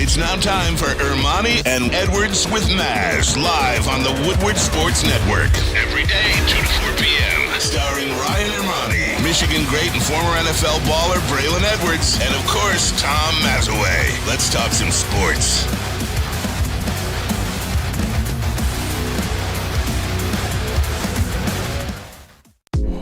It's now time for Ermanni and Edwards with Maz, live on the Woodward Sports Network. Every day, 2 to 4 p.m. Starring Ryan Ermanni, Michigan great and former NFL baller Braylon Edwards, and of course, Tom Mazaway. Let's talk some sports.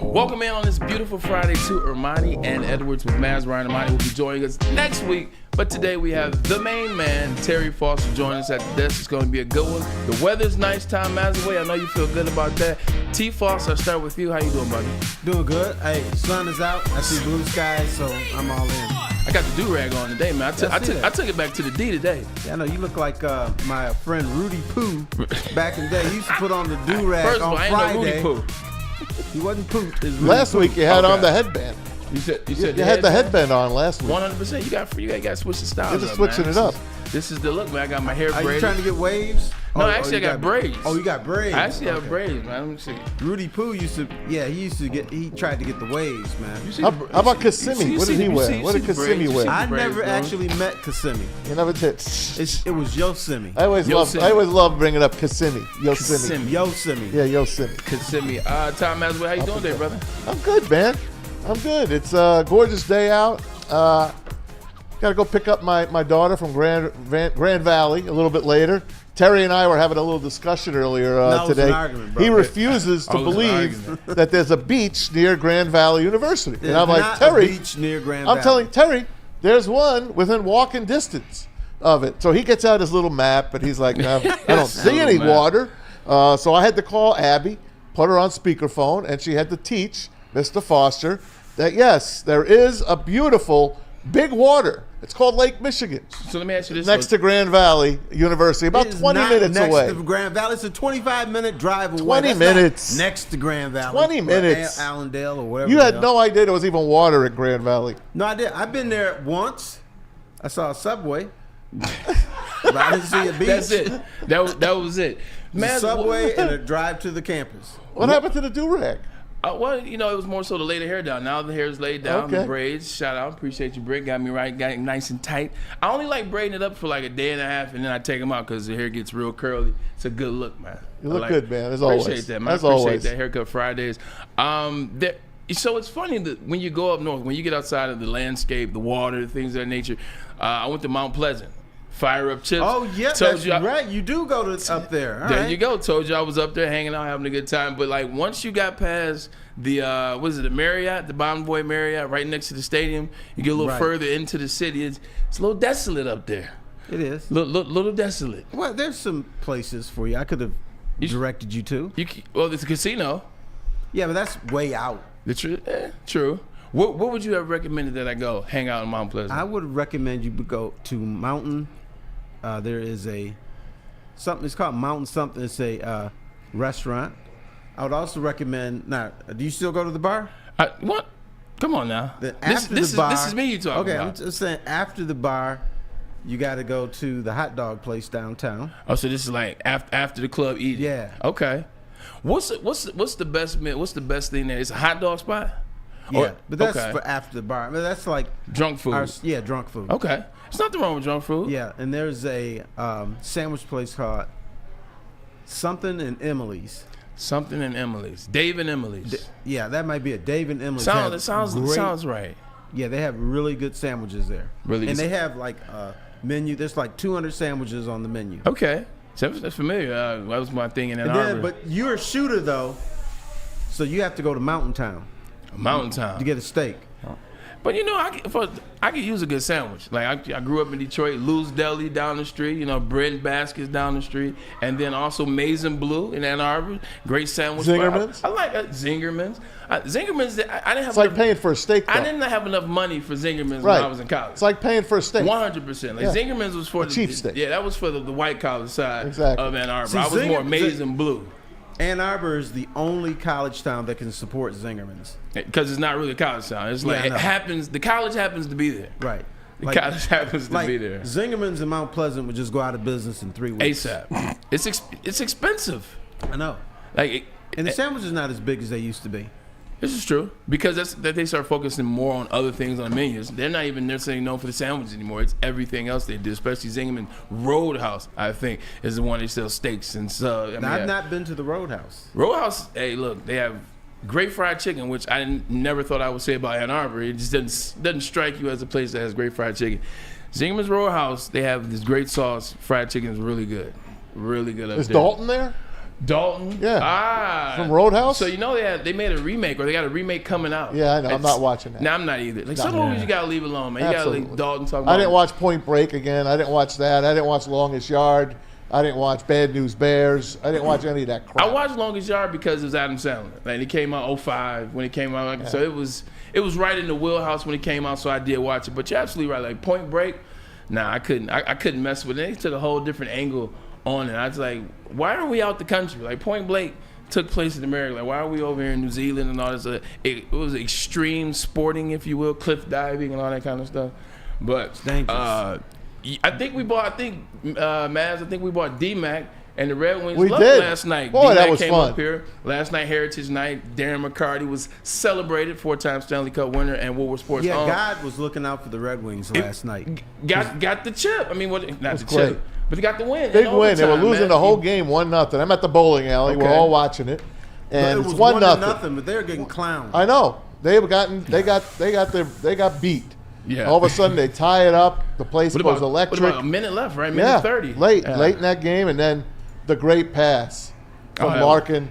Welcome in on this beautiful Friday to Ermanni and Edwards with Maz. Ryan Ermanni will be joining us next week. But today we have the main man, Terry Foster, joining us at the desk. It's going to be a good one. The weather's nice, Tom Mazaway. I know you feel good about that. T. Foster, I'll start with you. How you doing, buddy? Doing good. Hey, sun is out. I see blue skies, so I'm all in. I got the do-rag on today, man. I took it back to the D today. Yeah, I know. You look like my friend Rudy Poo back in the day. He used to put on the do-rag on Friday. I ain't no Rudy Poo. He wasn't pooped. Last week you had on the headband. You said you had the headband on last week. 100%. You got to switch the styles. You're just switching it up. This is the look, man. I got my hair braided. Are you trying to get waves? No, actually I got braids. Oh, you got braids. I actually have braids, man. Let me see. Rudy Poo he tried to get the waves, man. How about Kissimmee? What did he wear? What did Kissimmee wear? I never actually met Kissimmee. You never did. It was Yosemite. I always love bringing up Kissimmee. Yosemite. Yosemite. Yeah, Yosemite. Kissimmee. Tom Mazaway, how you doing today, brother? I'm good, man. I'm good. It's a gorgeous day out. Got to go pick up my daughter from Grand Valley a little bit later. Terry and I were having a little discussion earlier today. Was an argument, bro. He refuses to believe that there's a beach near Grand Valley University. There's and I'm like, not Terry, a beach near Grand Valley. I'm telling Terry, there's one within walking distance of it. So he gets out his little map, and he's like, no, I don't see any water. So I had to call Abby, put her on speakerphone, and she had to teach Mr. Foster that, yes, there is a beautiful big water. It's called Lake Michigan. So let me ask you this. Next to Grand Valley University, about 20 minutes away. Next to Grand Valley. It's a 25-minute drive away. 20 minutes. Next to Grand Valley. 20 minutes. Allendale or whatever. You had no idea there was even water at Grand Valley. No, I did. I've been there once. I saw a subway. But I didn't see a beach. That's it. That was it. Man, subway and a drive to the campus. What happened to the do-rag? Well, it was more so to lay the hair down. Now the hair is laid down, the braids. Shout out, appreciate you, Britt. Got me right, got it nice and tight. I only like braiding it up for like a day and a half, and then I take them out because the hair gets real curly. It's a good look, man. You look good, man. As always. Appreciate that, man. I appreciate that. Haircut Fridays. So it's funny that when you go up north, when you get outside of the landscape, the water, things of that nature. I went to Mount Pleasant. Fire up chips. Oh, yeah, that's right. You do go up there. All right. You go. Told you I was up there hanging out, having a good time. But, like, once you got past the, the Marriott, the Bottom Boy Marriott, right next to the stadium, you get a little further into the city. It's a little desolate up there. It is. Little desolate. Well, there's some places for you. I could have directed you to. Well, it's a casino. Yeah, but that's way out. True. What would you have recommended that I go hang out in Mount Pleasant? I would recommend you go to Mountain. There is it's called Mountain something. It's a restaurant. I would also recommend. Now, do you still go to the bar? What? Come on now. This is me you talking about. Okay, I'm just saying after the bar, you got to go to the hot dog place downtown. Oh, so this is like after the club eating. Yeah. Okay. What's the best meal? What's the best thing there? It's a hot dog spot. Yeah, but that's for after the bar. I mean, that's like drunk food. Drunk food. Okay. There's nothing wrong with drunk food. Yeah, and there's a sandwich place called Something in Emily's. Something in Emily's. Dave and Emily's. Yeah, that might be it. Dave and Emily's. Sounds right. Yeah, they have really good sandwiches there. Really, and they have like a menu. There's like 200 sandwiches on the menu. Okay, so that's familiar. That was my thing in Ann Arbor. But you're a shooter though, so you have to go to Mountain Town. Mountain Town to get a steak. But I could use a good sandwich. Like I grew up in Detroit, Lou's Deli down the street, bread and baskets down the street, and then also Maize and Blue in Ann Arbor, great sandwich. Zingerman's. I like Zingerman's. Zingerman's. I didn't have. It's like paying for a steak. Though. I didn't have enough money for Zingerman's when I was in college. It's like paying for a steak. 100%. Like Zingerman's was for the cheap steak. Yeah, that was for the white collar side of Ann Arbor. See, I was more Maize and Blue. Ann Arbor is the only college town that can support Zingerman's. Because it's not really a college town. It's like it happens. The college happens to be there. Right. The college happens to be there. Zingerman's in Mount Pleasant would just go out of business in 3 weeks. ASAP. It's expensive. I know. And the sandwich is not as big as they used to be. This is true because that they start focusing more on other things on the menus. They're not even necessarily known for the sandwiches anymore. It's everything else they do, especially Zingerman Roadhouse, I think, is the one they sell steaks and so. I've not been to the Roadhouse. Roadhouse, hey, look, they have great fried chicken, which I never thought I would say about Ann Arbor. It just doesn't strike you as a place that has great fried chicken. Zingerman's Roadhouse, they have this great sauce. Fried chicken is really good. Really good up Is there. Dalton there? Dalton? Yeah. From Roadhouse? So, they made a remake, or they got a remake coming out. Yeah, I know. I'm not watching that. No, I'm not either. Like, some movies you got to leave alone, man. You got to leave Dalton talking about. I didn't watch Point Break again. I didn't watch that. I didn't watch Longest Yard. I didn't watch Bad News Bears. I didn't watch any of that crap. I watched Longest Yard because it was Adam Sandler. Like, it came out 2005 when it came out. So it was right in the wheelhouse when it came out, so I did watch it. But you're absolutely right. Like, Point Break, nah, I couldn't mess with it. They took a whole different angle on it. I was like, why are we out the country? Like, Point Blank took place in America. Like, why are we over here in New Zealand and all this? It was extreme sporting, if you will, cliff diving and all that kind of stuff. But Maz, I think we bought D-Mac and the Red Wings last night. Boy, D-Mac that was came fun. up here last night, Heritage Night. Darren McCarty was celebrated, 4-time Stanley Cup winner, and Woodward Sports. Yeah, God was looking out for the Red Wings last night. Got the chip. I mean, not the great. chip, but they got the win. Big win. They were losing the whole game 1-0. I'm at the bowling alley. Okay. We're all watching it, and it was it's 1-0. 1-0, but they're getting clowned. I know. They got beat. Yeah. All of a sudden they tie it up. The place goes electric. What about a minute left, right? Minute 30. Late in that game, and then the great pass from Larkin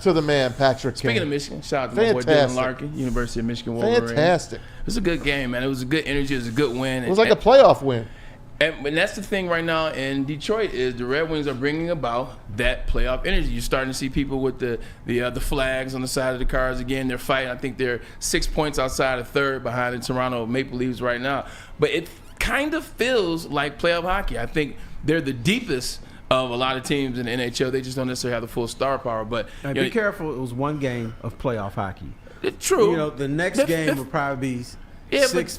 to the man Patrick Kane. Speaking of Michigan, shout out to my boy Dylan Larkin, University of Michigan Wolverine. Fantastic. It was a good game, man. It was a good energy. It was a good win. It was like a playoff win. And that's the thing right now in Detroit is the Red Wings are bringing about that playoff energy. You're starting to see people with the flags on the side of the cars again. They're fighting. I think they're 6 points outside of third behind the Toronto Maple Leafs right now. But it kind of feels like playoff hockey. I think they're the deepest of a lot of teams in the NHL. They just don't necessarily have the full star power. But be careful. It was one game of playoff hockey. It's true. You know, the next game will probably be 6-4.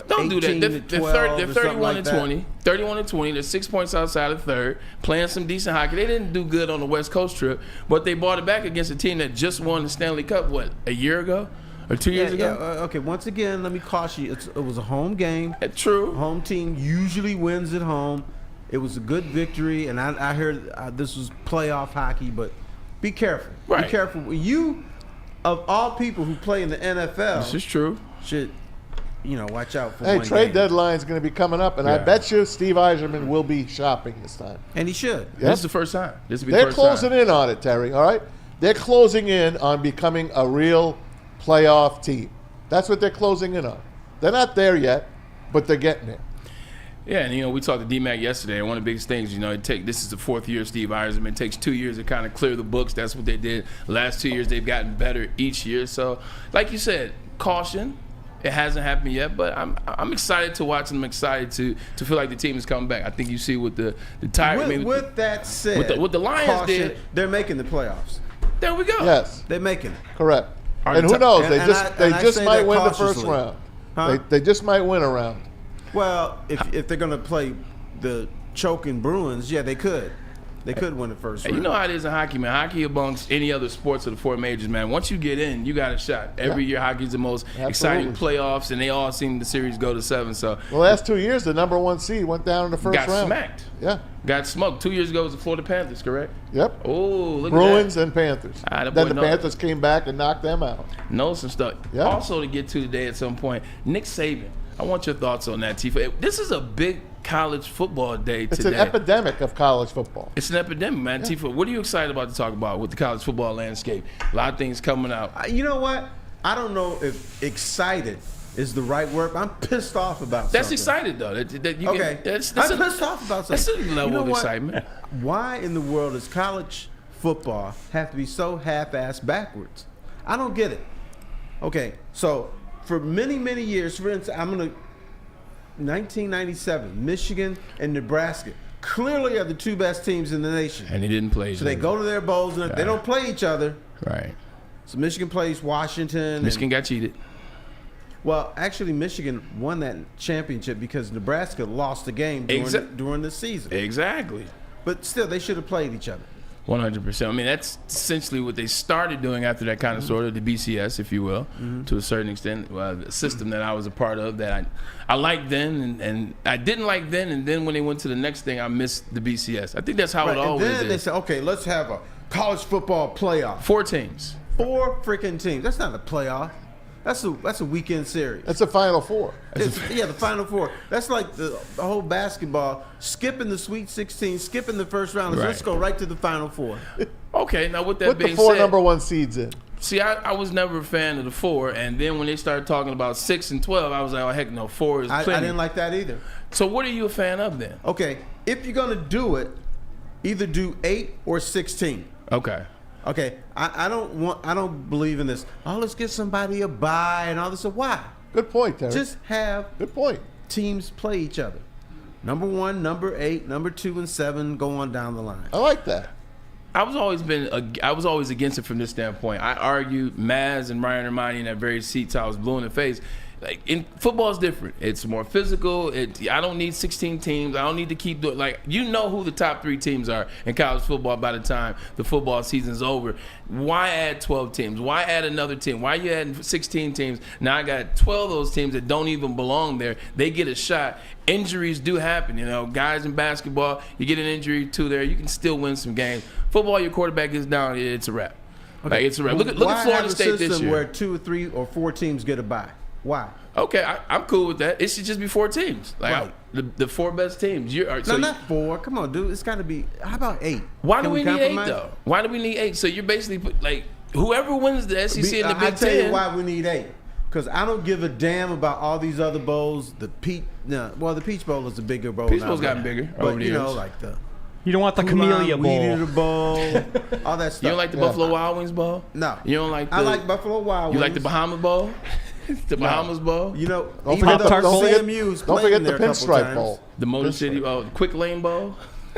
Don't do that. They're 31 like and 20. 31 and 20. They're 6 points outside of third, playing some decent hockey. They didn't do good on the West Coast trip, but they brought it back against a team that just won the Stanley Cup, a year ago or 2 years ago? Okay, once again, let me caution you. It was a home game. True. Home team usually wins at home. It was a good victory, and I heard this was playoff hockey, but be careful. Right. Be careful. You, of all people who play in the NFL, this is true. Should watch out for. Hey, one trade game. deadline is going to be coming up, and I bet you Steve Yzerman will be shopping this time. And he should. Yep. This is the first time. This will be They're the first closing in on it, Terry. All right, they're closing in on becoming a real playoff team. That's what they're closing in on. They're not there yet, but they're getting there. Yeah, and we talked to D-Mac yesterday, and one of the biggest things, this is the fourth year of Steve Yzerman. It takes 2 years to kind of clear the books. That's what they did. Last 2 years, they've gotten better each year. So, like you said, caution. It hasn't happened yet, but I'm excited to watch, and I'm excited to feel like the team is coming back. I think you see with the Tigers. With that said, what the Lions did, they're making the playoffs. There we go. Yes, they're making it. Correct. And who knows? They just might win the first round. Huh? They just might win a round. Well, if they're going to play the choking Bruins, yeah, they could. They could win the first round. You know how it is in hockey, man. Hockey amongst any other sports of the four majors, man. Once you get in, you got a shot. Every year, hockey's the most exciting playoffs, and they all seem the series go to 7. So the last 2 years, the number 1 seed went down in the first round. Got smacked. Yeah. Got smoked. 2 years ago, it was the Florida Panthers, correct? Yep. Oh, look Bruins at that. and Panthers. Then the Panthers came back and knocked them out. Know some stuff. Yep. Also, to get to today at some point, Nick Saban. I want your thoughts on that, Tifa. This is a big college football day today. It's an epidemic of college football. It's an epidemic, man. Yeah. Tifa, what are you excited about to talk about with the college football landscape? A lot of things coming out. You know what? I don't know if excited is the right word. I'm pissed off about something. That's excited, though. I'm pissed off about something. That's a level of excitement. Why in the world does college football have to be so half-assed backwards? I don't get it. Okay, so for many, many years, for instance, 1997, Michigan and Nebraska clearly are the two best teams in the nation. And they didn't play each other. So they go to their bowls, and they don't play each other. Right. So Michigan plays Washington. Michigan got cheated. Well, actually, Michigan won that championship because Nebraska lost the game during the season. Exactly. But still, they should have played each other. 100%. I mean, that's essentially what they started doing after that kind of sort of the BCS, if you will, to a certain extent. The system that I was a part of that I liked then and I didn't like then. And then when they went to the next thing, I missed the BCS. I think that's how it always is. And then they said, okay, let's have a college football playoff. 4 teams. 4 freaking teams. That's not a playoff. That's a weekend series. That's the Final Four. Yeah, the Final Four. That's like the whole basketball, skipping the Sweet 16, skipping the first round. Right. Let's go right to the Final Four. Okay, now with that Put being the 4 said, number 1 seeds in. see, I was never a fan of the 4, and then when they started talking about 6 and 12, I was like, oh, heck no, 4 is plenty. I didn't like that either. So what are you a fan of then? Okay, if you're going to do it, either do 8 or 16. Okay. Okay, I don't believe in this. Oh, let's get somebody a bye and all this. So why? Good point, Terry. Just have Good point. teams play each other. Number 1, number 8, number 2, and 7 go on down the line. I like that. I was always against it from this standpoint. I argued Maz and Ryan Ermanni in that very seat till I was blue in the face. Like, in football is different. It's more physical. I don't need 16 teams. I don't need to keep doing, like, you know who the top 3 teams are in college football by the time the football season's over. Why add 12 teams? Why add another team? Why you adding 16 teams? Now I got 12 of those teams that don't even belong there. They get a shot. Injuries do happen. You know, guys in basketball, you get an injury to there, you can still win some games. Football, your quarterback gets down, it's a wrap. Okay. Like, it's a wrap. Look at Florida State this year. Where 2 or 3 or 4 teams get a bye. Why? Okay, I'm cool with that. It should just be 4 teams. Like, Right. the 4 best teams. No, not 4. Come on, dude. It's got to be. How about 8? Why do Can we need 8 compromise? though? Why do we need 8? So you're basically like whoever wins the SEC and the Big I tell Ten. you why we need 8. Because I don't give a damn about all these other bowls. The Peach Bowl is a bigger bowl. Peach now, Bowl's but- gotten bigger but over the you know, years. like the You don't want the Camellia Weed Bowl. Eater Bowl, all that stuff. You don't like the Buffalo Wild Wings Bowl? No. You don't like the, I like Buffalo Wild You Wings. like the Bahama Bowl? The Bahamas Bowl? You know, Don't even forget though Pop-Tart Bowl. CMU's Don't played forget there the a couple Pinstripe times. Bowl. The Motor City Bowl? The Quick Lane Bowl?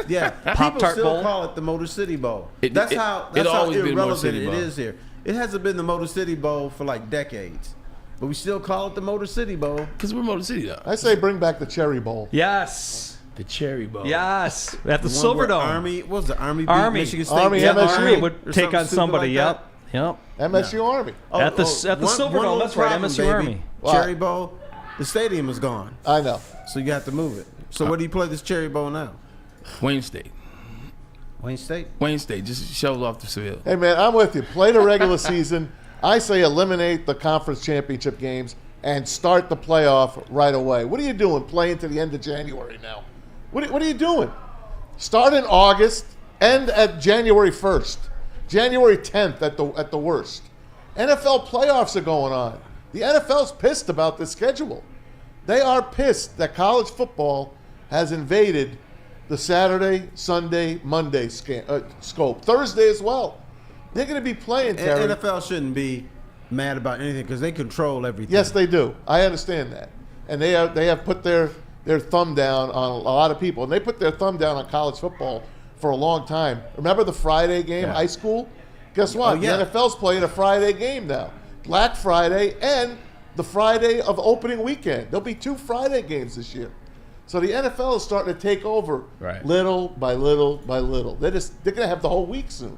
Yeah, people Pop-Tart still Bowl. call it the Motor City Bowl. It- That's it- how it'll always be the Motor irrelevant City it Bowl. is here. It hasn't been the Motor City Bowl for like decades, but we still call it the Motor City Bowl. Because we're Motor City though. I say bring back the Cherry Bowl. Yes. The Cherry Bowl. Yes. At the The one where Silverdome. Army, what was the Army? Beat Army. Michigan State. Army, beat MSU. Army Army would or take something on stupid somebody. like Yep. Yep. MSU Army. At the Silverdome, little that's right, problem, MSU baby. Army. Cherry Bowl, the stadium is gone, I know. so you have to move it. So where do you play this Cherry Bowl now? Wayne State. Wayne State. Wayne State. Just shovels off the field. Hey, man, I'm with you. Play the regular season. I say eliminate the conference championship games and start the playoff right away. What are you doing playing to the end of January now? What are you doing? Start in August, end at January 1st. January 10th at the worst. NFL playoffs are going on. The NFL's pissed about this schedule. They are pissed that college football has invaded the Saturday, Sunday, Monday scope. Thursday as well. They're going to be playing, Terry. NFL shouldn't be mad about anything because they control everything. Yes, they do. I understand that. And they have put their thumb down on a lot of people. And they put their thumb down on college football for a long time. Remember the Friday game, high school? Guess what? Oh, yeah. The NFL's playing a Friday game now. Black Friday and the Friday of opening weekend. There'll be 2 Friday games this year. So the NFL is starting to take over little by little by little. They're going to have the whole week soon.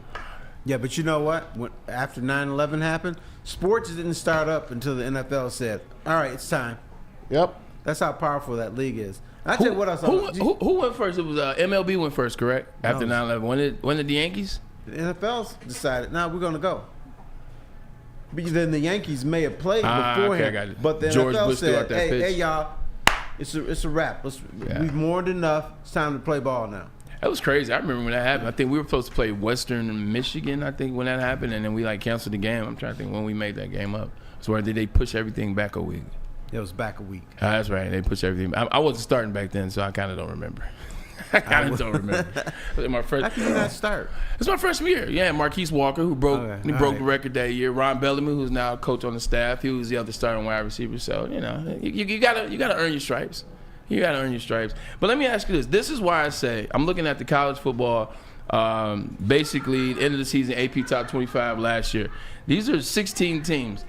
Yeah, but you know what? After 9/11 happened, sports didn't start up until the NFL said, "All right, it's time." Yep. That's how powerful that league is. I tell you what else. Who went first? It was MLB went first, correct? After No. 9/11. When did the Yankees? The NFL's decided, now we're going to go. But then the Yankees may have played beforehand. Okay, I got it. But the George NFL Bush threw out said, that pitch. hey, y'all, it's a wrap. We've mourned enough. It's time to play ball now. That was crazy. I remember when that happened. I think we were supposed to play Western Michigan, I think, when that happened, and then we canceled the game. I'm trying to think when we made that game up. So where did they push everything back a week? It was back a week. That's right. They pushed everything. I wasn't starting back then, so I kind of don't remember. I kind of don't remember. My first, How can you not start? It's my freshman year. Yeah, Marquise Walker, who broke Okay, broke all right. the record that year. Ron Bellamy, who's now a coach on the staff, he was the other starting wide receiver. So you gotta earn your stripes. You gotta earn your stripes. But let me ask you this. This is why I say I'm looking at the college football. Basically, end of the season, AP top 25 last year. These are 16 teams.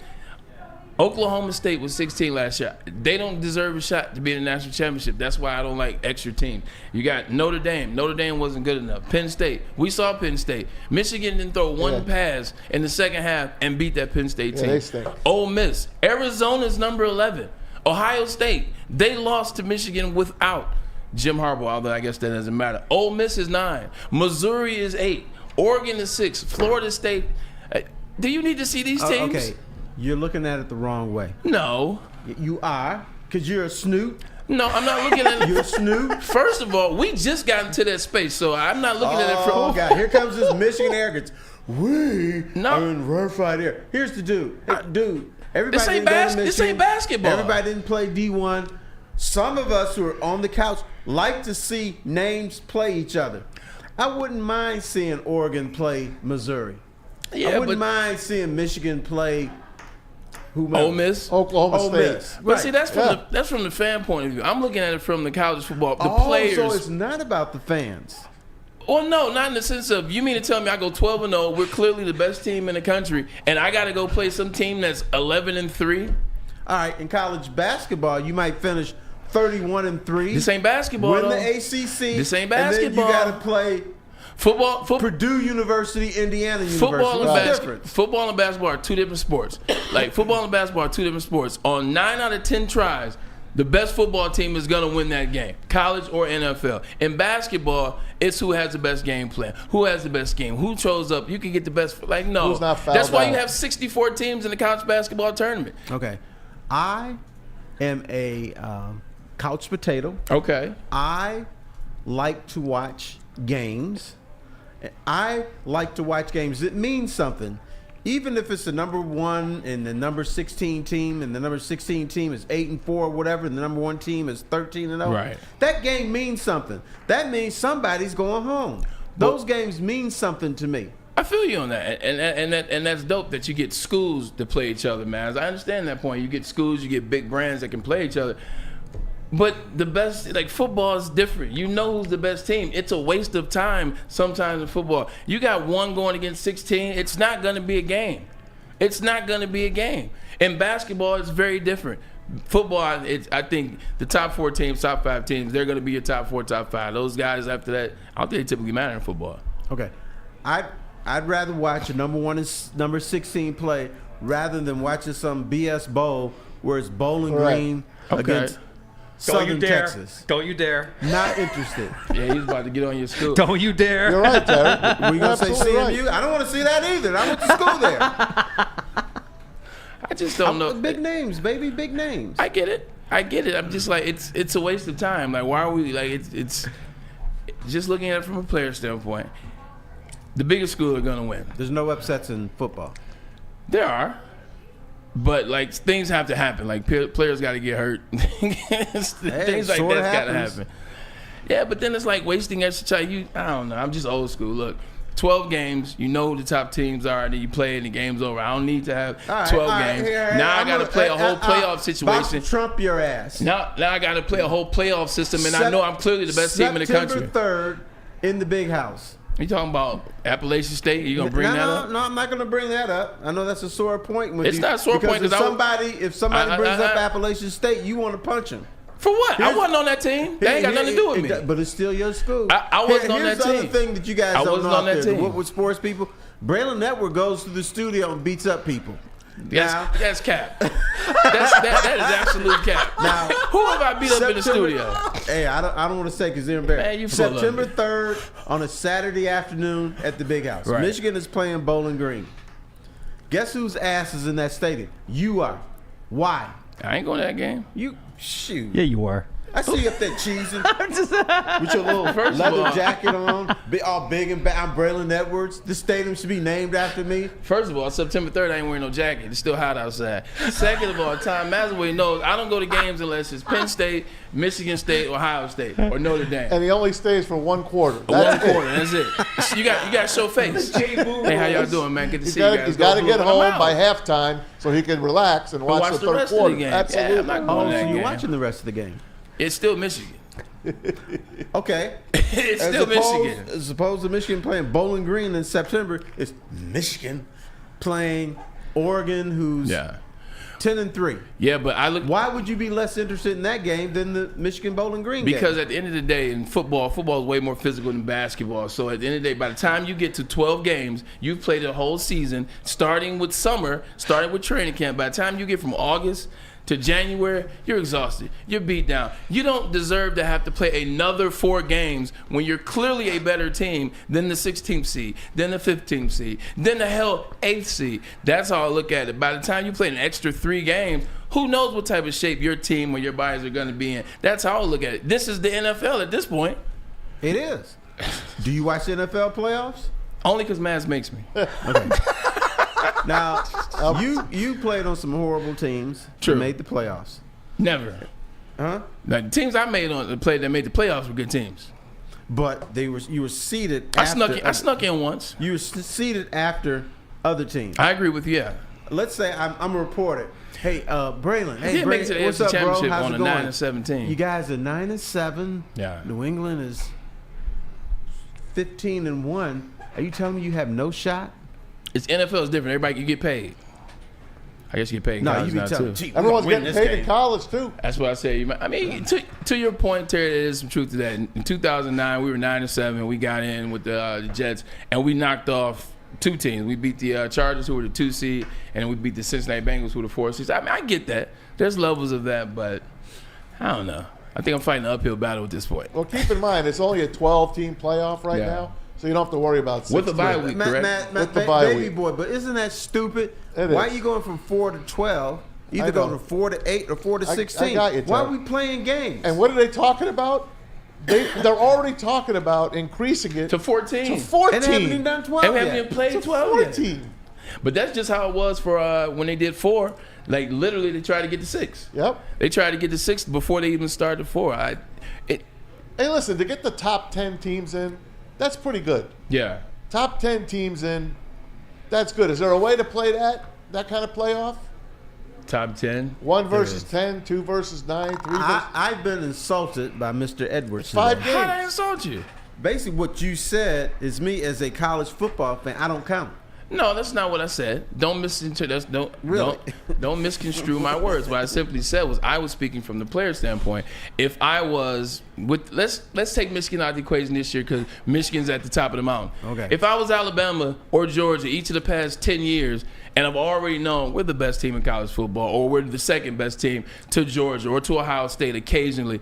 Oklahoma State was 16 last year. They don't deserve a shot to be in the national championship. That's why I don't like extra teams. You got Notre Dame. Notre Dame wasn't good enough. Penn State. We saw Penn State. Michigan didn't throw one pass in the second half and beat that Penn State team. They stink. Ole Miss. Arizona's number 11. Ohio State. They lost to Michigan without Jim Harbaugh, although I guess that doesn't matter. Ole Miss is 9. Missouri is 8. Oregon is 6. Florida State. Do you need to see these teams? Okay, you're looking at it the wrong way. No. You are, because you're a snoot. No, I'm not looking at it. You're a snoot. First of all, we just got into that space, so I'm not looking at it from. Oh, God. Here comes this Michigan arrogance. We are in rarefied air. Here's the dude. Hey, dude, everybody This ain't didn't go to this Michigan. ain't basketball. Everybody didn't play D1. Some of us who are on the couch like to see names play each other. I wouldn't mind seeing Oregon play Missouri. Yeah, I wouldn't but mind seeing Michigan play whomever. Ole Miss. Oklahoma Ole State. Miss. But see, Right. that's from the fan point of view. I'm looking at it from the college football, the Oh, players. so it's not about the fans. Well, no, not in the sense of you mean to tell me I go 12-0. We're clearly the best team in the country, and I got to go play some team that's 11-3. All right, in college basketball, you might finish 31-3. This ain't basketball. Win though. the ACC. This ain't And then basketball. you got to play Football. Purdue University, Indiana University. Football and, What's different? football and basketball are two different sports. Like football and basketball are two different sports. On 9 out of 10 tries, the best football team is going to win that game, college or NFL. In basketball, it's who has the best game plan, who has the best scheme, who shows up. You can get the best. Like no, Who's not fouled that's why you out. have 64 teams in the college basketball tournament. Okay. I am a couch potato. Okay. I like to watch games. I like to watch games that mean something. Even if it's the number 1 and the number 16 team, and the number 16 team is 8-4, whatever, and the number 1 team is 13-0. Right. That game means something. That means somebody's going home. Those games mean something to me. I feel you on that, and that's dope that you get schools to play each other, man. I understand that point. You get schools, you get big brands that can play each other. But the best, like football is different. You know who's the best team. It's a waste of time sometimes in football. You got 1 going against 16. It's not going to be a game. It's not going to be a game. In basketball, it's very different. Football, I think the top 4 teams, top 5 teams, they're going to be your top 4, top 5. Those guys after that, I don't think they typically matter in football. Okay. I'd rather watch a number 1 and number 16 play rather than watching some BS bowl where it's Bowling Green against Southern Texas. Don't you dare. Not interested. Yeah, he's about to get on your school. Don't you dare. You're right, Derek. Were you going to say Absolutely CMU? right. I don't want to see that either. I went to school there. I just don't know. Big names, baby, big names. I get it. I'm just like it's a waste of time. Like why are we like it's just looking at it from a player standpoint. The biggest school are gonna win. There's no upsets in football. There are, but like things have to happen. Like players got to get hurt. Things like sorta that's got to happens. happen. Yeah, but then it's like wasting extra time. I don't know. I'm just old school. Look. 12 games, you know who the top teams are, and then you play and the game's over. I don't need to have 12 games. Now I got to play a whole playoff situation. About to Trump your ass. Now I got to play a whole playoff system, and I know I'm clearly the best team in the country. September 3rd in the big house. You talking about Appalachian State? You gonna bring that up? No, I'm not gonna bring that up. I know that's a sore point with It's you. not a sore point, if 'cause somebody brings up Appalachian State, you want to punch him. For what? I wasn't on that team. That ain't got nothing to do with me. But it's still your school. I wasn't on that Here's the other team. thing that you guys I don't wasn't know on out that there. team. What with sports people, Braylon Network goes to the studio and beats up people. Now, That's cap. That is absolute cap. Now, Who have I beat up in the studio? Hey, I don't want to say because they're embarrassed. Man, you full of September it. 3rd on a Saturday afternoon at the Big House. Right. Michigan is playing Bowling Green. Guess whose ass is in that stadium? You are. Why? I ain't going to that game. You shoot. Yeah, you are. I see you up there cheesing with your little First of leather all- jacket on, all big and bad. I'm Braylon Edwards. This stadium should be named after me. First of all, September 3rd, I ain't wearing no jacket. It's still hot outside. Second of all, Tom Mazaway knows I don't go to games unless it's Penn State, Michigan State, Ohio State, or Notre Dame. And he only stays for 1 quarter. One That's it. quarter, that's it. You got to show face. Hey, how y'all doing, man? Good to see you guys. He's got to Go get Blue. home I'm out. by halftime so he can relax and watch the third rest quarter. of the game. Absolutely. Yeah, I'm not Oh, going to so that you're game. watching the rest of the game. It's still Michigan. Okay. It's still Michigan. As opposed to Michigan playing Bowling Green in September, it's Michigan playing Oregon, who's Yeah. 10-3. Yeah, but I look. Why would you be less interested in that game than the Michigan Bowling Green Because game? at the end of the day, in football is way more physical than basketball. So at the end of the day, by the time you get to 12 games, you've played a whole season, starting with summer, starting with training camp. By the time you get from August to January, you're exhausted. You're beat down. You don't deserve to have to play another 4 games when you're clearly a better team than the 16th seed, than the 15th seed, than the 8th seed. That's how I look at it. By the time you play an extra 3 games, who knows what type of shape your team or your bodies are going to be in. That's how I look at it. This is the NFL at this point. It is. Do you watch the NFL playoffs? Only because Maz makes me. Okay. Now, you played on some horrible teams True. that made the playoffs. Never. Huh? Like, the teams I made on the play that made the playoffs were good teams. But you were seeded I after. snuck in once. You were seeded after other teams. I agree with you. Yeah. Let's say I'm a reporter. Hey, Braylon. Hey, didn't make it to the what's AFC up, bro? Championship How's on it a going? 9-17. You guys are 9-7. Yeah. New England is 15-1. Are you telling me you have no shot? It's NFL is different. Everybody can get paid. I guess you get paid in No, college you now be telling too. me. Everyone's getting paid in college too. That's what I say. I mean, to your point, Terry, there is some truth to that. In 2009, we were 9-7. We got in with the Jets, and we knocked off 2 teams. We beat the Chargers, who were the 2 seed, and we beat the Cincinnati Bengals, who were the 4 seed. I mean, I get that. There's levels of that, but I don't know. I think I'm fighting an uphill battle at this point. Well, keep in mind, it's only a 12-team playoff right Yeah. now, so you don't have to worry about 6 With the bye week, correct? Matt, With the bye baby week. boy, but isn't that stupid? It Why is. are you going from 4 to 12? I Either go know. to 4 to 8 or 4 to I 16. got you, Why are Terry. we playing games? And what are they talking about? They're already talking about increasing it To 14. to 14. and they haven't even done 12 And we yet. haven't even played to 12 yet. 14. But that's just how it was for when they did 4. Like, literally, they tried to get to 6. Yep. They tried to get to 6 before they even started 4. Hey, listen, to get the top 10 teams in, that's pretty good. Yeah. Top 10 teams in, that's good. Is there a way to play that kind of playoff? Top 10. 1 versus 10, 2 versus 9, 3 versus I've been insulted by Mr. Edwards. 5 today. How'd I games. insult you? Basically, what you said is me as a college football fan. I don't count. No, that's not what I said. Don't Really? don't misconstrue my words. What I simply said was I was speaking from the player standpoint. If I was with let's take Michigan out of the equation this year because Michigan's at the top of the mountain. Okay. If I was Alabama or Georgia each of the past 10 years and I've already known we're the best team in college football or we're the second best team to Georgia or to Ohio State occasionally,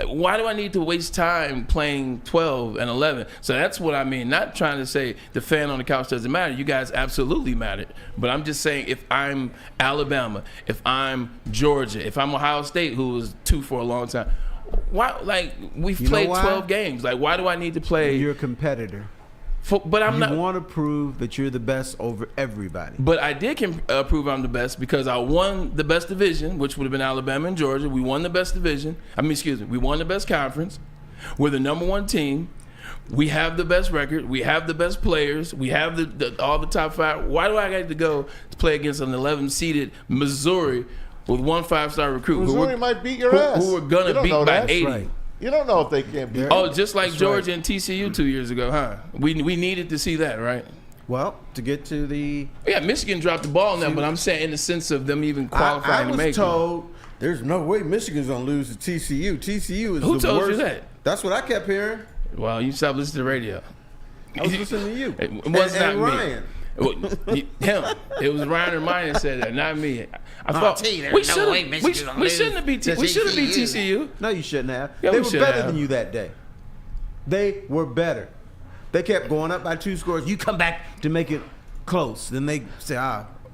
why do I need to waste time playing 12 and 11? So that's what I mean. Not trying to say the fan on the couch doesn't matter. You guys absolutely matter. But I'm just saying if I'm Alabama, if I'm Georgia, if I'm Ohio State, who was 2 for a long time, why? Like we've You know played why? 12 games. Like why do I need to play? You're a competitor. But I'm You not. want to prove that you're the best over everybody. But I did prove I'm the best because I won the best division, which would have been Alabama and Georgia. We won the best division. We won the best conference. We're the number 1 team. We have the best record. We have the best players. We have all the top 5. Why do I get to go to play against an 11-seeded Missouri with 1 5-star recruit Missouri might beat your ass. who were going You to don't beat know by that. 80? Right. You don't know if they can't beat. Oh, just like That's Georgia right. and TCU 2 years ago, huh? We needed to see that, right? Well, to get to the, Yeah, Michigan dropped the ball now, but I'm saying in the sense of them even qualifying I to make was it. told there's no way Michigan's gonna lose to TCU. TCU is Who the told you worst. that? That's what I kept hearing. Well, you stopped listening to the radio. I was listening to you. It was not and me. Ryan. Well, him. It was Ryan Ermanni that said that, not me. I thought T, there's we no should way have. Michigan's gonna We lose shouldn't have beat. to We should have beat TCU. TCU. No, you shouldn't have. Yeah, they we were should better have. than you that day. They were better. They kept going up by 2 scores. You come back to make it close. Then they say,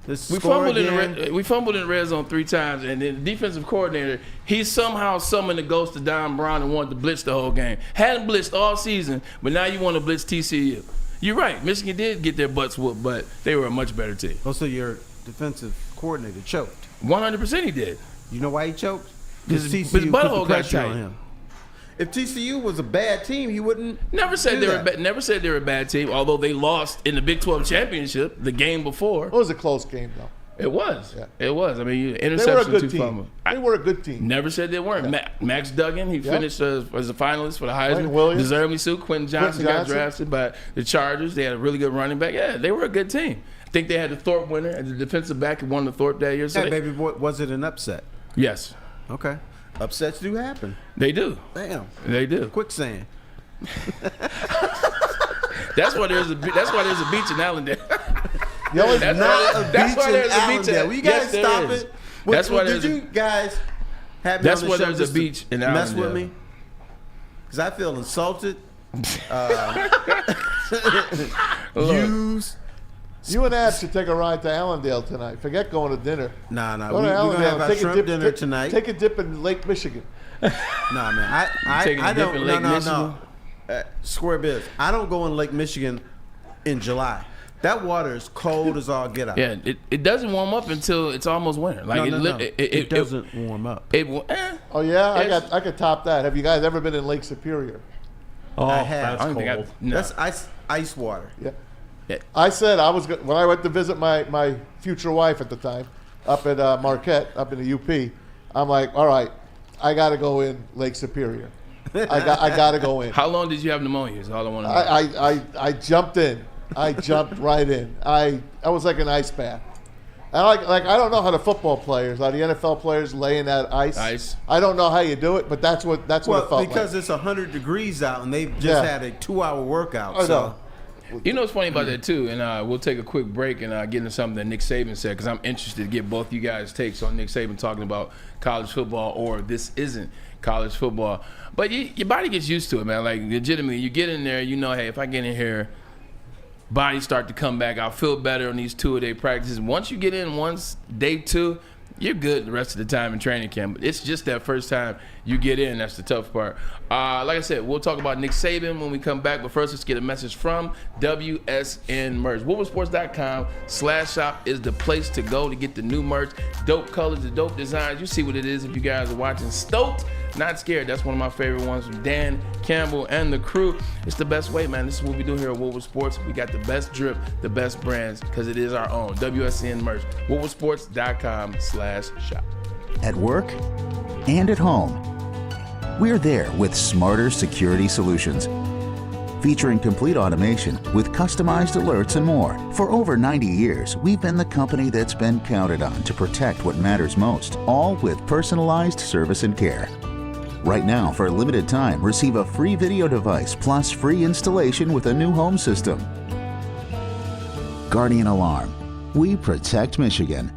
this We score fumbled again. we fumbled in the red zone 3 times, and then the defensive coordinator he somehow summoned the ghost of Don Brown and wanted to blitz the whole game. Hadn't blitzed all season, but now you want to blitz TCU. You're right. Michigan did get their butts whooped, but they were a much better team. Also, your defensive coordinator choked. 100% he did. You know why he choked? His TCU butthole put the got pressure tight. on him. If TCU was a bad team, he wouldn't. Never said do they were that. never said they were a bad team, although they lost in the Big 12 championship the game before. It was a close game though. It was. Yeah. It was. I mean, They were a interception, good 2 team. fumbles. They were a good team. Never said they weren't. Max Duggan, he finished as a finalist for the Heisman. Quentin Williams. Deservedly so. Quentin Johnson got drafted by the Chargers. They had a really good running back. Yeah, they were a good team. I think they had the Thorpe winner as the defensive back who won the Thorpe that year. So Hey, baby boy, was it an upset? yes, Okay. Upsets do happen. they do. Damn. They do. Quicksand. That's why there's a beach in Allendale. The only- That's Not why- a that's beach why in there's a beach Allendale. in- Will you guys yes, there stop is. it? That's why Did there's a- you guys have me That's on the why show there's a just to beach in mess Allendale. with me? Because I feel insulted. Used. You and Ab should take a ride to Allendale tonight. Forget going to dinner. Nah. Go to We're going to Allendale. have our Take a shrimp dip dinner tonight. Take a dip in Lake Michigan. Nah, man. Taking a I dip don't. in No, Lake no, Michigan? no. Square biz. I don't go in Lake Michigan in July. That water is cold as all get out. Yeah, it doesn't warm up until it's almost winter. Like No. It doesn't warm up. Oh yeah, It's- I could top that. Have you guys ever been in Lake Superior? Oh, I have. that's I don't think cold. no. That's ice water. Yeah. Yeah. I said I was when I went to visit my future wife at the time up at Marquette, up in the UP. I'm like, all right, I got to go in Lake Superior. I got to go in. How long did you have pneumonia? Is all I want to know. I jumped in. I jumped right in. I was like an ice bath. And like I don't know how the football players, how the NFL players lay in that ice. I don't know how you do it, but that's what it felt Well, because like. it's 100 degrees out and they've just Yeah. had a 2-hour workout. I know. So You know what's funny about that too, and we'll take a quick break and get into something that Nick Saban said because I'm interested to get both you guys' takes on Nick Saban talking about college football or this isn't college football. But your body gets used to it, man. Like legitimately, you get in there, you know, hey, if I get in here, body start to come back. I'll feel better on these 2-a-day practices. Once you get in once day 2, you're good the rest of the time in training camp. It's just that first time you get in that's the tough part. Like I said, we'll talk about Nick Saban when we come back. But first, let's get a message from WSN Merch. WoodwardSports.com/shop is the place to go to get the new merch. Dope colors, the dope designs. You see what it is if you guys are watching. Stoked, not scared. That's one of my favorite ones from Dan Campbell and the crew. It's the best way, man. This is what we do here at Woodward Sports. We got the best drip, the best brands, because it is our own. WSN Merch. WoodwardSports.com/shop. At work and at home. We're there with smarter security solutions, featuring complete automation with customized alerts and more. For over 90 years, we've been the company that's been counted on to protect what matters most, all with personalized service and care. Right now, for a limited time, receive a free video device plus free installation with a new home system. Guardian Alarm. We protect Michigan.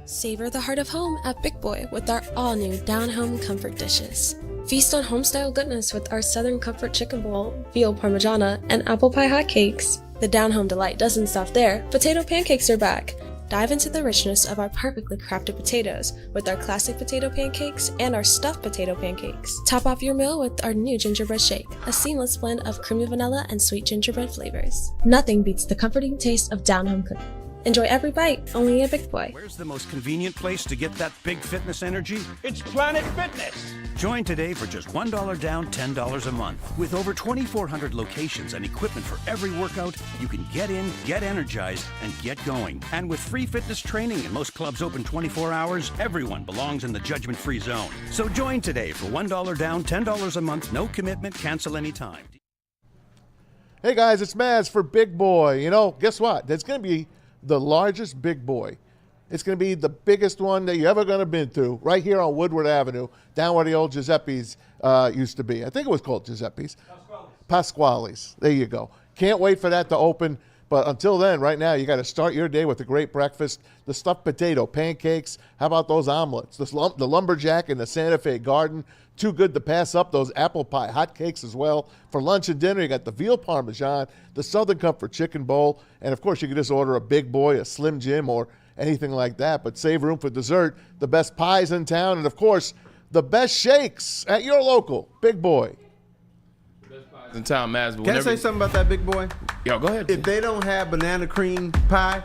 Savor the heart of home at Big Boy with our all-new Down Home Comfort dishes. Feast on home-style goodness with our Southern Comfort Chicken Bowl, veal parmigiana, and apple pie hotcakes. The Down Home delight doesn't stop there. Potato pancakes are back. Dive into the richness of our perfectly crafted potatoes with our classic potato pancakes and our stuffed potato pancakes. Top off your meal with our new gingerbread shake, a seamless blend of creamy vanilla and sweet gingerbread flavors. Nothing beats the comforting taste of Down Home cooking. Enjoy every bite, only at Big Boy. Where's the most convenient place to get that big fitness energy? It's Planet Fitness. Join today for just $1 down, $10 a month. With over 2,400 locations and equipment for every workout, you can get in, get energized, and get going. And with free fitness training and most clubs open 24 hours, everyone belongs in the judgment-free zone. So join today for $1 down, $10 a month, no commitment, cancel anytime. Hey guys, it's Maz for Big Boy. You know, guess what? There's going to be the largest Big Boy. It's going to be the biggest one that you're ever going to been to, right here on Woodward Avenue, down where the old Giuseppe's used to be. I think it was called Giuseppe's. Pasquale's. There you go. Can't wait for that to open. But until then, right now, you got to start your day with a great breakfast. The stuffed potato pancakes. How about those omelets? The lumberjack in the Santa Fe Garden. Too good to pass up. Those apple pie hotcakes as well. For lunch and dinner, you got the veal parmesan, the Southern Comfort Chicken Bowl, and of course, you can just order a Big Boy, a Slim Jim, or anything like that. But save room for dessert. The best pies in town, and of course, the best shakes at your local Big Boy. In town, Maz. Can I say something about that Big Boy? Yo, go ahead. If they don't have banana cream pie,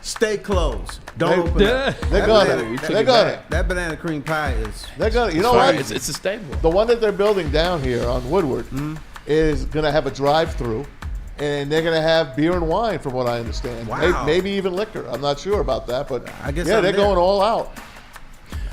stay closed. Don't open up. They're gonna. They're gonna. That banana cream pie is. They're gonna. You know Sorry, what? it's a staple. The one that they're building down here on Woodward is going to have a drive-through, and they're going to have beer and wine, from what I understand. Wow. Maybe even liquor. I'm not sure about that, but I guess yeah, I'm they're there. going all out.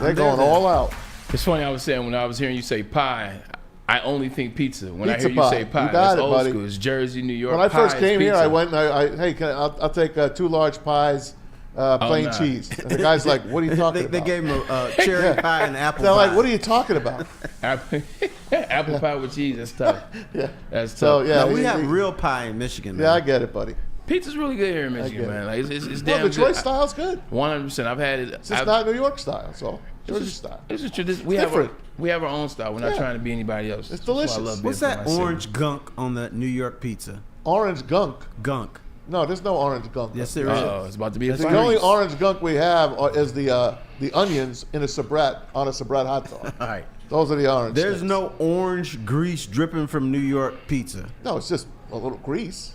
They're going all out. It's funny. I was saying when I was hearing you say pie, I only think pizza. When Pizza I hear you pie. say pie, You got that's it, old buddy. school. It's Jersey, New York. When I first Pie came is here, pizza. I went and hey, I'll take 2 large pies, plain nah. cheese. And the guy's like, what are you talking They about? gave him a cherry pie and apple They're pie. like, what are you talking about? Apple pie with cheese. That's tough. Yeah. That's tough. So, yeah. No, we have real pie in Michigan. Yeah, I Man. get it, buddy. Pizza's really good here in Michigan, get it. man. Like, it's Well, damn Detroit good. style's good. 100%. I've had it. It's just not New York style, so Georgia style. It's just tradition. different. We have our own style. We're not Yeah. trying to be anybody else. It's That's why I delicious. love What's being that from my city. orange gunk on the New York pizza? Orange gunk. Gunk. No, there's no orange gunk. Yes, there is. Oh, it's about to be a That's The fight. only orange gunk we have is the onions in a sabret on a sabret hot dog. All right. Those are the orange. There's sticks. no orange grease dripping from New York pizza. No, it's just a little grease.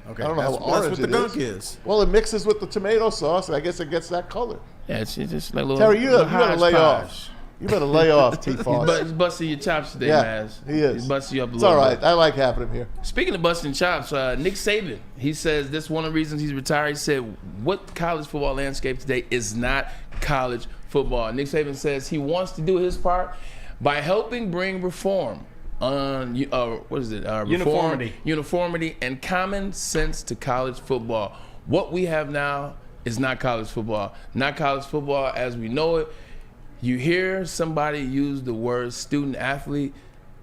Okay. I don't know how that's orange what the it gunk is. is. Well, it mixes with the tomato sauce, and I guess it gets that color. Yeah, it's just like a little. Terry, you little better lay hodgepodge. off. You better lay off, T-Foss. But he's busting your chops today, Yeah, Maz. he is. He's busting you up a It's little all right. bit. I like having him here. Speaking of busting chops, Nick Saban, he says this one of the reasons he's retired. He said, what college football landscape today is not college football. Nick Saban says he wants to do his part by helping bring reform on, uniformity and common sense to college football. What we have now is not college football. Not college football as we know it. You hear somebody use the word student athlete,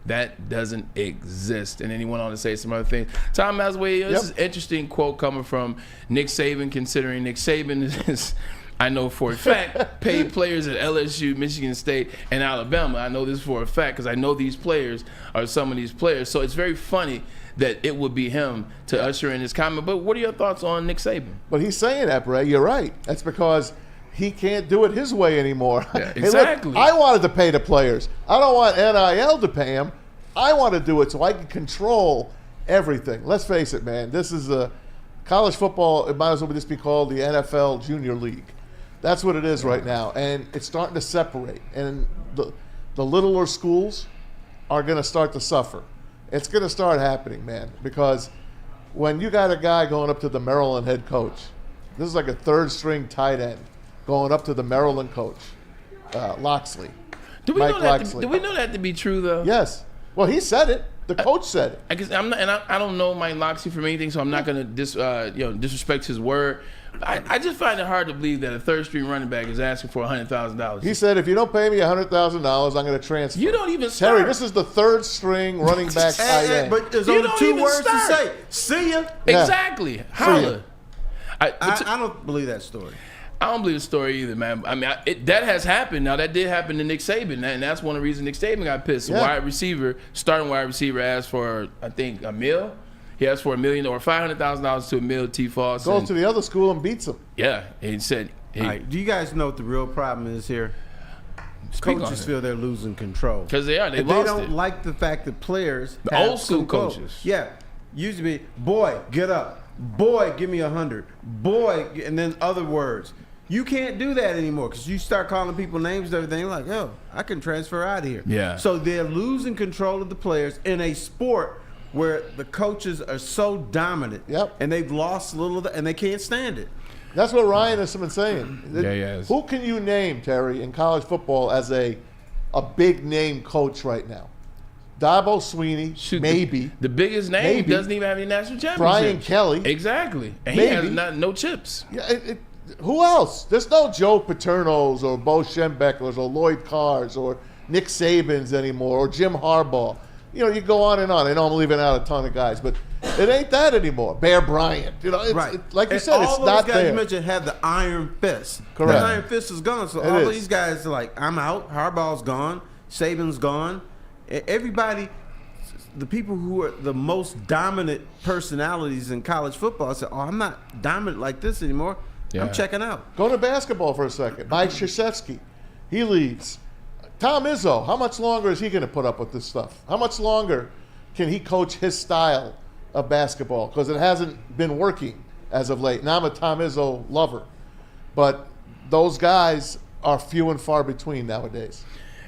that doesn't exist. And then he went on to say some other things. Tom Masway, this is an interesting quote coming from Nick Saban, considering Nick Saban is, I know for a fact, paid players at LSU, Michigan State, and Alabama. I know this for a fact because I know these players are some of these players. So it's very funny that it would be him to usher in his comment. But what are your thoughts on Nick Saban? But he's saying that, Bray. You're right. That's because he can't do it his way anymore. Yeah, Hey, look, exactly. I wanted to pay the players. I don't want NIL to pay them. I want to do it so I can control everything. Let's face it, man. This is a college football. It might as well just be called the NFL Junior League. That's what it is right now, and it's starting to separate. And the littler schools are going to start to suffer. It's going to start happening, man, because when you got a guy going up to the Maryland head coach, this is like a third-string tight end going up to the Maryland coach, Loxley. Do we Mike know that? Loxley. Do we know that to be true though? Yes. Well, he said it. The coach said it. I guess I'm not, and I don't know Mike Loxley from anything, so I'm not going to disrespect his word. I just find it hard to believe that a third-string running back is asking for $100,000. He said, if you don't pay me $100,000, I'm going to transfer. You don't even start. Terry, this is the third-string running back tight end. But there's You only don't 2 even words start. to say. See ya. Yeah. Exactly. Holla. I don't believe that story. I don't believe the story either, man. I mean, that has happened. Now, that did happen to Nick Saban, and that's one of the reasons Nick Saban got pissed. Yeah. Starting wide receiver asked for, I think, $1 million. He asked for $1 million or $500,000 to $1 million. T-Foss. Goes to the other school and beats him. Yeah, he said. All right. Do you guys know what the real problem is here? Speak on Coaches it. feel they're losing control. Because they are. They If they lost don't it. like the fact that players, The have old school some code. coaches. Yeah, used to be, boy, get up, boy, give me 100, boy, and then other words. You can't do that anymore because you start calling people names and everything. Like, yo, I can transfer out of here. Yeah. So they're losing control of the players in a sport where the coaches are so dominant. Yep. And they've lost a little of that, and they can't stand it. That's what Ryan has been saying. Yeah, he has. Who can you name, Terry, in college football as a big-name coach right now? Dabo Sweeney, Shoot, maybe. The biggest name Maybe. doesn't even have any national championships. Brian Kelly. Exactly. And Maybe. he has no chips. Yeah, who else? There's no Joe Paternos or Bo Schembechlers or Lloyd Carrs or Nick Sabans anymore or Jim Harbaugh. You know, you go on and on. I know I'm leaving out a ton of guys, but it ain't that anymore. Bear Bryant. You know, it's, Right. like you And said, it's all those not guys there. you mentioned have the iron fist. Correct. The iron fist is gone. So It all is. these guys are like, I'm out. Harbaugh's gone. Saban's gone. Everybody, the people who are the most dominant personalities in college football say, oh, I'm not dominant like this anymore. Yeah. I'm checking out. Go to basketball for a second. Mike Krzyzewski, he leaves. Tom Izzo, how much longer is he going to put up with this stuff? How much longer can he coach his style of basketball? Because it hasn't been working as of late. Now I'm a Tom Izzo lover. But those guys are few and far between nowadays.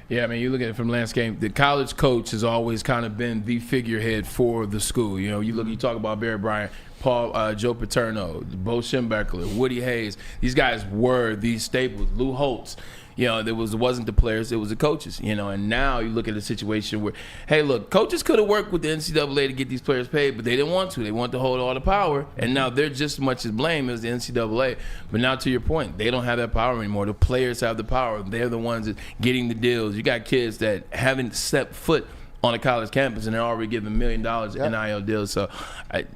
Yeah, I mean, you look at it from landscape. The college coach has always kind of been the figurehead for the school. You know, you talk about Barry Bryant, Joe Paterno, Bo Schembechler, Woody Hayes. These guys were these staples. Lou Holtz. You know, it wasn't the players, it was the coaches, you know. And now you look at a situation where, hey, look, coaches could have worked with the NCAA to get these players paid, but they didn't want to. They wanted to hold all the power, and now they're just as much as blame as the NCAA. But now to your point, they don't have that power anymore. The players have the power. They're the ones that getting the deals. You got kids that haven't stepped foot on a college campus, and they're already giving $1 million in NIL deals. So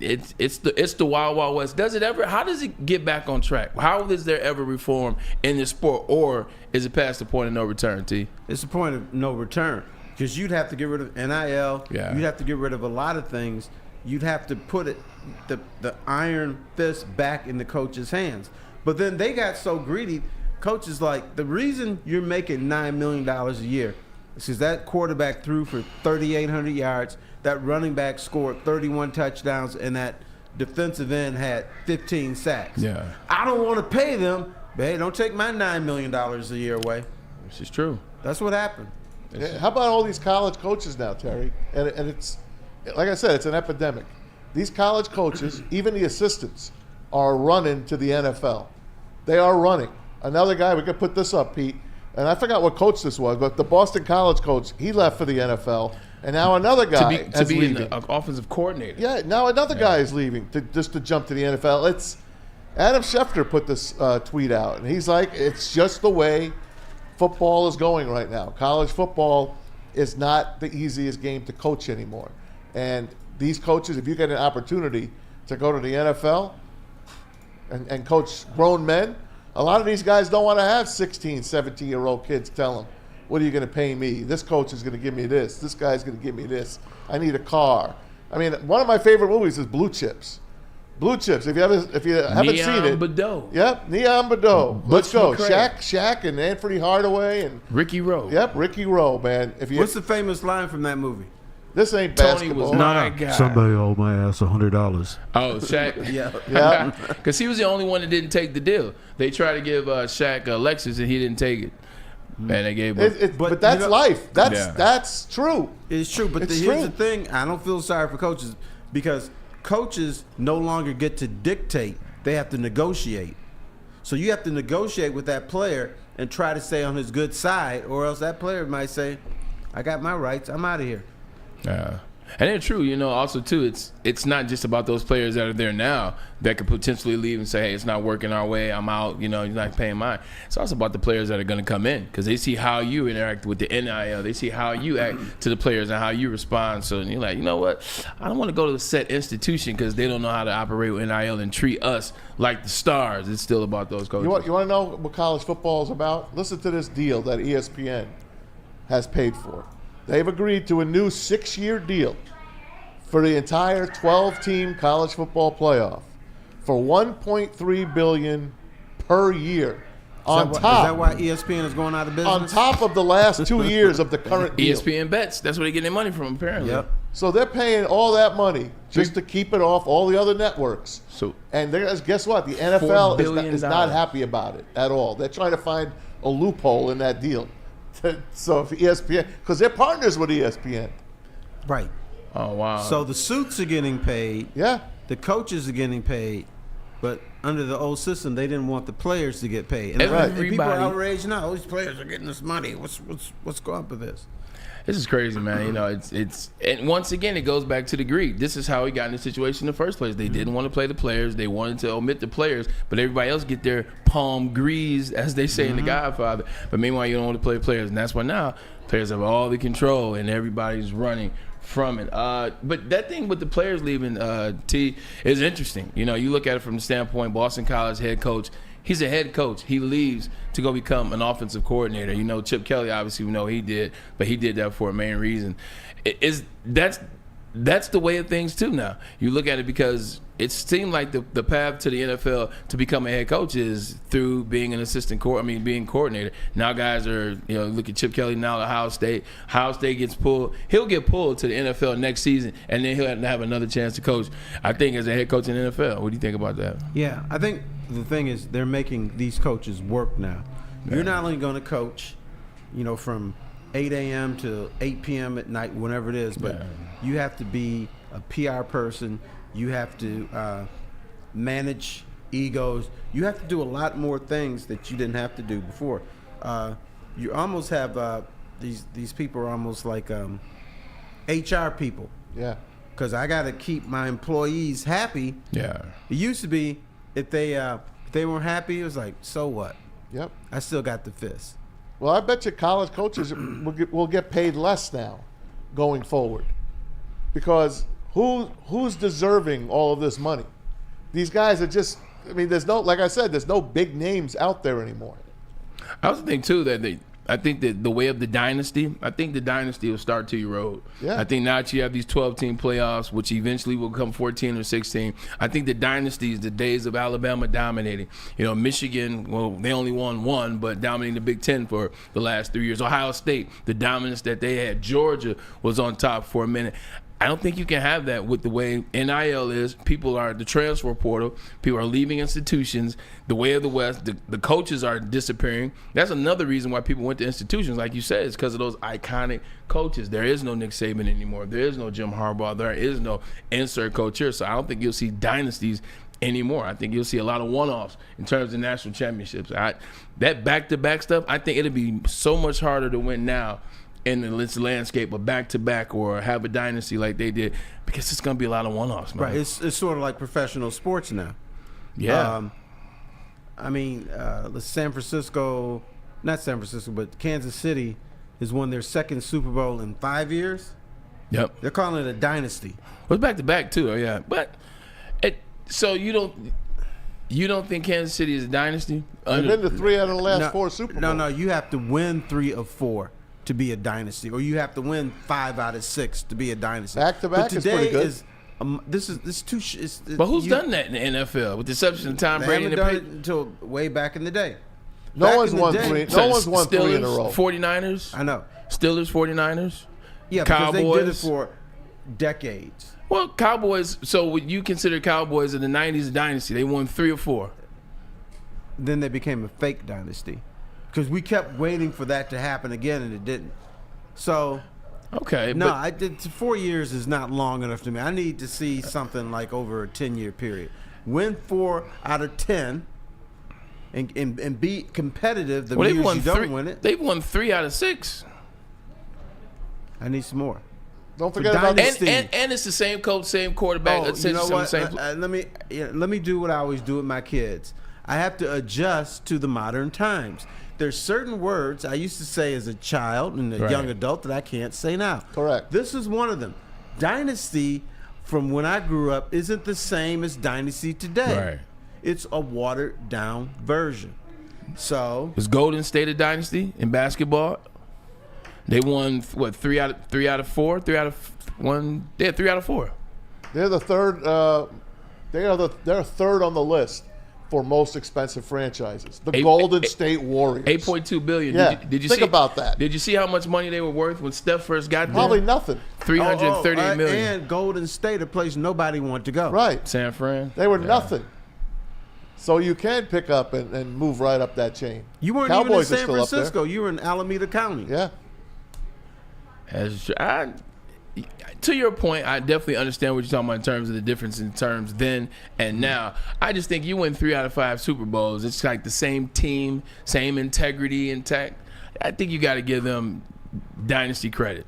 it's the wild, wild west. How does it get back on track? How is there ever reform in this sport, or is it past the point of no return, T? It's the point of no return, because you'd have to get rid of NIL. Yeah. You'd have to get rid of a lot of things. You'd have to put the iron fist back in the coach's hands. But then they got so greedy. Coaches like, the reason you're making $9 million a year because that quarterback threw for 3,800 yards, that running back scored 31 touchdowns, and that defensive end had 15 sacks. Yeah. I don't want to pay them, but hey, don't take my $9 million a year away. This is true. That's what happened. Yeah, how about all these college coaches now, Terry? And it's, like I said, it's an epidemic. These college coaches, even the assistants, are running to the NFL. They are running. Another guy, we could put this up, Pete, and I forgot what coach this was, but the Boston College coach, he left for the NFL, and now another guy to be an offensive coordinator. Yeah, now another guy is leaving just to jump to the NFL. It's Adam Schefter put this tweet out, and he's like, it's just the way football is going right now. College football is not the easiest game to coach anymore. And these coaches, if you get an opportunity to go to the NFL and coach grown men, a lot of these guys don't want to have 16, 17-year-old kids tell them, what are you going to pay me? This coach is going to give me this. This guy's going to give me this. I need a car. I mean, one of my favorite movies is Blue Chips. Blue Chips. If you haven't seen it, Bedeau. Yep, Neon Bedeau. Let's go. McCray. Shaq and Anthony Hardaway and Ricky Rowe. Yep, Ricky Rowe, man. What's the famous line from that movie? This ain't Tony basketball. was my guy. Somebody owed my ass $100. Oh, Shaq. Yeah. Because he was the only one that didn't take the deal. They tried to give Shaq Lexus, and he didn't take it. And they gave him. But that's life. That's true. It's true. But here's the thing. I don't feel sorry for coaches, because coaches no longer get to dictate. They have to negotiate. So you have to negotiate with that player and try to stay on his good side, or else that player might say, I got my rights. I'm out of here. And it's true, you know, also too, it's not just about those players that are there now that could potentially leave and say, hey, it's not working our way, I'm out, you know, you're not paying mine. It's also about the players that are going to come in, because they see how you interact with the NIL. They see how you act to the players and how you respond. So you're like, you know what, I don't want to go to the set institution because they don't know how to operate with NIL and treat us like the stars. It's still about those coaches. You want to know what college football is about? Listen to this deal that ESPN has paid for. They've agreed to a new 6-year deal for the entire 12-team college football playoff for $1.3 billion per year. Is that why ESPN is going out of business? On top of the last 2 years of the current deal. ESPN bets. That's where they get their money from, apparently. Yep. So they're paying all that money just to keep it off all the other networks. And guess what? The NFL is not happy about it at all. They're trying to find a loophole in that deal. So if ESPN, because they're partners with ESPN. Right. Oh, wow. So the suits are getting paid. Yeah. The coaches are getting paid. But under the old system, they didn't want the players to get paid. And people are outraged now. All these players are getting this money. What's going on with this? This is crazy, man. You know, it's and once again it goes back to the greed. This is how he got in the situation in the first place. They didn't want to play the players. They wanted to omit the players, but everybody else get their palm greased, as they say in The Godfather. But meanwhile, you don't want to play players, and that's why now players have all the control and everybody's running from it. But that thing with the players leaving, T, is interesting. You know, you look at it from the standpoint, Boston College head coach. He's a head coach. He leaves to go become an offensive coordinator. You know, Chip Kelly, obviously, we know he did, but he did that for a main reason. That's the way of things, too, now. You look at it because it seemed like the path to the NFL to become a head coach is through being an being coordinator. Now guys are, you know, look at Chip Kelly now at Ohio State. Ohio State gets pulled. He'll get pulled to the NFL next season, and then he'll have another chance to coach, I think, as a head coach in the NFL. What do you think about that? Yeah, I think the thing is they're making these coaches work now. Yeah. You're not only going to coach, you know, from 8 a.m. to 8 p.m. at night, whenever it is. But you have to be a PR person. You have to manage egos. You have to do a lot more things that you didn't have to do before. You almost have these people are almost like HR people. Yeah. Because I got to keep my employees happy. Yeah. It used to be if they weren't happy, it was like, so what? Yep. I still got the fist. Well, I bet you college coaches will get paid less now going forward, because who's deserving all of this money? These guys are just, I mean, there's no, like I said, there's no big names out there anymore. I also think too that I think that the way of the dynasty, I think the dynasty will start to erode. Yeah. I think now that you have these 12-team playoffs, which eventually will become 14 or 16, I think the dynasty is the days of Alabama dominating. You know, Michigan, well, they only won one, but dominating the Big Ten for the last 3 years. Ohio State, the dominance that they had. Georgia was on top for a minute. I don't think you can have that with the way NIL is. People are the transfer portal. People are leaving institutions. The way of the West, the coaches are disappearing. That's another reason why people went to institutions, like you said, is because of those iconic coaches. There is no Nick Saban anymore. There is no Jim Harbaugh. There is no insert coach here. So I don't think you'll see dynasties anymore. I think you'll see a lot of one-offs in terms of national championships. That back-to-back stuff, I think it'll be so much harder to win now in the landscape of back-to-back or have a dynasty like they did, because it's going to be a lot of one-offs, man. Right. It's sort of like professional sports now. Yeah. I mean, San Francisco, not San Francisco, but Kansas City has won their second Super Bowl in 5 years. Yep. They're calling it a dynasty. Well, it's back-to-back, too, yeah. But, so you don't think Kansas City is a dynasty? They've been to 3 out of the last 4 Super Bowls. No, you have to win 3 of 4 to be a dynasty, or you have to win 5 out of 6 to be a dynasty. Back-to-back is pretty good. This is too. But who's done that in the NFL, with the exception of Tom Brady? They haven't done it until way back in the day. No one's won 3. No one's won 3 in a row. 49ers. I know. Steelers, 49ers. Yeah, Cowboys. because they did it for decades. Well, Cowboys. So would you consider Cowboys in the '90s a dynasty? They won 3 or 4. Then they became a fake dynasty, because we kept waiting for that to happen again, and it didn't. So, okay, no, 4 years is not long enough to me. I need to see something like over a 10-year period. Win 4 out of 10, and be competitive. The years you don't win it, they've won 3 out of 6. I need some more. Don't forget about and it's the same coach, same quarterback. You know what? Same let me do what I always do with my kids. I have to adjust to the modern times. There's certain words I used to say as a child and a young adult that I can't say now. Correct. This is one of them. Dynasty, from when I grew up, isn't the same as dynasty today. Right. It's a watered down version. So was Golden State a dynasty in basketball? They won what 3 out of 4, 3 out of 1. They had 3 out of 4. They're the third. They're third on the list for most expensive franchises. The Golden State Warriors. $8.2 billion. Yeah. Did you think see about that? Did you see how much money they were worth when Steph first got there? Probably nothing. $338 million. And Golden State, a place nobody wanted to go. Right. San Fran. They were nothing. So you can pick up and move right up that chain. You weren't Cowboys even in San are still Francisco. up there. You were in Alameda County. Yeah. To your point, I definitely understand what you're talking about in terms of the difference in terms then and now. I just think you win 3 out of 5 Super Bowls. It's like the same team, same integrity intact. I think you got to give them dynasty credit.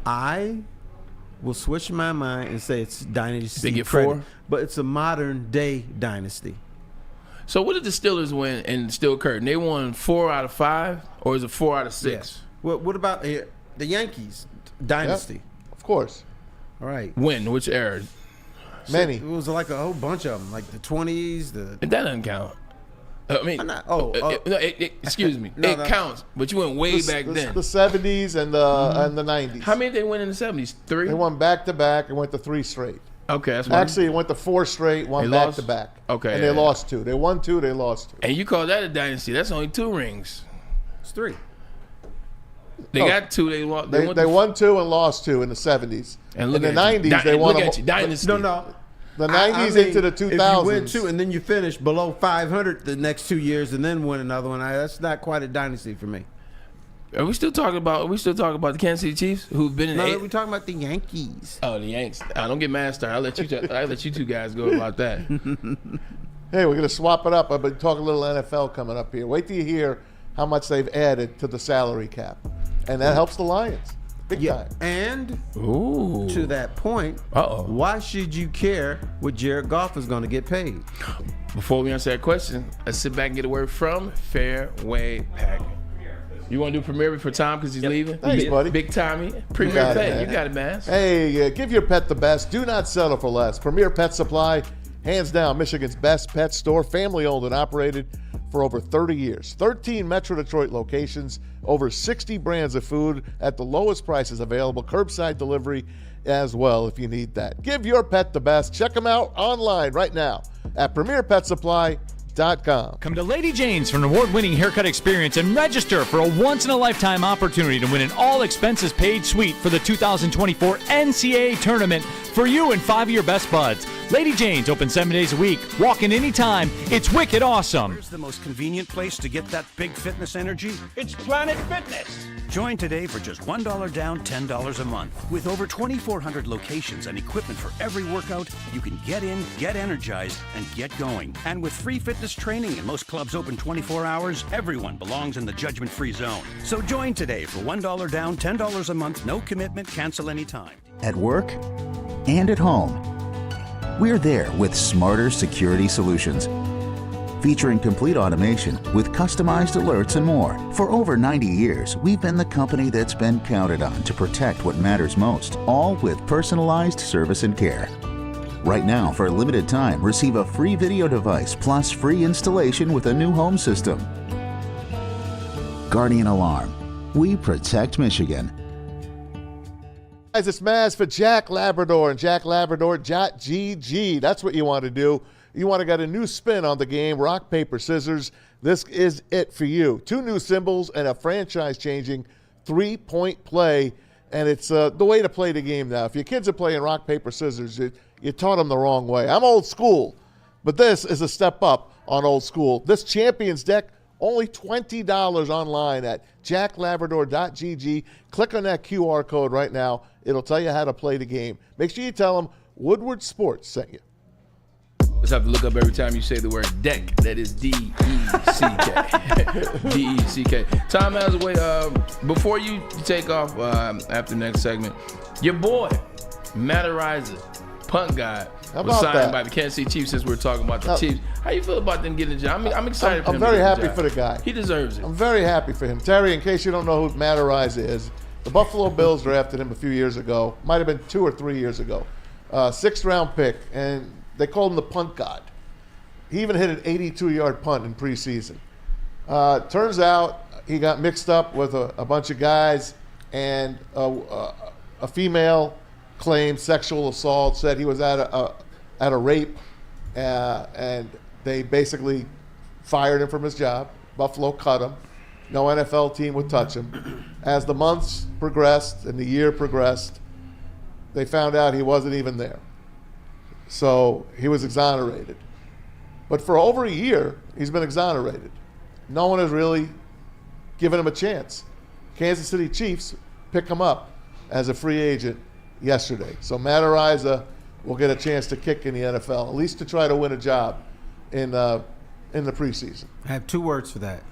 I will switch my mind and say it's dynasty They get credit, 4? but it's a modern day dynasty. So what did the Steelers win and still curtain? They won 4 out of 5, or is it 4 out of 6? Yes. What about the Yankees dynasty? Yep. Of course. All right. When? Which era? Many. It was like a whole bunch of them, like the 20s. That doesn't count. I mean, excuse me. No, it counts, but you went way back the, then. The 70s and the 90s. How many did they win in the 70s? 3? They won back-to-back and went to 3 straight. Okay, that's one. Actually, it went to 4 straight, one They lost? back-to-back. Okay, And they lost 2. They won 2, they lost 2. And you call that a dynasty? That's only 2 rings. It's 3. They got 2. They lost. They won 2 and lost 2 in the 70s. And in the 90s, they won them. Dynasty. No. The 90s into the 2000s. If you win 2 and then you finish below 500 the next 2 years and then win another one, that's not quite a dynasty for me. Are we still talking about the Kansas City Chiefs who've been in No, eight? we're talking about the Yankees. Oh, the Yanks. Don't get mad, Star. I'll let you two guys go about that. Hey, we're going to swap it up. I've been talking a little NFL coming up here. Wait till you hear how much they've added to the salary cap. And that helps the Lions. Big time. And Ooh. to that point, why should you care what Jared Goff is going to get paid? Before we answer that question, let's sit back and get a word from Fairway Packing. You want to do Premier before Tom because he's leaving? Thanks, buddy. Big Tommy. Premier got it, Pet. man. You got it, man. Hey, give your pet the best. Do not settle for less. Premier Pet Supply, hands down, Michigan's best pet store, family owned and operated for over 30 years. 13 Metro Detroit locations, over 60 brands of food at the lowest prices available, curbside delivery as well if you need that. Give your pet the best. Check them out online right now at premierpetsupply.com. Come to Lady Jane's for an award-winning haircut experience and register for a once-in-a-lifetime opportunity to win an all-expenses-paid suite for the 2024 NCAA tournament for you and 5 of your best buds. Lady Jane's open 7 days a week. Walk in anytime. It's wicked awesome. Where's the most convenient place to get that big fitness energy? It's Planet Fitness. Join today for just $1 down, $10 a month. With over 2,400 locations and equipment for every workout, you can get in, get energized, and get going. And with free fitness training and most clubs open 24 hours, everyone belongs in the judgment-free zone. So join today for $1 down, $10 a month, no commitment, cancel anytime. At work and at home, we're there with smarter security solutions. Featuring complete automation with customized alerts and more. For over 90 years, we've been the company that's been counted on to protect what matters most, all with personalized service and care. Right now, for a limited time, receive a free video device plus free installation with a new home system. Guardian Alarm. We protect Michigan. Guys, it's Maz for Jack Labrador and JackLabrador.gg. That's what you want to do. You want to get a new spin on the game, rock, paper, scissors. This is it for you. 2 new symbols and a franchise-changing 3-point play, and it's the way to play the game now. If your kids are playing rock, paper, scissors, you taught them the wrong way. I'm old school, but this is a step up on old school. This Champions deck, only $20 online at JackLabrador.gg. Click on that QR code right now. It'll tell you how to play the game. Make sure you tell them Woodward Sports sent you. Let's have to look up every time you say the word deck. That is D-E-C-K. D-E-C-K. Tom has a way. Before you take off after the next segment, your boy, Amon-Ra, punt guy, was signed by the Kansas City Chiefs since we're talking about the Chiefs. How you feel about them getting the job? I'm excited for him. I'm very happy for the guy. He deserves it. I'm very happy for him. Terry, in case you don't know who Amon-Ra is, the Buffalo Bills drafted him a few years ago. Might have been 2 or 3 years ago. 6th-round pick, and they called him the punt god. He even hit an 82-yard punt in preseason. Turns out he got mixed up with a bunch of guys, and a female claimed sexual assault, said he was at a rape, and they basically fired him from his job. Buffalo cut him. No NFL team would touch him. As the months progressed and the year progressed, they found out he wasn't even there. So he was exonerated. But for over a year, he's been exonerated. No one has really given him a chance. Kansas City Chiefs pick him up as a free agent yesterday. So Amon-Ra will get a chance to kick in the NFL, at least to try to win a job in the preseason. I have 2 words for that.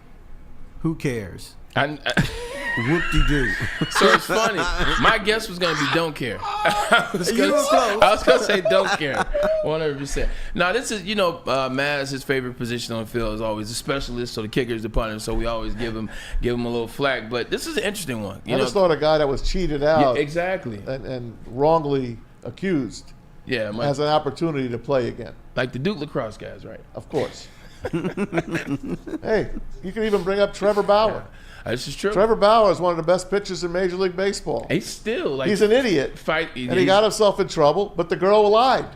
Who cares? Whoop-de-doo. So it's funny. My guess was going to be don't care. I was going to say don't care. 100%. Now, this is, Maz, his favorite position on the field is always a specialist, so the kicker is the punter, so we always give him a little flack. But this is an interesting one. I just thought a guy that was cheated out exactly, and wrongly accused has an opportunity to play again. Like the Duke lacrosse guys, right? Of course. Hey, you can even bring up Trevor Bauer. This is true. Trevor Bauer is one of the best pitchers in Major League Baseball. He's an idiot. And he got himself in trouble, but the girl lied.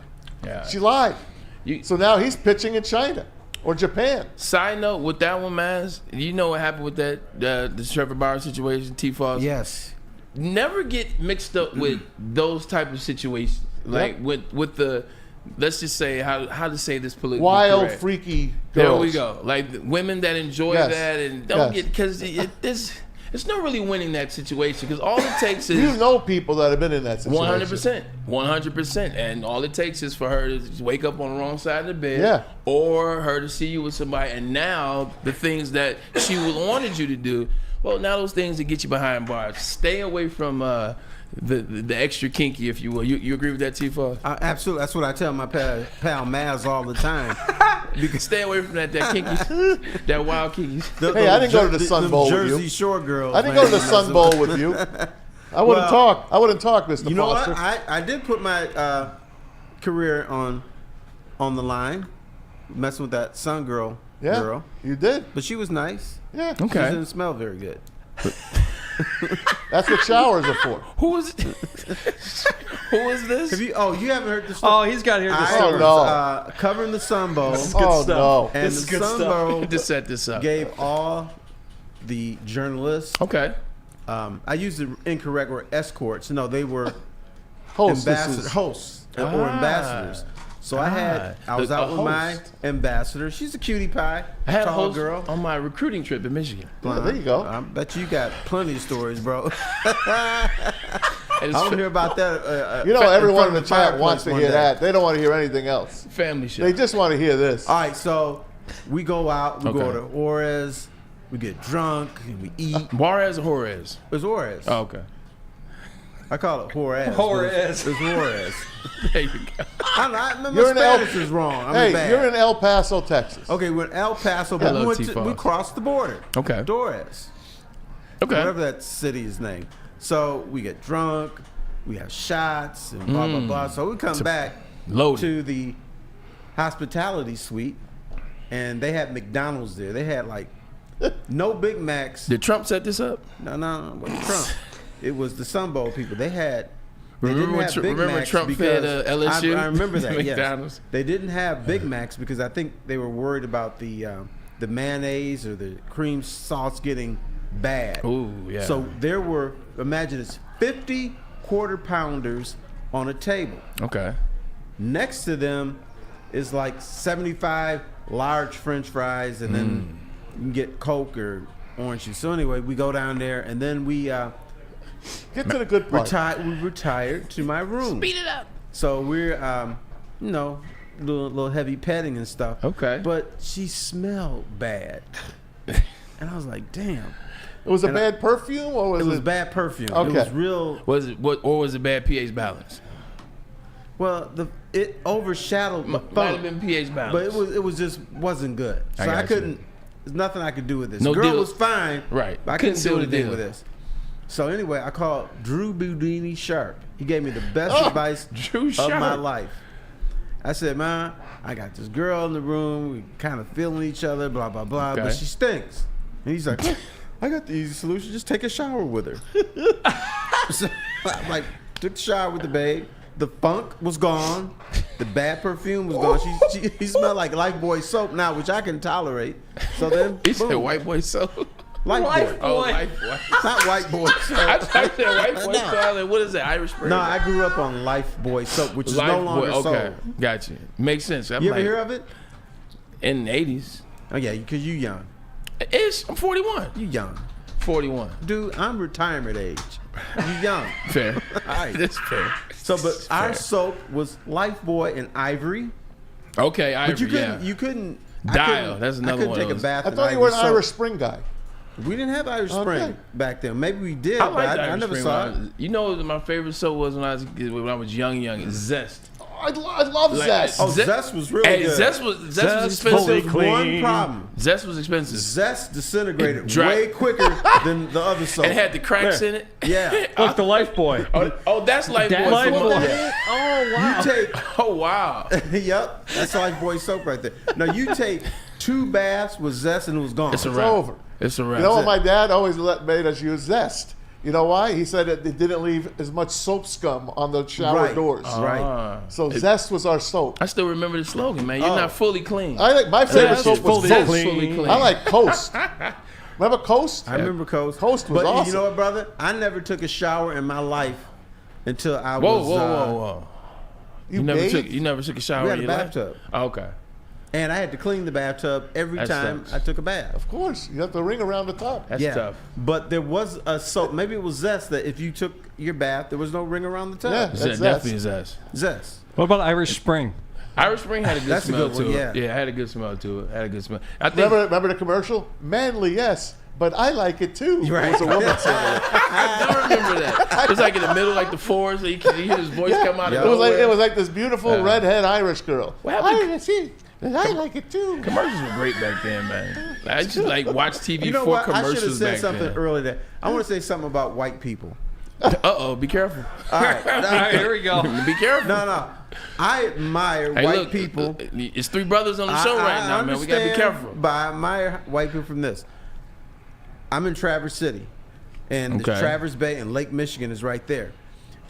Yeah. She lied. So now he's pitching in China or Japan. Side note, with that one, Maz, you know what happened with that the Trevor Bauer situation, T-Foss? Yes. Never get mixed up with those type of situations. Like with the, let's just say, how to say this politically wild, correct. Freaky girls. There we go. Like women that enjoy that and don't get, because It's not really winning that situation because all it takes is You know people that have been in that situation. 100%, and all it takes is for her to just wake up on the wrong side of the bed, Yeah. or her to see you with somebody, and now the things that she wanted you to do, well, now those things that get you behind bars. Stay away from the extra kinky, if you will. You agree with that, T-Foss? Absolutely. That's what I tell my pal Maz all the time. Because stay away from that kinky, that wild kinky. Hey, I didn't go to the Sun Bowl with you. Jersey Shore girls. I didn't go to the Sun Bowl with you. I wouldn't talk. I wouldn't talk, Mr. You know Foster. what? I did put my career on the line, messing with that Sun girl. You did. But she was nice. Yeah. She Okay. didn't smell very good. That's what showers are for. Who is this? You haven't heard the story? he's got to hear this I story. was covering the Sun Bowl. Oh, no. And This is the good Sun stuff. Bowl To set this up. gave all the journalists. Okay. I used the incorrect word, escorts. No, they were Hostesses. hosts or ambassadors. So I was out with my ambassador. She's a cutie pie, I had a tall host girl. on my recruiting trip in Michigan. Yeah, there you go. I bet you got plenty of stories, bro. And I it's don't hear about that. You know, everyone in the front of chat fireplace wants to one hear day. that. They don't want to hear anything else. family shit. They just want to hear this. All right, so we go out. We go Okay. to Juarez. We get drunk and we eat. Juarez or Juarez? It's Juarez. Oh, okay. I call it Juarez. Juarez. It's Juarez. There you go. My You're in Spanish is wrong. Hey, bad. you're in El Paso, Texas. Okay, we're in El Paso, but Hello, we T-Foss. crossed the border. Okay. Juarez. Okay. Whatever that city is named. So we get drunk, we have shots, and blah, blah, blah. So we come back loaded. to the hospitality suite, and they had McDonald's there. They had like no Big Macs. Did Trump set this up? No, it wasn't Trump. It was the Sun Bowl people. They Remember didn't when have Tr- Big remember Macs Trump because fed LSU? I remember that. Yes. McDonald's. They didn't have Big Macs because I think they were worried about the mayonnaise or the cream sauce getting bad. Ooh, yeah. So there were, imagine it's 50 quarter pounders on a table. Okay. Next to them is like 75 large French fries, and then you can get Coke or orange juice. So anyway, we go down there, and then we Get to the good part. we retired to my room. Beat it up. So we're, little heavy petting and stuff. Okay. But she smelled bad, and I was like, damn. It was a And bad perfume, or was It it? was bad perfume. Okay. It was real. Was it or was it bad pH balance? Well, it overshadowed the Might have funk, been pH balance. but it was just wasn't good. So I I got you. couldn't. There's nothing I could do with this. No The girl deal. was fine, Right. But I Couldn't couldn't seal do the anything deal. with this. So anyway, I called Drew Boudini Sharp. He gave me the best Oh, advice Drew of my Sharp. life. I said, man, I got this girl in the room. We kind of feeling each other, blah, blah, blah. Okay. But she stinks. And he's like, I got the easy solution. Just take a shower with her. So I like took the shower with the babe. The funk was gone. The bad perfume was gone. He smelled like Lifebuoy soap now, which I can tolerate. So then, He said boom, white boy soap. Lifebuoy. Oh, white boy. It's not white boy soap. I said white boy No. soap. What is that? Irish Spring? No, I grew up on Lifebuoy soap, which is no longer okay. sold. Got you. Makes sense. I'm You ever like, hear of it? in the 80s. Oh yeah, because you young. I'm 41. You young. 41. Dude, I'm retirement age. You young. Fair. All right. That's fair. So, but our Fair. soap was Lifebuoy and Ivory. Okay, Ivory, But you couldn't. yeah. You couldn't. Dial, that's another I couldn't one of take a those. bath. I in thought you were an Ivory soap. Irish Spring guy. We didn't have Irish Okay. Spring back then. Maybe we did, I but like I never saw it. You know what my favorite soap was when I was young? Zest. I love Like, Zest. Oh, Zest- Zest was really Hey, good. Zest was Zest expensive. fully There's one clean. problem. Zest was expensive. Zest disintegrated It dry- way quicker than the other soap. And it had the cracks in it. Yeah. Look, the Life Boy. Oh, that's like That's boy. Lifebuoy. Oh wow! You take Oh wow. yep, that's Lifebuoy soap right there. Now you take 2 baths with Zest and it was gone. It's a It's wrap. over. It's a wrap. You know what my dad always made us use Zest. You know why? He said it didn't leave as much soap scum on the shower Right. doors. Right. So Zest was our soap. I still remember the slogan, man. You're not fully clean. I think my favorite Zest soap was fully Coast. clean. I like Coast. Remember Coast? I remember Coast. Coast was but awesome. you know what, brother? I never took a shower in my life until I Whoa, was. whoa. You never bathed? took a shower We had in a your life? bathtub. Oh, okay. And I had to clean the bathtub every That time sucks. I took a bath. Of course, you have the ring around the top. That's tough. But there was a soap. Maybe it was Zest that if you took your bath, there was no ring around the tub. Yeah. Zest, That's definitely Zest. Zest. What about Irish Spring? Irish Spring had a good That's a smell good one, to yeah. it. Yeah, it had a good smell to it. Had a good smell. I think Remember the commercial? Manly, yes, but I like it too. Right. It was a woman saying it. I don't remember that. It was like in the middle, like the forest, so you could hear his voice come out of It was nowhere. like this beautiful redhead Irish girl. What happened? I like it too. Commercials were great back then, man. I used to like watch TV You know for what? I should have commercials said back something then. earlier. There. I want to say something about white people. Uh-oh, be careful. All right. All right, here we go. Be careful. No. I admire Hey, white look, people. It's three brothers on the show right now, man. We gotta be careful. But I admire white people from this. I'm in Traverse City, and the Okay. Traverse Bay and Lake Michigan is right there.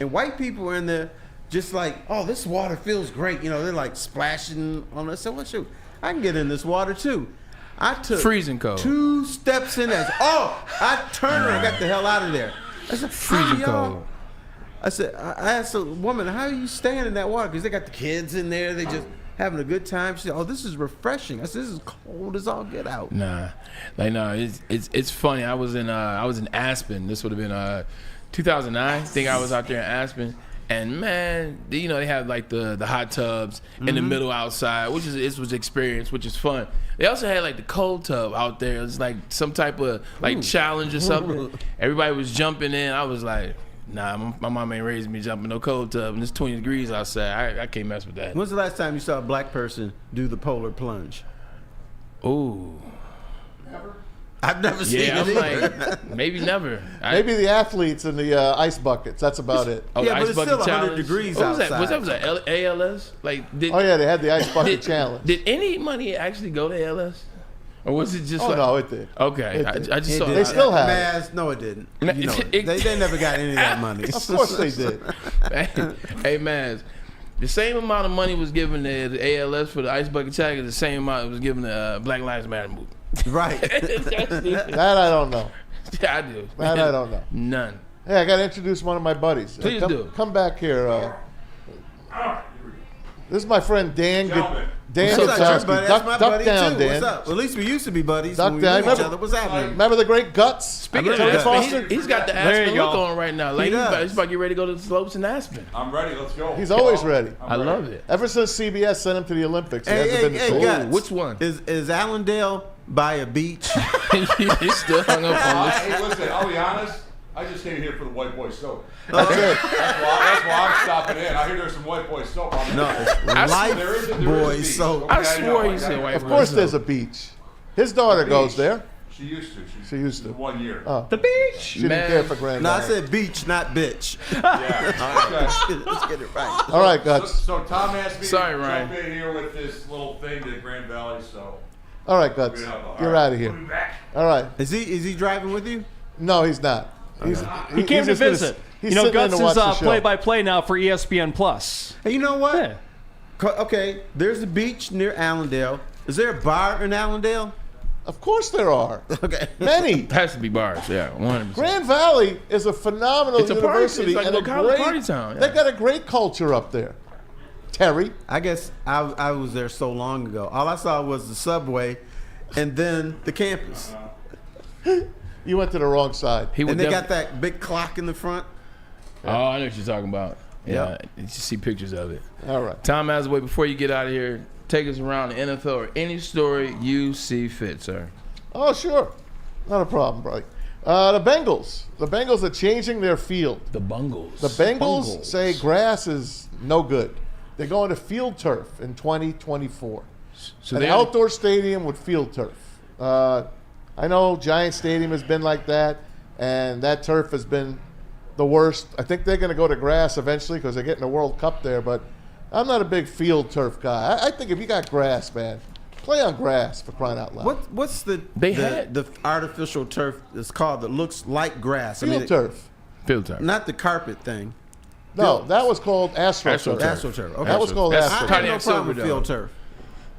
And white people are in there just like, oh, this water feels great. You know, they're like splashing on us. So, well, shoot, I can get in this water too. I took Freezing cold. 2 steps in as, I turned and I got the hell out of there. I said, Freezing y'all?" cold. I said, I asked a woman, how are you staying in that water? Because they got the kids in there. They just having a good time. She said, oh, this is refreshing. I said, this is cold as all get out. Nah, it's funny. I was in Aspen. This would have been 2009. I think I was out there in Aspen, and man, you know they have like the hot tubs in the middle outside, which was experience, which is fun. They also had like the cold tub out there. It's like some type of like challenge or something. Everybody was jumping in. I was like, nah, my mom ain't raised me jumping no cold tub, and it's 20 degrees outside. I can't mess with that. When's the last time you saw a black person do the polar plunge? Ooh. I've never seen Yeah, it I'm either. like, maybe never. Maybe the athletes in the ice buckets. That's about it. Oh, Yeah, the but ice it's bucket still 100 challenge? degrees What was that? outside. Was that ALS? Like, did, Oh yeah, they had the ice bucket did, challenge. Did any money actually go to ALS? Or was it just Oh like... no, it did. Okay, It did. I just It saw did. They still have it. Maz, no, it didn't. No, You know it- it. They never got any of that money. Of course they did. Hey, man, the same amount of money was given to the ALS for the ice bucket challenge as the same amount was given to Black Lives Matter movement. Right. That I don't know. Yeah, I do. That I don't know. None. Hey, I got to introduce one of my buddies. Please come, do. Come back here. This is my friend Dan. Dan That's not your Gutowski. buddy. That's my Duck buddy down, too. Dan. What's up? Well, at least we used to be buddies. Duck when we down. knew each Remember- other. What's happening? Remember the great Guts? Speaking of Tony Aspen, Foster? he's got the There you Aspen go. look on right now. Like, He does. he's about to get ready to go to the slopes in Aspen. I'm ready. Let's go. He's always ready. I love it. Ever since CBS sent him to the Olympics, he hasn't been to school. Guts. Which one? Is Allendale by a beach? He's still hung up on this. Hey, listen, I'll be honest. I just came here for the white boy soap. That's it. That's why I'm stopping in. I hear there's some white boy soap on there. No, it's Life There is a Boy beach. soap. Okay, I know, swore I he got said it. white Of boy course, soap. there's a beach. His daughter goes there. She used to. She used to. 1 year. The beach. She didn't Man. care for Grand No, I Valley. said beach, not bitch. Yeah. Okay. Let's get it right. All right, Guts. So Tom asked me Sorry, to Ryan. jump in here with this little thing to Grand Valley, so All right, Guts. all You're right. out of here. We'll be back. All right. Is he driving with you? No, he's not. He came to visit. He's You know, sitting in Guts to watch is the show. play-by-play now for ESPN Plus. Hey, you know what? Yeah. Okay, there's a beach near Allendale. Is there a bar in Allendale? Of course there are. Okay. Many. Has to be bars, yeah, 100%. Grand Valley is a phenomenal It's a party- university it's like and a a college great party town, yeah. They got a great culture up there. Terry, I guess I was there so long ago. All I saw was the subway and then the campus. you went to the wrong side. He would And they def- got that big clock in the front. Oh, I know what you're talking about. Yeah, Yep. you should see pictures of it. All right. Tom Azaway, before you get out of here, take us around the NFL or any story you see fit, sir. Oh, sure. Not a problem, Blake. The Bengals. The Bengals are changing their field. The Bungles. The Bengals say grass is no good. They're going to field turf in 2024. So An they outdoor stadium with field turf. I know Giant Stadium has been like that, and that turf has been the worst. I think they're going to go to grass eventually because they're getting the World Cup there, but I'm not a big field turf guy. I think if you got grass, man, play on grass for crying out loud. What's the had- the artificial turf that's called that looks like grass? Field turf. Field turf. Not the carpet thing. No, that was called AstroTurf. AstroTurf. AstroTurf. Okay. That was called That's I AstroTurf. have Cardiac no problem with Silver field Dome. turf.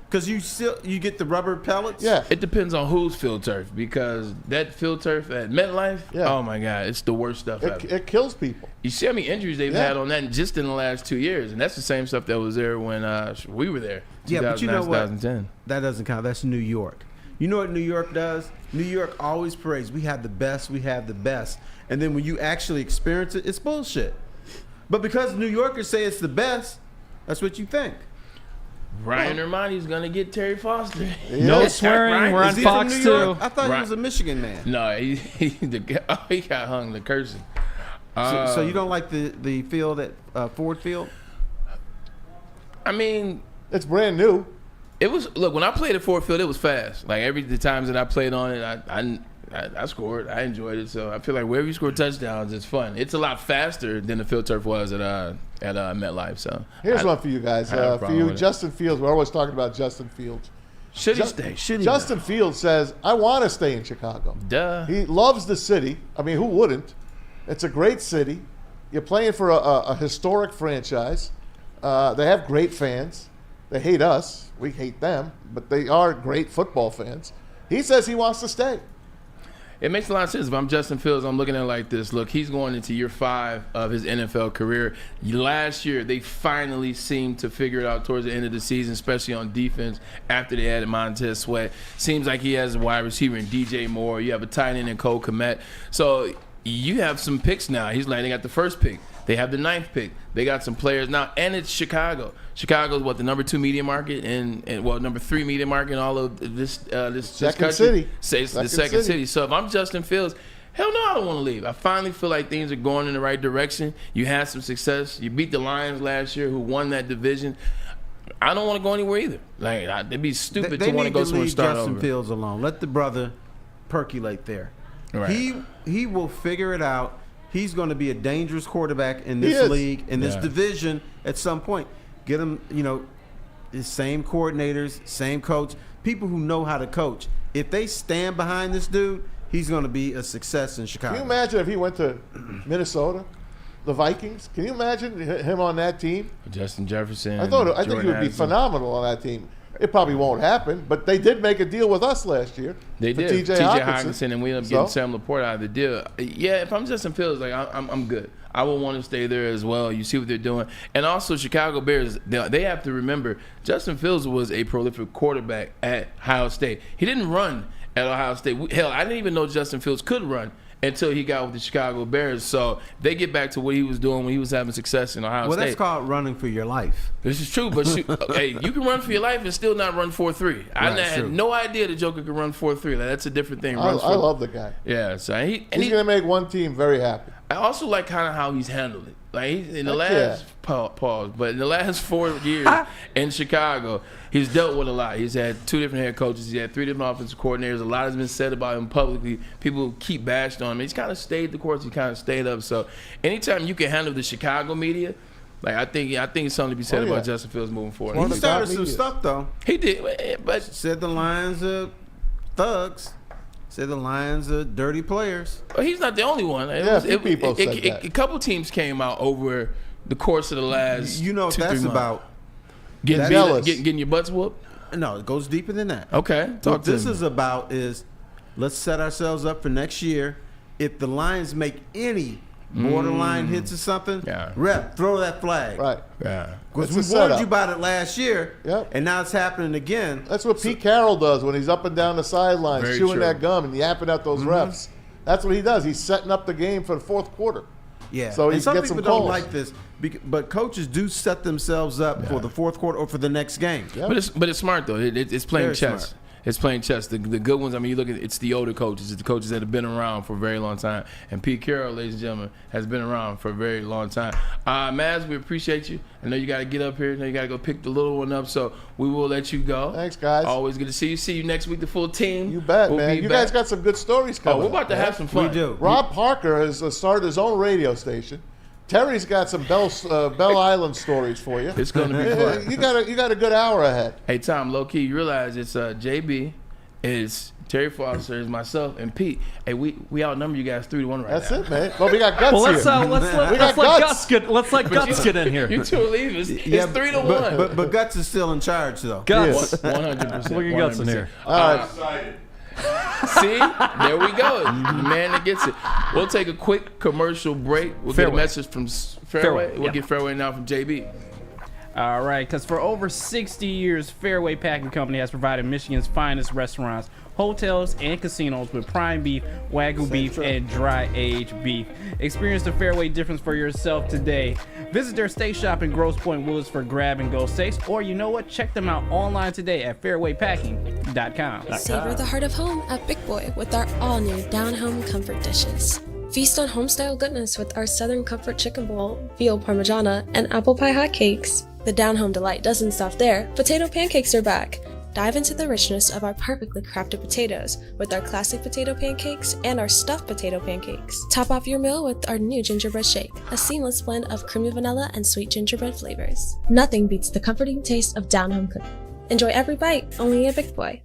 Because you get the rubber pellets. Yeah. It depends on whose field turf, because that field turf at MetLife, Yeah. oh my God, it's the worst stuff ever. It kills people. You see how many injuries they've had on that just in the last 2 years, and that's the same stuff that was there when we were there. Yeah, but you know what? 2010. That doesn't count. That's New York. You know what New York does? New York always parades, we have the best, we have the best. And then when you actually experience it, it's bullshit. But because New Yorkers say it's the best, that's what you think. Ryan Ermanni's gonna get Terry Foster. No swearing. We're on Is he from Fox New 2. York? I thought Right. he was a Michigan man. No, he got hung the cursing. So you don't like the field at Ford Field? I mean, It's brand new. it was, look, when I played at Ford Field, it was fast. Like the times that I played on it, I scored. I enjoyed it. So I feel like wherever you score touchdowns, it's fun. It's a lot faster than the field turf was at MetLife. So Here's one for you guys. I have a For problem you, with it. Justin Fields. We're always talking about Justin Fields. Should he stay? Should he? Justin Fields says, I want to stay in Chicago. Duh. He loves the city. I mean, who wouldn't? It's a great city. You're playing for a historic franchise. They have great fans. They hate us. We hate them. But they are great football fans. He says he wants to stay. It makes a lot of sense. If I'm Justin Fields, I'm looking at it like this. Look, he's going into year 5 of his NFL career. Last year, they finally seemed to figure it out towards the end of the season, especially on defense after they added Montez Sweat. Seems like he has a wide receiver in DJ Moore. You have a tight end in Cole Kmet. So you have some picks now. He's like, they got the first pick. They have the 9th pick. They got some players now, and it's Chicago. Chicago's what, the number 2 media market and number 3 media market in all of this Second country. city. Say it's the second city. So if I'm Justin Fields, hell no, I don't want to leave. I finally feel like things are going in the right direction. You had some success. You beat the Lions last year, who won that division. I don't want to go anywhere either. Like, it'd be stupid to want to go somewhere and start Justin over. Fields alone. Let the brother percolate there. Right. He will figure it out. He's going to be a dangerous quarterback in He this is. league, in this Yeah. division at some point. Get him, the same coordinators, same coach, people who know how to coach. If they stand behind this dude, he's going to be a success in Chicago. Can you imagine if he went to Minnesota, the Vikings? Can you imagine him on that team? Justin Jefferson. I think he Jordan would be Addison. phenomenal on that team. It probably won't happen, but they did make a deal with us last year. They for did. T.J. Hawkinson, and we ended up getting So? Sam Laporte out of the deal. Yeah, if I'm Justin Fields, like I'm good. I would want to stay there as well. You see what they're doing, and also Chicago Bears. They have to remember Justin Fields was a prolific quarterback at Ohio State. He didn't run at Ohio State. Hell, I didn't even know Justin Fields could run until he got with the Chicago Bears. So they get back to what he was doing when he was having success in Ohio Well, State. that's called running for your life. This is true, but hey, you can run for your life and still not run 4.3. I Right, had true. no idea the Joker could run 4.3. Like, that's a different thing. I love the guy. Yeah, so He's going to make one team very happy. I also like kind of how he's handled it. Like in the Heck last pause, but in the last 4 years in Chicago, he's dealt with a lot. He's had 2 different head coaches. He's had 3 different offensive coordinators. A lot has been said about him publicly. People keep bashed on him. He's kind of stayed the course. He kind of stayed up. So anytime you can handle the Chicago media, like I think it's something to be said about Justin Fields moving forward. He the started top some media. stuff, though. He did, but Said the Lions are thugs. Said the Lions are dirty players. he's not the only one. Yeah, a few people said that. A couple teams came out over the course of the last You know what 2-3 that's months. about? Getting That's beat, jealous. getting your butts whooped. No, it goes deeper than that. Okay, talk What to this me. is about is let's set ourselves up for next year. If the Lions make any borderline hits or something, Yeah. rep, throw that flag. Right. Yeah. Because It's we a warned setup. you about it last year, Yep. and now it's happening again. That's what Pete Carroll does when he's up and down the sidelines, Very chewing true. that gum and yapping at those refs. That's what he does. He's setting up the game for the fourth quarter. Yeah. So he and some gets people some don't calls. like this, but coaches do set themselves up for the fourth quarter or for the next game. Yep. But it's smart though. It's playing Very chess. smart. It's playing chess. The good ones. I mean, you look at it's the older coaches. It's the coaches that have been around for a very long time. And Pete Carroll, ladies and gentlemen, has been around for a very long time. Maz, we appreciate you. I know you got to get up here. I know you got to go pick the little one up. So we will let you go. Thanks, guys. Always good to see you. See you next week. The full team. You bet, We'll man. be You back. guys got some good stories Oh, coming. we're about to up, have some fun. We do. Rob Parker has started his own radio station. Terry's got some Bell Island stories for you. It's going to be fun. You got a good hour ahead. Hey, Tom, low key, you realize it's JB. is Terry Foster, is myself, and Pete. Hey, we outnumber you guys 3-1 right That's now. it, man. Well, we got guts Well, here. let's let Guts get in here. You two are leaving. It's 3-1. But Guts is still in charge, though. Guts. 100%. Look at Guts in here. All right. Excited. See, there we go. The man that gets it. We'll take a quick commercial break. We'll get a message from Fairway. We'll get Fairway now from JB. All right, because for over 60 years, Fairway Packing Company has provided Michigan's finest restaurants, hotels, and casinos with prime beef, Wagyu beef, and dry-aged beef. Experience the Fairway difference for yourself today. Visit their steak shop in Grosse Pointe Woods for grab-and-go steaks, or you know what? Check them out online today at fairwaypacking.com. Savor the heart of home at Big Boy with our all-new down-home comfort dishes. Feast on home-style goodness with our Southern Comfort Chicken Bowl, veal parmigiana, and apple pie hotcakes. The down-home delight doesn't stop there. Potato pancakes are back. Dive into the richness of our perfectly crafted potatoes with our classic potato pancakes and our stuffed potato pancakes. Top off your meal with our new gingerbread shake, a seamless blend of creamy vanilla and sweet gingerbread flavors. Nothing beats the comforting taste of down-home cooking. Enjoy every bite, only at Big Boy.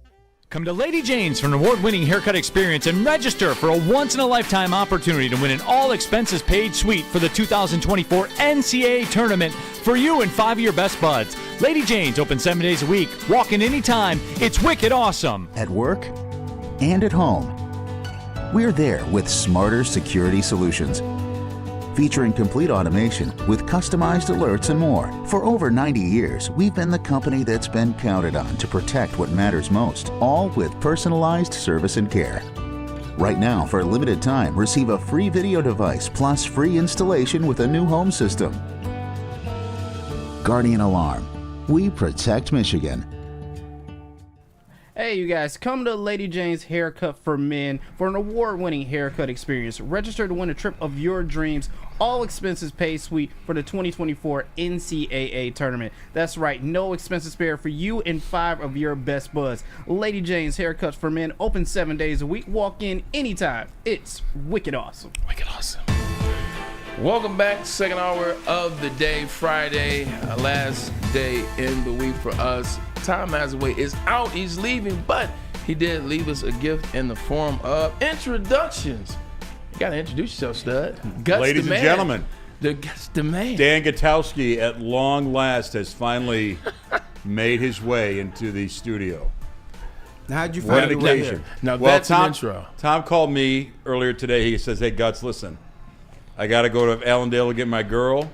Come to Lady Jane's for an award-winning haircut experience and register for a once-in-a-lifetime opportunity to win an all-expenses-paid suite for the 2024 NCAA tournament for you and 5 of your best buds. Lady Jane's open 7 days a week. Walk in anytime. It's wicked awesome. At work and at home, we're there with smarter security solutions. Featuring complete automation with customized alerts and more. For over 90 years, we've been the company that's been counted on to protect what matters most, all with personalized service and care. Right now, for a limited time, receive a free video device plus free installation with a new home system. Guardian Alarm. We protect Michigan. Hey, you guys, come to Lady Jane's Haircut for Men for an award-winning haircut experience. Register to win a trip of your dreams, all expenses paid suite for the 2024 NCAA tournament. That's right, no expenses spared for you and 5 of your best buds. Lady Jane's Haircuts for Men, open 7 days a week. Walk in anytime. It's wicked awesome. Wicked awesome. Welcome back, second hour of the day, Friday, last day in the week for us. Tom Mazaway is out, he's leaving, but he did leave us a gift in the form of introductions. You gotta introduce yourself, stud. Guts Ladies the man. and gentlemen, the man. Dan Gutowski at long last has finally made his way into the studio. How'd you What find an your way occasion. here? Now Well, that's Tom, an intro. Tom called me earlier today. He says, "Hey, Guts, listen, I got to go to Allendale to get my girl."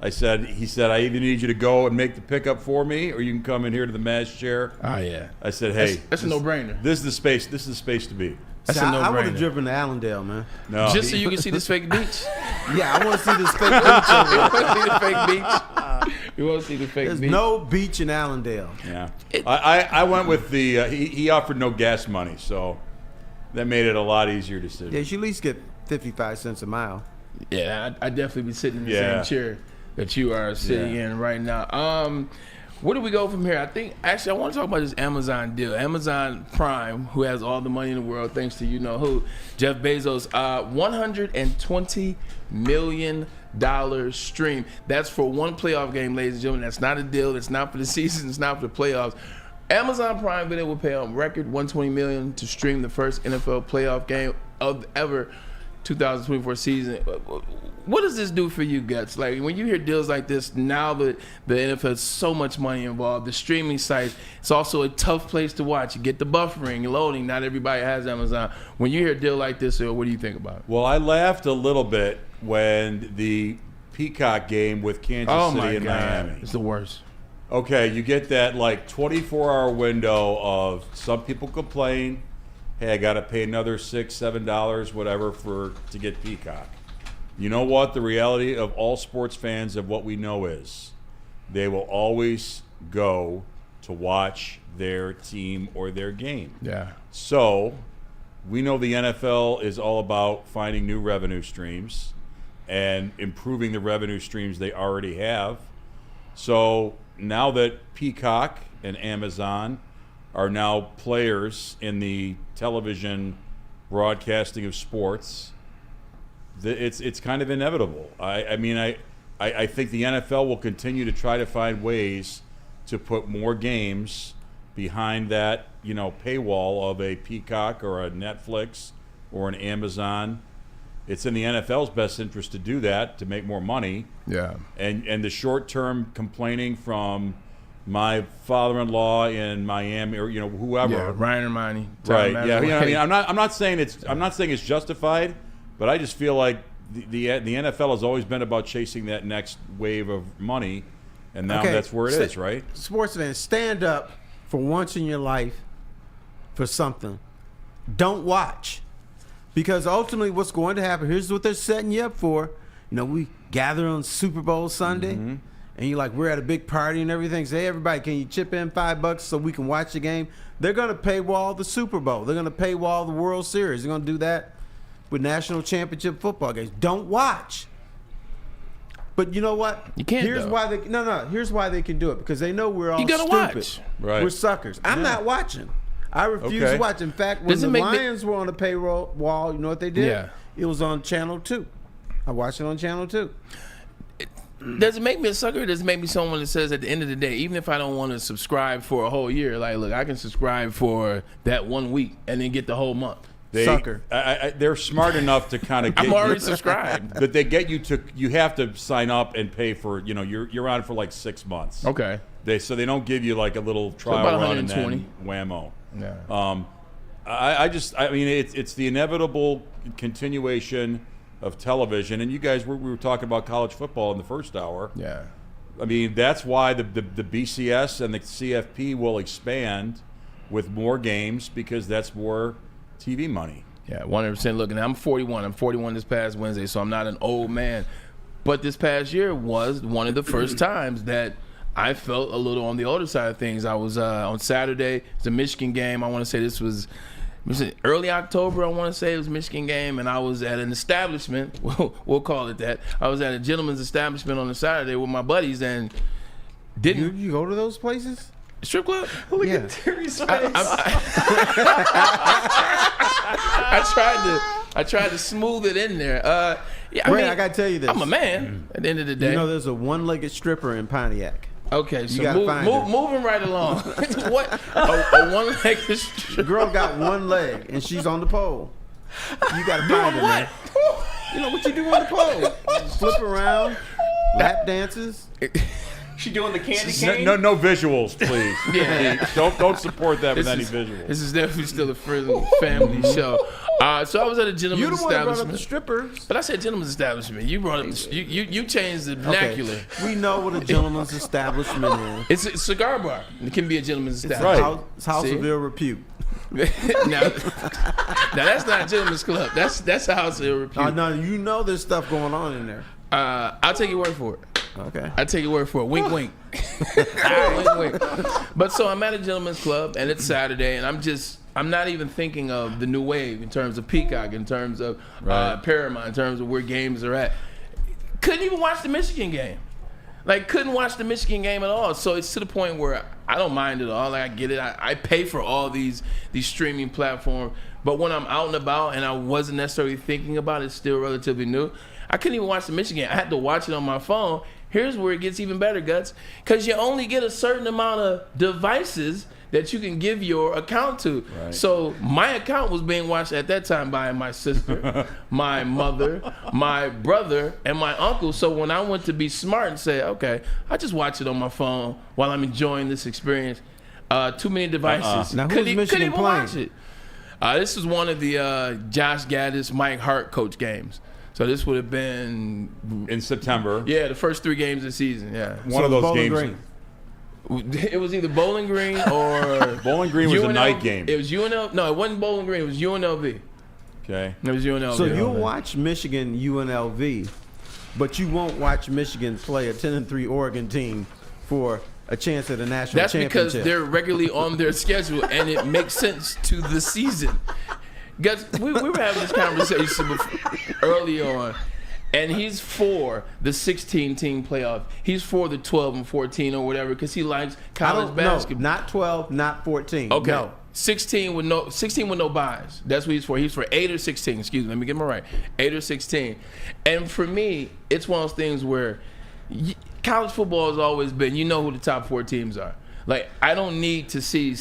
He said, "I either need you to go and make the pickup for me, or you can come in here to the Maz chair." Oh, yeah. I said, "Hey, That's a no-brainer. This is the space. This is the space to be." That's See, a I would have no-brainer. driven to Allendale, man. No, Just so you can see this fake beach. Yeah, I want to see this fake beach over You there. want to see the fake beach? You want to see the fake There's beach? no beach in Allendale. Yeah, I went with the. He offered no gas money, so that made it a lot easier decision. Yeah, you should at least get 55 cents a mile. Yeah, I'd definitely be sitting in the Yeah. same chair that you are sitting in right now. Where do we go from here? I want to talk about this Amazon deal. Amazon Prime, who has all the money in the world, thanks to you-know-who, Jeff Bezos, $120 million stream. That's for one playoff game, ladies and gentlemen. That's not a deal. It's not for the season. It's not for the playoffs. Amazon Prime Video will pay a record $120 million to stream the first NFL playoff game of ever 2024 season. What does this do for you, Guts? Like, when you hear deals like this, now that the NFL has so much money involved, the streaming sites, it's also a tough place to watch. You get the buffering, loading. Not everybody has Amazon. When you hear a deal like this, what do you think about it? Well, I laughed a little bit when the Peacock game with Kansas City and Miami. It's the worst. Okay, you get that like 24-hour window of some people complain, hey, I got to pay another $6, $7, whatever, to get Peacock. You know what? The reality of all sports fans of what we know is they will always go to watch their team or their game. Yeah. So we know the NFL is all about finding new revenue streams and improving the revenue streams they already have. So now that Peacock and Amazon are now players in the television broadcasting of sports, it's kind of inevitable. I think the NFL will continue to try to find ways to put more games behind that paywall of a Peacock or a Netflix or an Amazon. It's in the NFL's best interest to do that, to make more money. Yeah. And the short-term complaining from my father-in-law in Miami, or whoever. Yeah, Ryan Ermanni. Right. Yeah. I'm not saying it's justified, but I just feel like the NFL has always been about chasing that next wave of money, and now that's where it is, right? Sports fans, stand up for once in your life for something. Don't watch. Because ultimately what's going to happen, here's what they're setting you up for. We gather on Super Bowl Sunday, and you're like, we're at a big party and everything. Say, hey, everybody, can you chip in $5 so we can watch the game? They're going to paywall the Super Bowl. They're going to paywall the World Series. They're going to do that with national championship football games. Don't watch. But you know what? You can't. Here's why they Here's why they can do it, because they know we're all you gotta stupid. Watch. Right. We're suckers. I'm not watching. I refuse to watch. In fact, when the Lions were on the payroll wall, you know what they did? Yeah. It was on Channel 2. I watched it on Channel 2. Does it make me a sucker? Or does it make me someone that says at the end of the day, even if I don't want to subscribe for a whole year, like, look, I can subscribe for that 1 week and then get the whole month? Sucker. They're smart enough to kind of get I'm already subscribed. That they get you have to sign up and pay for, you're on for like 6 months. Okay. They don't give you like a little trial about run and 120. then whammo. Yeah. It's the inevitable continuation of television, and you guys we were talking about college football in the first hour. Yeah. I mean, that's why the BCS and the CFP will expand with more games, because that's more TV money. Yeah, 100%. Look, and I'm 41. I'm 41 this past Wednesday, so I'm not an old man. But this past year was one of the first times that I felt a little on the older side of things. I was on Saturday. It's a Michigan game. I want to say this was early October. I want to say it was a Michigan game, and I was at an establishment. We'll call it that. I was at a gentleman's establishment on a Saturday with my buddies, and didn't you go to those places? Strip club? Look at Terry's face. I tried to smooth it in there. I gotta tell you this. I'm a man at the end of the day. There's a one-legged stripper in Pontiac. Okay, so moving right along. What? A one-legged stripper? The girl got one leg and she's on the pole. You gotta find her, man. You know what you do on the pole? Flip around, lap dances. She doing the candy cane? No visuals, please. Yeah. Don't support that with any visuals. This is definitely still a friendly family show. So I was at a gentleman's establishment. You the one brought up the strippers. But I said gentleman's establishment. You brought up you changed the vernacular. Okay. We know what a gentleman's establishment is. It's a cigar bar. It can be a gentleman's establishment. It's House of Ill Repute. now that's not a gentleman's club. That's a House of Ill Repute. No, you know there's stuff going on in there. I'll take your word for it. Okay. I take your word for it. Wink, wink. Wink, wink. But so I'm at a gentleman's club, and it's Saturday, and I'm not even thinking of the new wave in terms of Peacock, in terms of Paramount, in terms of where games are at. Couldn't even watch the Michigan game. Couldn't watch the Michigan game at all. So it's to the point where I don't mind it all. I get it. I pay for all these streaming platforms. But when I'm out and about and I wasn't necessarily thinking about it, it's still relatively new, I couldn't even watch the Michigan game. I had to watch it on my phone. Here's where it gets even better, Guts, because you only get a certain amount of devices that you can give your account to. Right. So my account was being watched at that time by my sister, my mother, my brother, and my uncle. So when I went to be smart and say, okay, I just watch it on my phone while I'm enjoying this experience, too many devices. Now who's Michigan even playing? Watch it. This is one of the Josh Gaddis, Mike Hart coach games. So this would have been in September. Yeah, the first 3 games of the season. Yeah, one of those games. Green. It was either Bowling Green or Bowling Green was a night game. It was UNLV. No, it wasn't Bowling Green. It was UNLV. Okay. It was UNLV. So you'll watch Michigan UNLV, but you won't watch Michigan play a 10-3 Oregon team for a chance at a national championship. That's because they're regularly on their schedule, and it makes sense to the season. Guys, we were having this conversation early on, and he's for the 16-team playoff. He's for the 12 and 14 or whatever because he likes college basketball. No, not 12, not 14. Okay. No. 16 with no buys. That's what he's for. He's for 8 or 16. Excuse me. Let me get my right. 8 or 16. And for me, it's one of those things where college football has always been, you know who the top 4 teams are. I don't need to see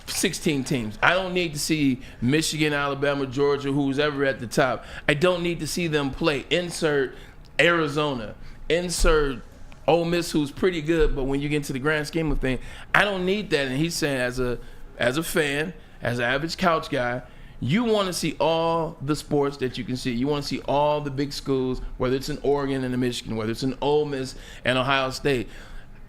16 teams. I don't need to see Michigan, Alabama, Georgia, who's ever at the top. I don't need to see them play. Insert Arizona. Insert Ole Miss, who's pretty good, but when you get into the grand scheme of things, I don't need that. And he's saying, as a fan, as an average couch guy, you want to see all the sports that you can see. You want to see all the big schools, whether it's in Oregon and Michigan, whether it's in Ole Miss and Ohio State.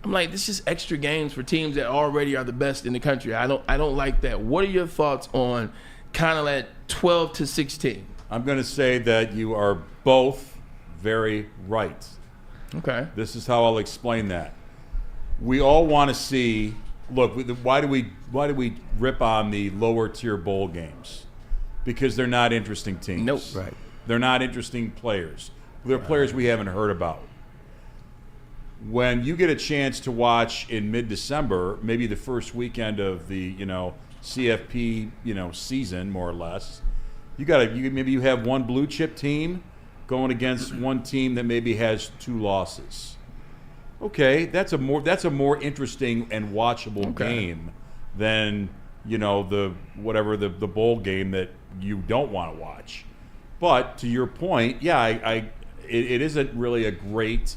I'm like, this is just extra games for teams that already are the best in the country. I don't like that. What are your thoughts on kind of that 12 to 16? I'm going to say that you are both very right. Okay. This is how I'll explain that. We all want to see. Look, why do we rip on the lower tier bowl games? Because they're not interesting teams. Nope. Right. They're not interesting players. They're players we haven't heard about. When you get a chance to watch in mid-December, maybe the first weekend of the CFP season, more or less, maybe you have one blue chip team going against one team that maybe has 2 losses. Okay, that's a more interesting and watchable game than the bowl game that you don't want to watch. But to your point, it isn't really a great.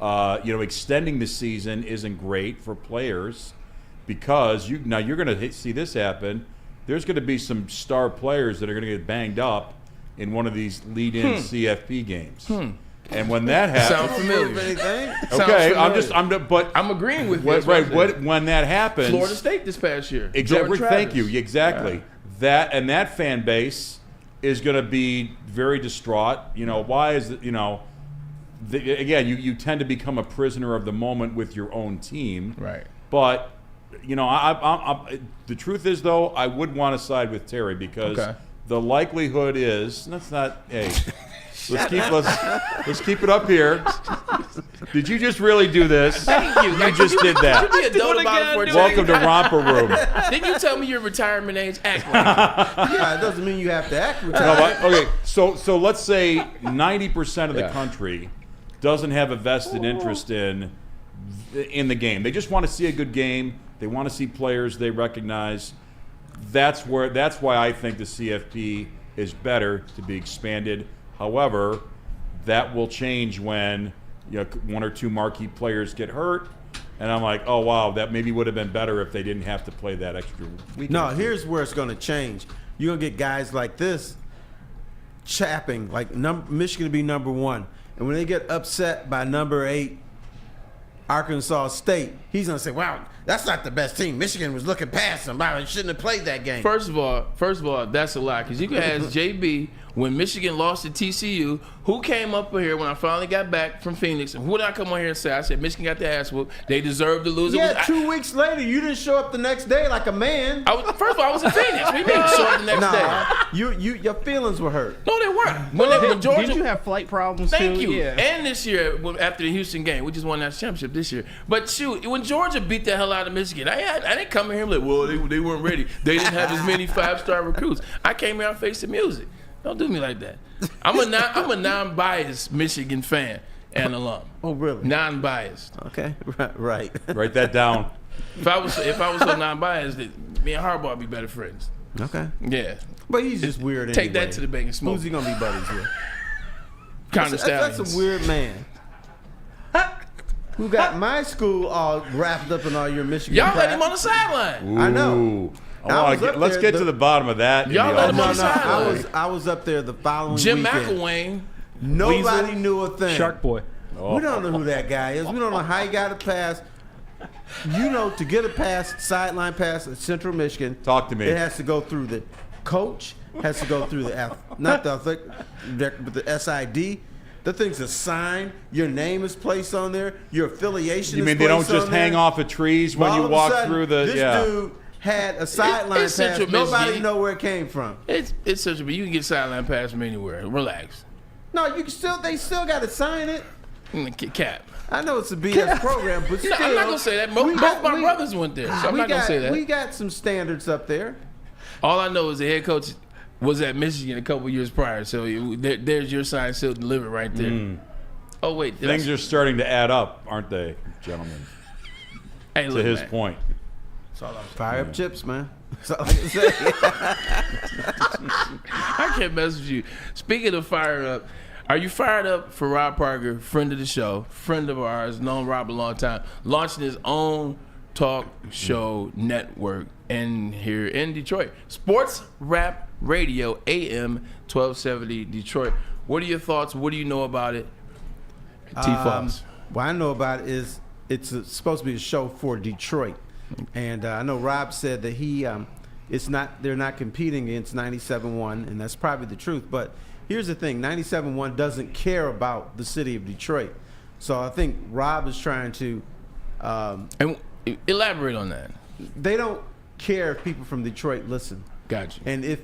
Extending the season isn't great for players because you're going to see this happen. There's going to be some star players that are going to get banged up in one of these lead-in CFP games. And when that happens, Sounds familiar. Okay, but I'm agreeing with you. When that happens, Florida State this past year. Exactly. Thank you. Exactly. Yeah. That fan base is going to be very distraught. Why is it? Again, you tend to become a prisoner of the moment with your own team. Right. But, the truth is, though, I would want to side with Terry because the likelihood is, let's keep it up here. Did you just really do this? Thank you. You just did that. You be adult about it for a Welcome to second. Romper Room. Didn't you tell me your retirement age? Act like it. Yeah, it doesn't mean you have to act with Okay, so let's say 90% of the country doesn't have a vested interest in the game. They just want to see a good game. They want to see players they recognize. That's why I think the CFP is better to be expanded. However, that will change when 1 or 2 marquee players get hurt, and I'm like, oh wow, that maybe would have been better if they didn't have to play that extra week. No, here's where it's going to change. You're going to get guys like this chapping, like Michigan to be number 1. And when they get upset by number 8, Arkansas State, he's going to say, wow, that's not the best team. Michigan was looking past them. Wow, they shouldn't have played that game. First of all, that's a lie. Because you can ask JB when Michigan lost to TCU, who came up here when I finally got back from Phoenix, and who did I come on here and say? I said, Michigan got the ass whooped. They deserved to lose. Yeah, 2 weeks later, you didn't show up the next day like a man. First of all, I was in Phoenix. What do you mean show up the next day? Your feelings were hurt. No, they weren't. When Georgia, Did you have flight problems too? Thank you. Yeah. And this year, after the Houston game, we just won that championship this year. But shoot, when Georgia beat the hell out of Michigan, I didn't come in here like, well, they weren't ready. They didn't have as many 5-star recruits. I came here, I faced the music. Don't do me like that. I'm a non-biased Michigan fan and alum. Oh, really? Non-biased. Okay, right. Write that down. If I was so non-biased, me and Harbaugh would be better friends. Okay. Yeah. But he's just weird Take anyway. that to the bank and smoke. Who's he going to be buddies with? That's a weird man. Who got my school all wrapped up in all your Michigan Y'all crap. let him on the sideline. I know. Let's get to the bottom of that. Y'all let him on the sideline. I was up there the following Jim weekend. McElwain. Nobody knew a thing. Shark Boy. We don't know who that guy is. We don't know how he got a pass. To get a pass, sideline pass at Central Michigan. Talk to me. It has to go through the coach, has to go through the SID. The thing's a sign. Your name is placed on there. Your affiliation. You is mean they placed don't just on there. hang off of trees when All you of a walk sudden, through the? This dude had a sideline it's pass. Central Nobody Michigan. know where it came from. It's Central, but you can get sideline pass from anywhere. Relax. No, they still got to sign it. Cap. I know it's a BS program, but still. No, I'm not gonna say that. Both my brothers went there, so I'm not gonna say that. We got some standards up there. All I know is the head coach was at Michigan a couple years prior, so there's your sign still delivered right there. Oh wait, things are starting to add up, aren't they, gentlemen? Hey, look, to his man. point. That's all I'm saying. Fire up chips, man. That's all I can say. I can't mess with you. Speaking of fired up, are you fired up for Rob Parker, friend of the show, friend of ours, known Rob a long time, launching his own talk show network here in Detroit? Sports Rap Radio, AM 1270 Detroit. What are your thoughts? What do you know about it? T-Foss. What I know about it is it's supposed to be a show for Detroit. And I know Rob said that they're not competing against 97.1, and that's probably the truth. But here's the thing, 97.1 doesn't care about the city of Detroit. So I think Rob is trying to... and elaborate on that. They don't care if people from Detroit listen. Gotcha. And if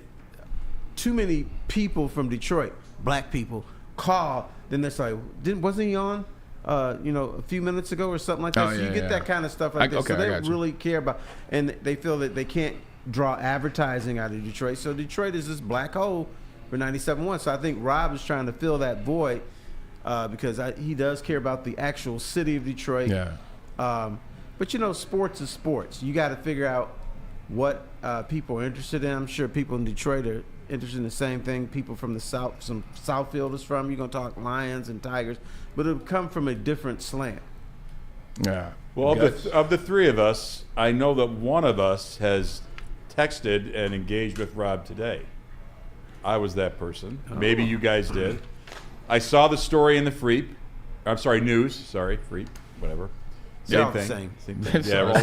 too many people from Detroit, black people, call, then it's like, wasn't he on? A few minutes ago or something like that. Oh, so you get that kind of stuff like that. Okay, so they I got you. really care about, and they feel that they can't draw advertising out of Detroit. So Detroit is this black hole for 97.1. So I think Rob is trying to fill that void because he does care about the actual city of Detroit. Yeah. But sports is sports. You got to figure out what people are interested in. I'm sure people in Detroit are interested in the same thing. People from the South, some Southfielders from. You're going to talk Lions and Tigers, but it'll come from a different slant. Yeah. Well, of the three of us, I know that one of us has texted and engaged with Rob today. I was that person. Maybe you guys did. I saw the story in the Freep. I'm sorry, news. Sorry, Freep. Whatever. Same thing. Same thing. Yeah, we're all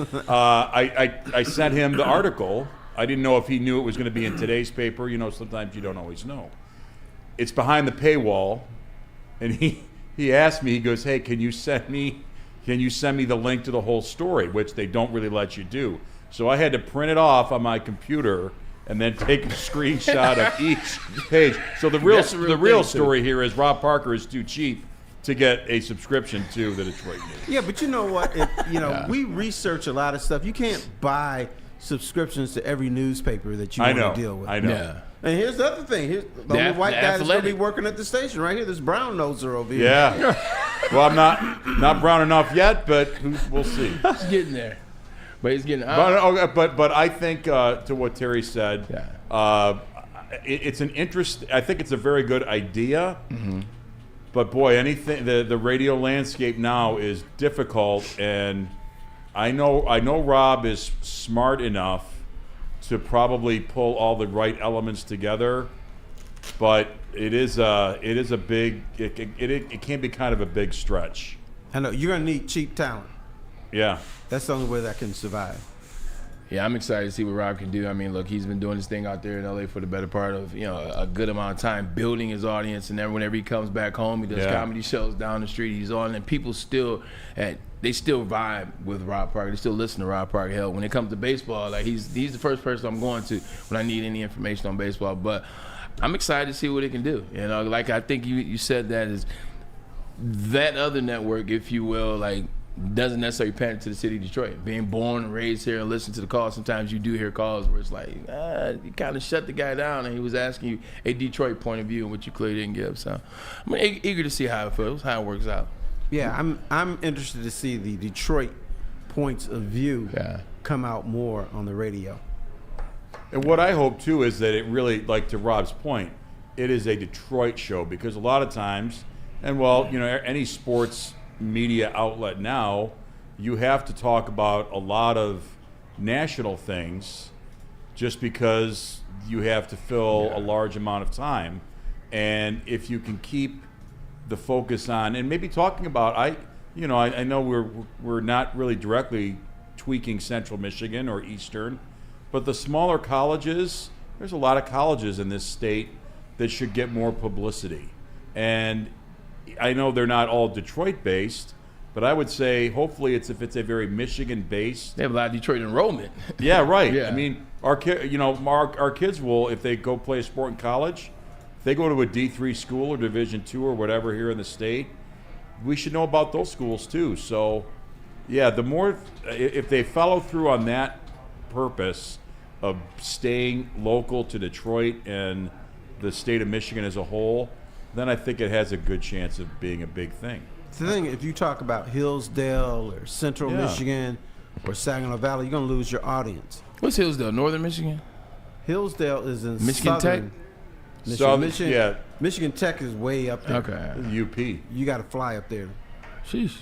the same. I sent him the article. I didn't know if he knew it was going to be in today's paper. Sometimes you don't always know. It's behind the paywall, and he asked me. He goes, "Hey, can you send me the link to the whole story?" Which they don't really let you do. So I had to print it off on my computer and then take a screenshot of each page. So the real story here is Rob Parker is too cheap to get a subscription to the Detroit News. Yeah, but you know what? We research a lot of stuff. You can't buy subscriptions to every newspaper that you want to deal with. I know. Yeah. And here's the other thing. Here's the only white guy that's going to be working at the station right here. This brown noser over here. Yeah. Well, I'm not brown enough yet, but we'll see. He's getting there. But he's getting But I think to what Terry said, it's an interest. I think it's a very good idea. Mm-hmm. But boy, the radio landscape now is difficult, and I know Rob is smart enough to probably pull all the right elements together, but it can be kind of a big stretch. I know you're gonna need cheap talent. Yeah, that's the only way that can survive. Yeah, I'm excited to see what Rob can do. I mean, look, he's been doing this thing out there in LA for the better part of a good amount of time, building his audience. And then whenever he comes back home, he does comedy shows down the street. He's on, and people still vibe with Rob Parker. They still listen to Rob Parker. Hell, when it comes to baseball, like he's the first person I'm going to when I need any information on baseball. But I'm excited to see what it can do. Like I think you said that is that other network, if you will, like, doesn't necessarily pander to the city of Detroit. Being born and raised here and listen to the calls, sometimes you do hear calls where it's like, you kind of shut the guy down and he was asking you a Detroit point of view, which you clearly didn't give. So I'm eager to see how it feels, how it works out. Yeah, I'm interested to see the Detroit points of view come out more on the radio. And what I hope too is that it really, like to Rob's point, it is a Detroit show, because a lot of times, and any sports media outlet now, you have to talk about a lot of national things just because you have to fill a large amount of time. And if you can keep the focus on, and maybe talking about, I know we're not really directly tweaking Central Michigan or Eastern, but the smaller colleges, there's a lot of colleges in this state that should get more publicity. And I know they're not all Detroit-based, but I would say hopefully if it's a very Michigan-based. They have a lot of Detroit enrollment. Yeah, right. Yeah. I mean, our kids will, if they go play a sport in college, if they go to a D3 school or Division II or whatever here in the state, we should know about those schools too. So, yeah, the more if they follow through on that purpose of staying local to Detroit and the state of Michigan as a whole, then I think it has a good chance of being a big thing. The thing, if you talk about Hillsdale or Central Michigan or Saginaw Valley, you're going to lose your audience. What's Hillsdale? Northern Michigan? Hillsdale is in Michigan southern Tech? Michigan. Yeah. Michigan Tech is way up there. Okay. UP. You got to fly up there. Sheesh.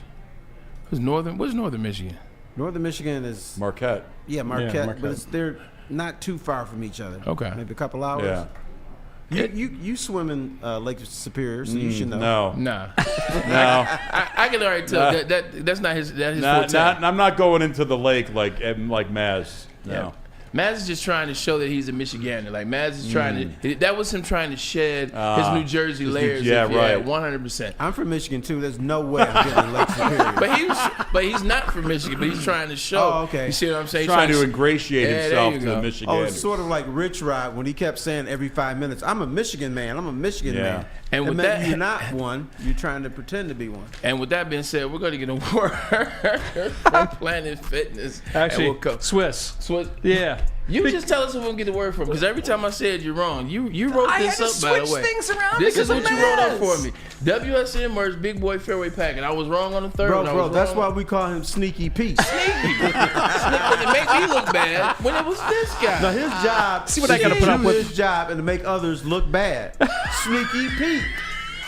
What's Northern Michigan? Northern Michigan is Marquette. Yeah, Marquette, Marquette. but they're not too far from each other. Okay. Maybe a couple hours. Yeah. You swim in Lake Superior, so you should know. No. Nah. No. I can already tell that's not his forte. I'm not going into the lake like Maz. No. Yeah. Maz is just trying to show that he's a Michigander. Like Maz is trying to. That was him trying to shed his New Jersey layers. Yeah, right. 100%. I'm from Michigan too. There's no way I'm getting to Lake Superior. But he's not from Michigan. But he's trying to show. Oh, okay. You see what I'm saying? Trying to ingratiate Yeah, himself there to you the go. Michigan. Oh, it's sort of like Rich Rod when he kept saying every 5 minutes, "I'm a Michigan man. I'm a Michigan man." And with meant that- you're not one. You're trying to pretend to be one. And with that being said, we're going to get a word from Planet Fitness. Actually, And we'll go. Swiss. Swiss. Yeah. You just tell us where we'll get the word from, because every time I said you're wrong, you wrote I this had up, to by the switch way. things around This because is what of you wrote up Maz. for me. WSN merged Big Boy Fairway Pack, and I was wrong on the third. and I Bro, was that's wrong why we call him Sneaky Pete. it made me look bad when it was this guy. Now his job, See what I gotta put up do with? his job and to make others look bad. Sneaky Pete.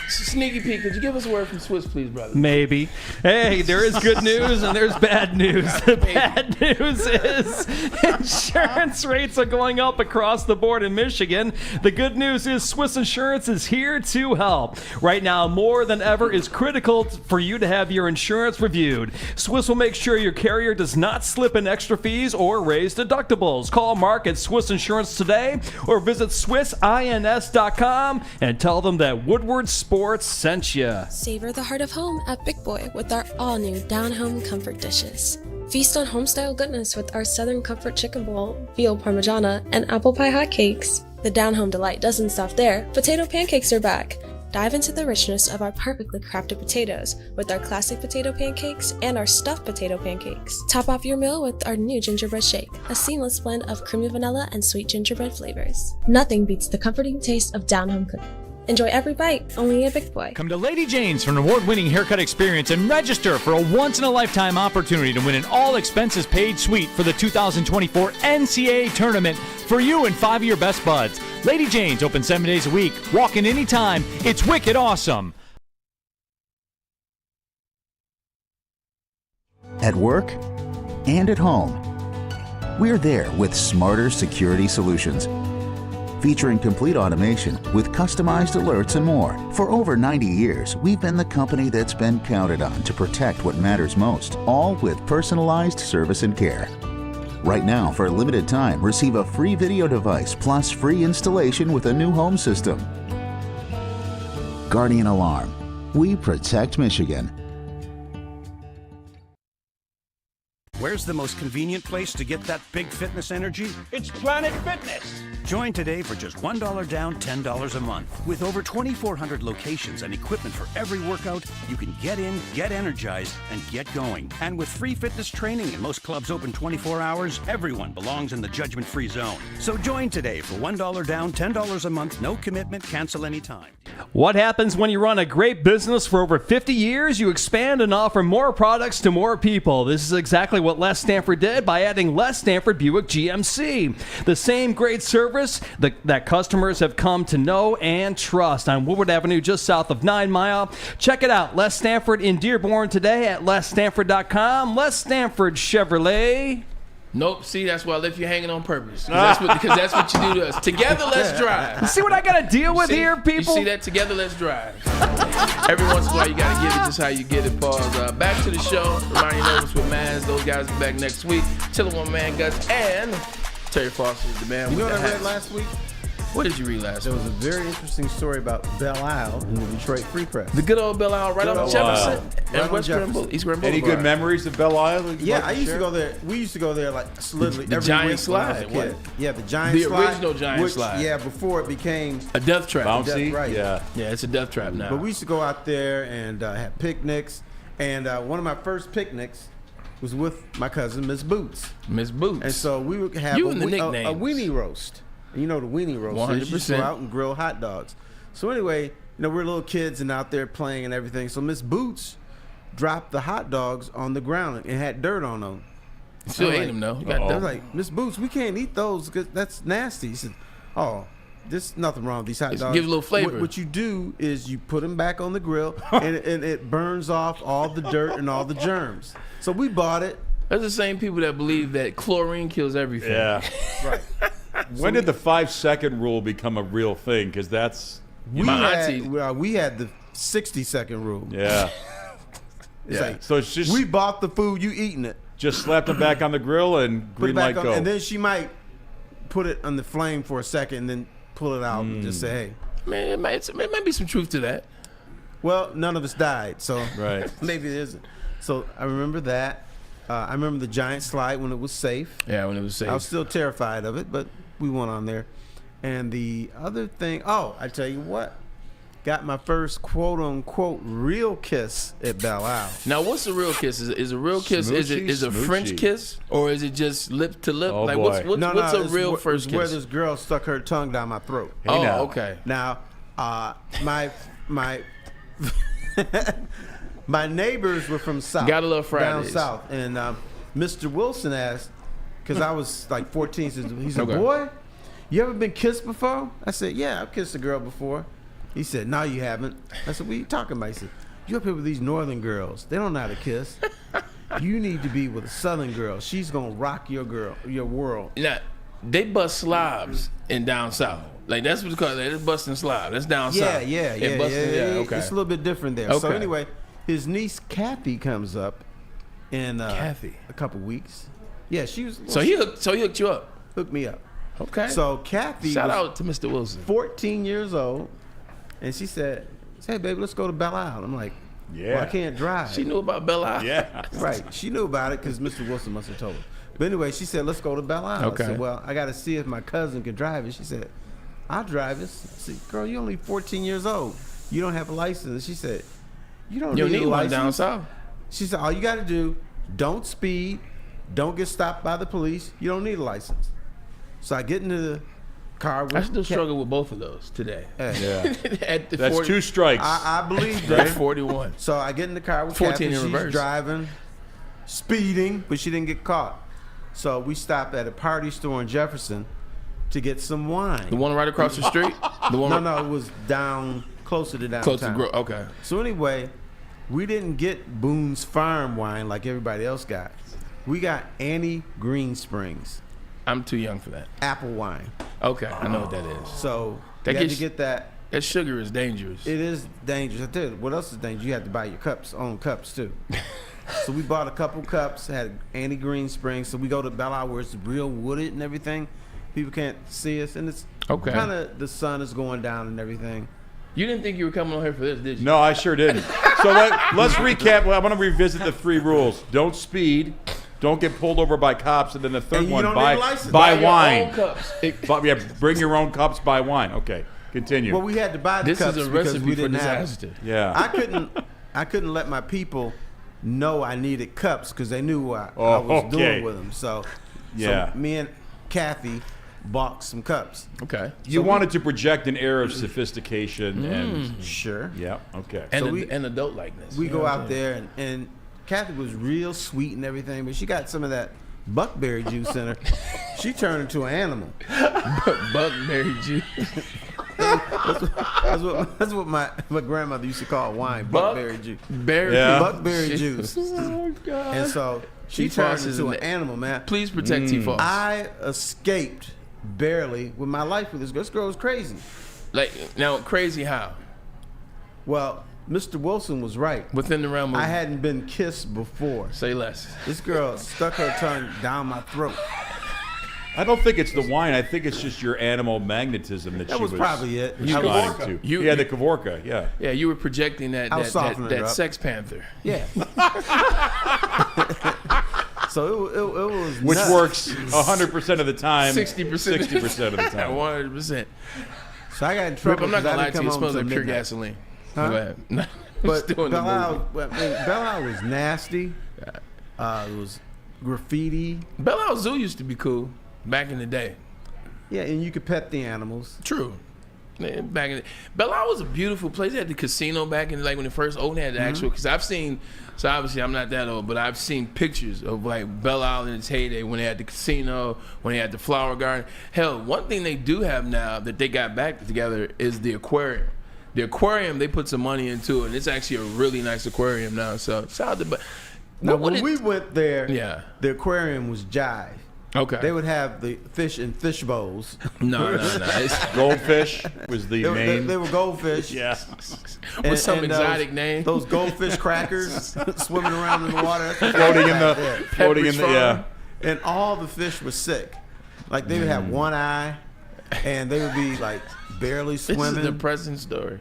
Sneaky Pete, could you give us a word from Swiss, please, brother? Maybe. Hey, there is good news and there's bad news. The bad news is insurance rates are going up across the board in Michigan. The good news is Swiss Insurance is here to help. Right now, more than ever, is critical for you to have your insurance reviewed. Swiss will make sure your carrier does not slip in extra fees or raise deductibles. Call Mark at Swiss Insurance today or visit SwissINS.com and tell them that Woodward Sports sent you. Savor the heart of home at Big Boy with our all-new down-home comfort dishes. Feast on home-style goodness with our Southern Comfort Chicken Bowl, veal parmigiana, and apple pie hotcakes. The down-home delight doesn't stop there. Potato pancakes are back. Dive into the richness of our perfectly crafted potatoes with our classic potato pancakes and our stuffed potato pancakes. Top off your meal with our new gingerbread shake, a seamless blend of creamy vanilla and sweet gingerbread flavors. Nothing beats the comforting taste of down-home cooking. Enjoy every bite, only at Big Boy. Come to Lady Jane's for an award-winning haircut experience and register for a once-in-a-lifetime opportunity to win an all-expenses-paid suite for the 2024 NCAA tournament for you and 5 of your best buds. Lady Jane's open 7 days a week. Walk in anytime. It's wicked awesome. At work and at home, we're there with smarter security solutions. Featuring complete automation with customized alerts and more. For over 90 years, we've been the company that's been counted on to protect what matters most, all with personalized service and care. Right now, for a limited time, receive a free video device plus free installation with a new home system. Guardian Alarm. We protect Michigan. Where's the most convenient place to get that big fitness energy? It's Planet Fitness. Join today for just $1 down, $10 a month. With over 2,400 locations and equipment for every workout, you can get in, get energized, and get going. And with free fitness training and most clubs open 24 hours, everyone belongs in the judgment-free zone. So join today for $1 down, $10 a month, no commitment, cancel anytime. What happens when you run a great business for over 50 years? You expand and offer more products to more people. This is exactly what Les Stanford did by adding Les Stanford Buick GMC. The same great service that customers have come to know and trust on Woodward Avenue just south of 9 Mile. Check it out, Les Stanford in Dearborn today at lesstanford.com. Les Stanford Chevrolet. Nope. See, that's why I left you hanging on purpose. Because that's what you do to us. Together, let's drive. You see what I got to deal with here, people? You see that? Together, let's drive. Every once in a while, you got to get it just how you get it. Pause. Back to the show. Reminding you with Maz. Those guys are back next week. Chillin' One Man Guts and Terry Foster, the man You know with what the I read hats. last week? What did you read last There week? was a very interesting story about Belle Isle in the Detroit Free Press. The good old Belle Isle right Good on old Jefferson Right and on West Grand Jefferson. East Grand Any Boulevard. good memories of Belle Isle? Yeah, I used to go there. We used to go there like literally The every giant week when I was a slide, kid. what? Yeah, the giant The slide. original giant which, slide. Yeah, before it became. A death trap. Bouncy? Right. Yeah. Yeah, it's a death trap now. But we used to go out there and have picnics. And one of my first picnics was with my cousin, Miss Boots. Miss Boots. And so we would have You a and the nicknames. weenie roast. And you know the weenie roast. So you just 100%. go out and grill hot dogs. So anyway, we're little kids and out there playing and everything. So Miss Boots dropped the hot dogs on the ground and had dirt on them. Still I'm ate like, them, though. You I got was like, Miss Boots, we can't eat those because that's nasty. He said, oh, there's nothing wrong with these hot It dogs. gives a little flavor. What you do is you put them back on the grill, and it burns off all the dirt and all the germs. So we bought it. That's the same people that believe that chlorine kills everything. Yeah. Right. When did the 5-second rule become a real thing? Because that's We had the 60-second rule. yeah. It's like, So it's just we bought the food, you eating it. just slap them back on the grill and Put it green back light on, go. and then she might put it on the flame for a second, and then pull it out and just say, "Hey." Man, it might be some truth to that. Well, none of us died, so Right. maybe it isn't. So I remember that. I remember the giant slide when it was safe. Yeah, when it was safe. I was still terrified of it, but we went on there. And the other thing, I tell you what, got my first quote unquote real kiss at Belle Isle. Now, what's a real kiss? Is a real kiss is a Smoochy, French smoochy. kiss, or is it just lip to lip? Oh, like boy. what's a it's real where- first it's where kiss? this girl stuck her tongue down my throat. Oh, now. okay. Now, my my neighbors were from south. Gotta love down Fridays. south, and Mr. Wilson asked, because I was like 14. He said, Okay. "Boy, you ever been kissed before?" I said, "Yeah, I've kissed a girl before." He said, "No, you haven't." I said, "What are you talking about?" He said, "You up here with these northern girls? They don't know how to kiss. You need to be with a southern girl. She's gonna rock your world." Now, they bust slobs in down south. Like that's what it's called. They're busting slob. That's down south. Yeah. They busting- okay. It's a little bit different there. So Okay. anyway, his niece Kathy comes up in Kathy. a couple weeks. Yeah, she was. So he hooked you up. hooked me up. Okay. So Kathy Shout was out to Mr. Wilson. 14 years old, and she said, "Hey, baby, let's go to Belle Isle." I'm like, Yeah. well, I can't drive." She knew about Belle Isle. Yeah. Right. She knew about it because Mr. Wilson must have told her. But anyway, she said, "Let's go to Belle Isle." Okay. I said, "Well, I got to see if my cousin can drive it." She said, "I'll drive this." I said, "Girl, you're only 14 years old. You don't have a license." She said, "You don't You need need a one license." down south. She said, "All you got to do, don't speed, don't get stopped by the police. You don't need a license." So I get into the car. With I still struggle with both of those today. Hey, Yeah. At the That's 40, 2 strikes. I believe At that. 41. So I get in the car with 14 Kathy. in She's reverse. driving, speeding, but she didn't get caught. So we stopped at a party store in Jefferson to get some wine. The one right across the street. The one No, it was down closer to downtown. close to Grove. Okay. So anyway, we didn't get Boone's Farm wine like everybody else got. We got Annie Green Springs I'm too young for that. apple wine. Okay, I know what that is. So That you had to gets- get that. That sugar is dangerous. It is dangerous. I tell you, what else is dangerous? You have to buy your own cups too. So we bought a couple cups, had Annie Green Springs. So we go to Belle Isle where it's real wooded and everything. People can't see us, and it's Okay. kind of the sun is going down and everything. You didn't think you were coming on here for this, did you? No, I sure didn't. So let's recap. Well, I want to revisit the 3 rules. Don't speed. Don't get pulled over by cops. And then the third And you one, don't buy need a license. buy Your wine. own cups. Yeah, bring your own cups, buy wine. Okay, continue. Well, we had to buy the This cups is a because recipe we for didn't have. disaster. yeah. I couldn't let my people know I needed cups because they knew what I Oh, was okay. doing with them. So Yeah. me and Kathy bought some cups. Okay. You wanted to project an air of sophistication and Sure. yeah. Okay. And, So we- and adult likeness. We You go know what out I'm there and Kathy was real sweet and everything, but she got some of that buckberry juice in her. She turned into an animal. saying? Buckberry juice. That's what my grandmother used to call wine, buckberry juice. Berry. Yeah. Buckberry juice. Oh God. And so she T-Foss turned is into an- an animal, man. Please protect T-Foss. I escaped barely with my life with this girl. This girl was crazy. Like now, crazy how? Well, Mr. Wilson was right. Within the realm of I hadn't been kissed before. say less. This girl stuck her tongue down my throat. I don't think it's the wine. I think it's just your animal magnetism that That she was probably it. was I was- trying to. You- Yeah, the Kavorka. Yeah. Yeah, you were projecting that I was softening her up. Sex Panther. Yeah. So it was Which nuts. works 100% of the time. 60%. 60% of the time. 100%. So I got in Rip, trouble. I'm not 'cause I gonna lie didn't to you. It come smells home like till pure midnight. gasoline. Huh? Go ahead. No, But still in the Belle movie. Isle was nasty. It was graffiti. Belle Isle Zoo used to be cool back in the day. Yeah, and you could pet the animals. True. back in Belle Isle was a beautiful place. They had the casino back in like when it first opened. They had the actual because I've seen. So obviously I'm not that old, but I've seen pictures of like Belle Isle in its heyday when they had the casino, when they had the flower garden. Hell, one thing they do have now that they got back together is the aquarium. The aquarium, they put some money into it, and it's actually a really nice aquarium now. So shout out to. Now when we went there, yeah, the aquarium was jive. Okay. They would have the fish in fish bowls. No. Goldfish was the main. They were goldfish. Yeah. With some exotic name. Those goldfish crackers swimming around in the water. Floating in the, yeah. And all the fish were sick. Like they would have one eye, and they would be like barely swimming. This is a depressing story.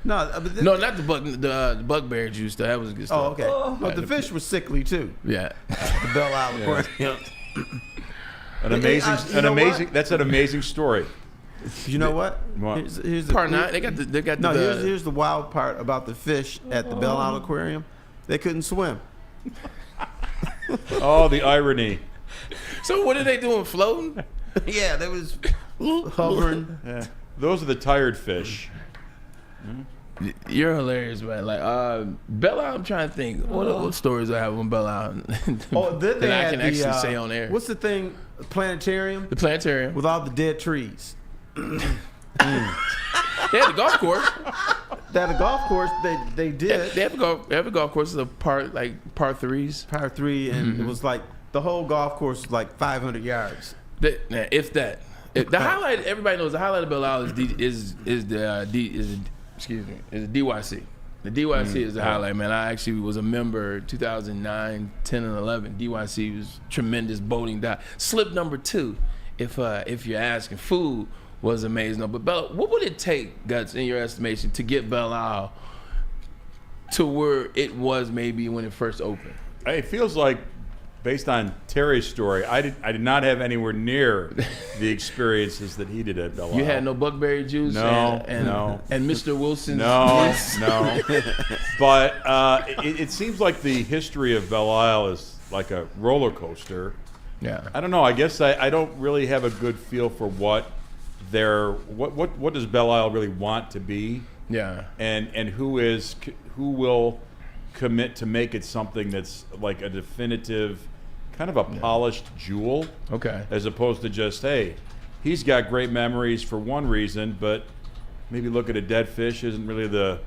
No, no, not the bugbear juice. That was a good stuff. Oh, okay. But the fish were sickly too. Yeah. The Belle Isle Aquarium. That's an amazing story. You know what? Here's part 9. Here's the wild part about the fish at the Belle Isle Aquarium. They couldn't swim. Oh, the irony. So what are they doing? Floating? Yeah, they was hovering. Yeah. Those are the tired fish. You're hilarious, man. Like Belle Isle, I'm trying to think. What stories I have on Belle Isle then they I can actually say on air. What's the thing? Planetarium? The planetarium. With all the dead trees. They had the golf course. They had a golf course. They did. They have a golf course. It's a par 3s. Par 3, and it was like the whole golf course was like 500 yards. If that. The highlight, everybody knows the highlight of Belle Isle is the DYC. The DYC is the highlight, man. I actually was a member 2009, 10, and 11. DYC was tremendous boating dive. Slip number 2, if you're asking. Food was amazing. But Bella, what would it take, Guts, in your estimation, to get Belle Isle to where it was maybe when it first opened? It feels like, based on Terry's story, I did not have anywhere near the experiences that he did at Belle Isle. You had no buckberry juice? No. And Mr. Wilson's? No. But it seems like the history of Belle Isle is like a roller coaster. Yeah. I don't know. I guess I don't really have a good feel for what does Belle Isle really want to be. Yeah. And who will commit to make it something that's like a definitive, kind of a polished jewel. Okay. As opposed to just, hey, he's got great memories for one reason, but maybe look at a dead fish isn't really the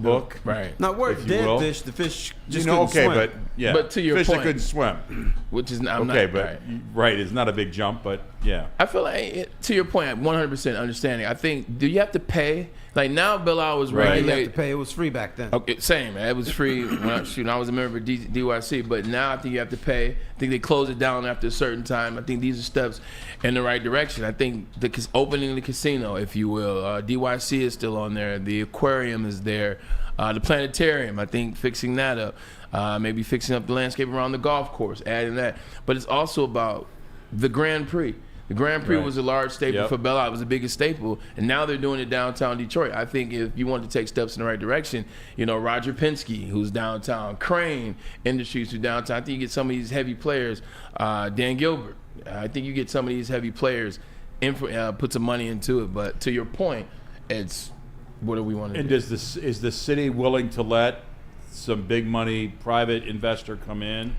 hook. Right. Now, where dead fish, the fish just couldn't okay, swim. but yeah, but to your fish point, that couldn't swim. Which is right, it's not a big jump, but yeah. I feel like to your point, 100% understanding. I think, do you have to pay? Like now, Belle Isle was regulated. You have to pay. It was free back then. Okay, same, man. It was free when I was a member of DYC, but now I think you have to pay. I think they close it down after a certain time. I think these are steps in the right direction. I think opening the casino, if you will, DYC is still on there. The aquarium is there. The planetarium, I think fixing that up. Maybe fixing up the landscape around the golf course, adding that. But it's also about the Grand Prix. The Grand Prix was a large staple for Belle Isle. It was the biggest staple, and now they're doing it downtown Detroit. I think if you want to take steps in the right direction, Roger Penske, who's downtown, Crane Industries, who's downtown. I think you get some of these heavy players, Dan Gilbert. I think you get some of these heavy players, put some money into it. But to your point, it's what do we want to do? And is the city willing to let some big money private investor come in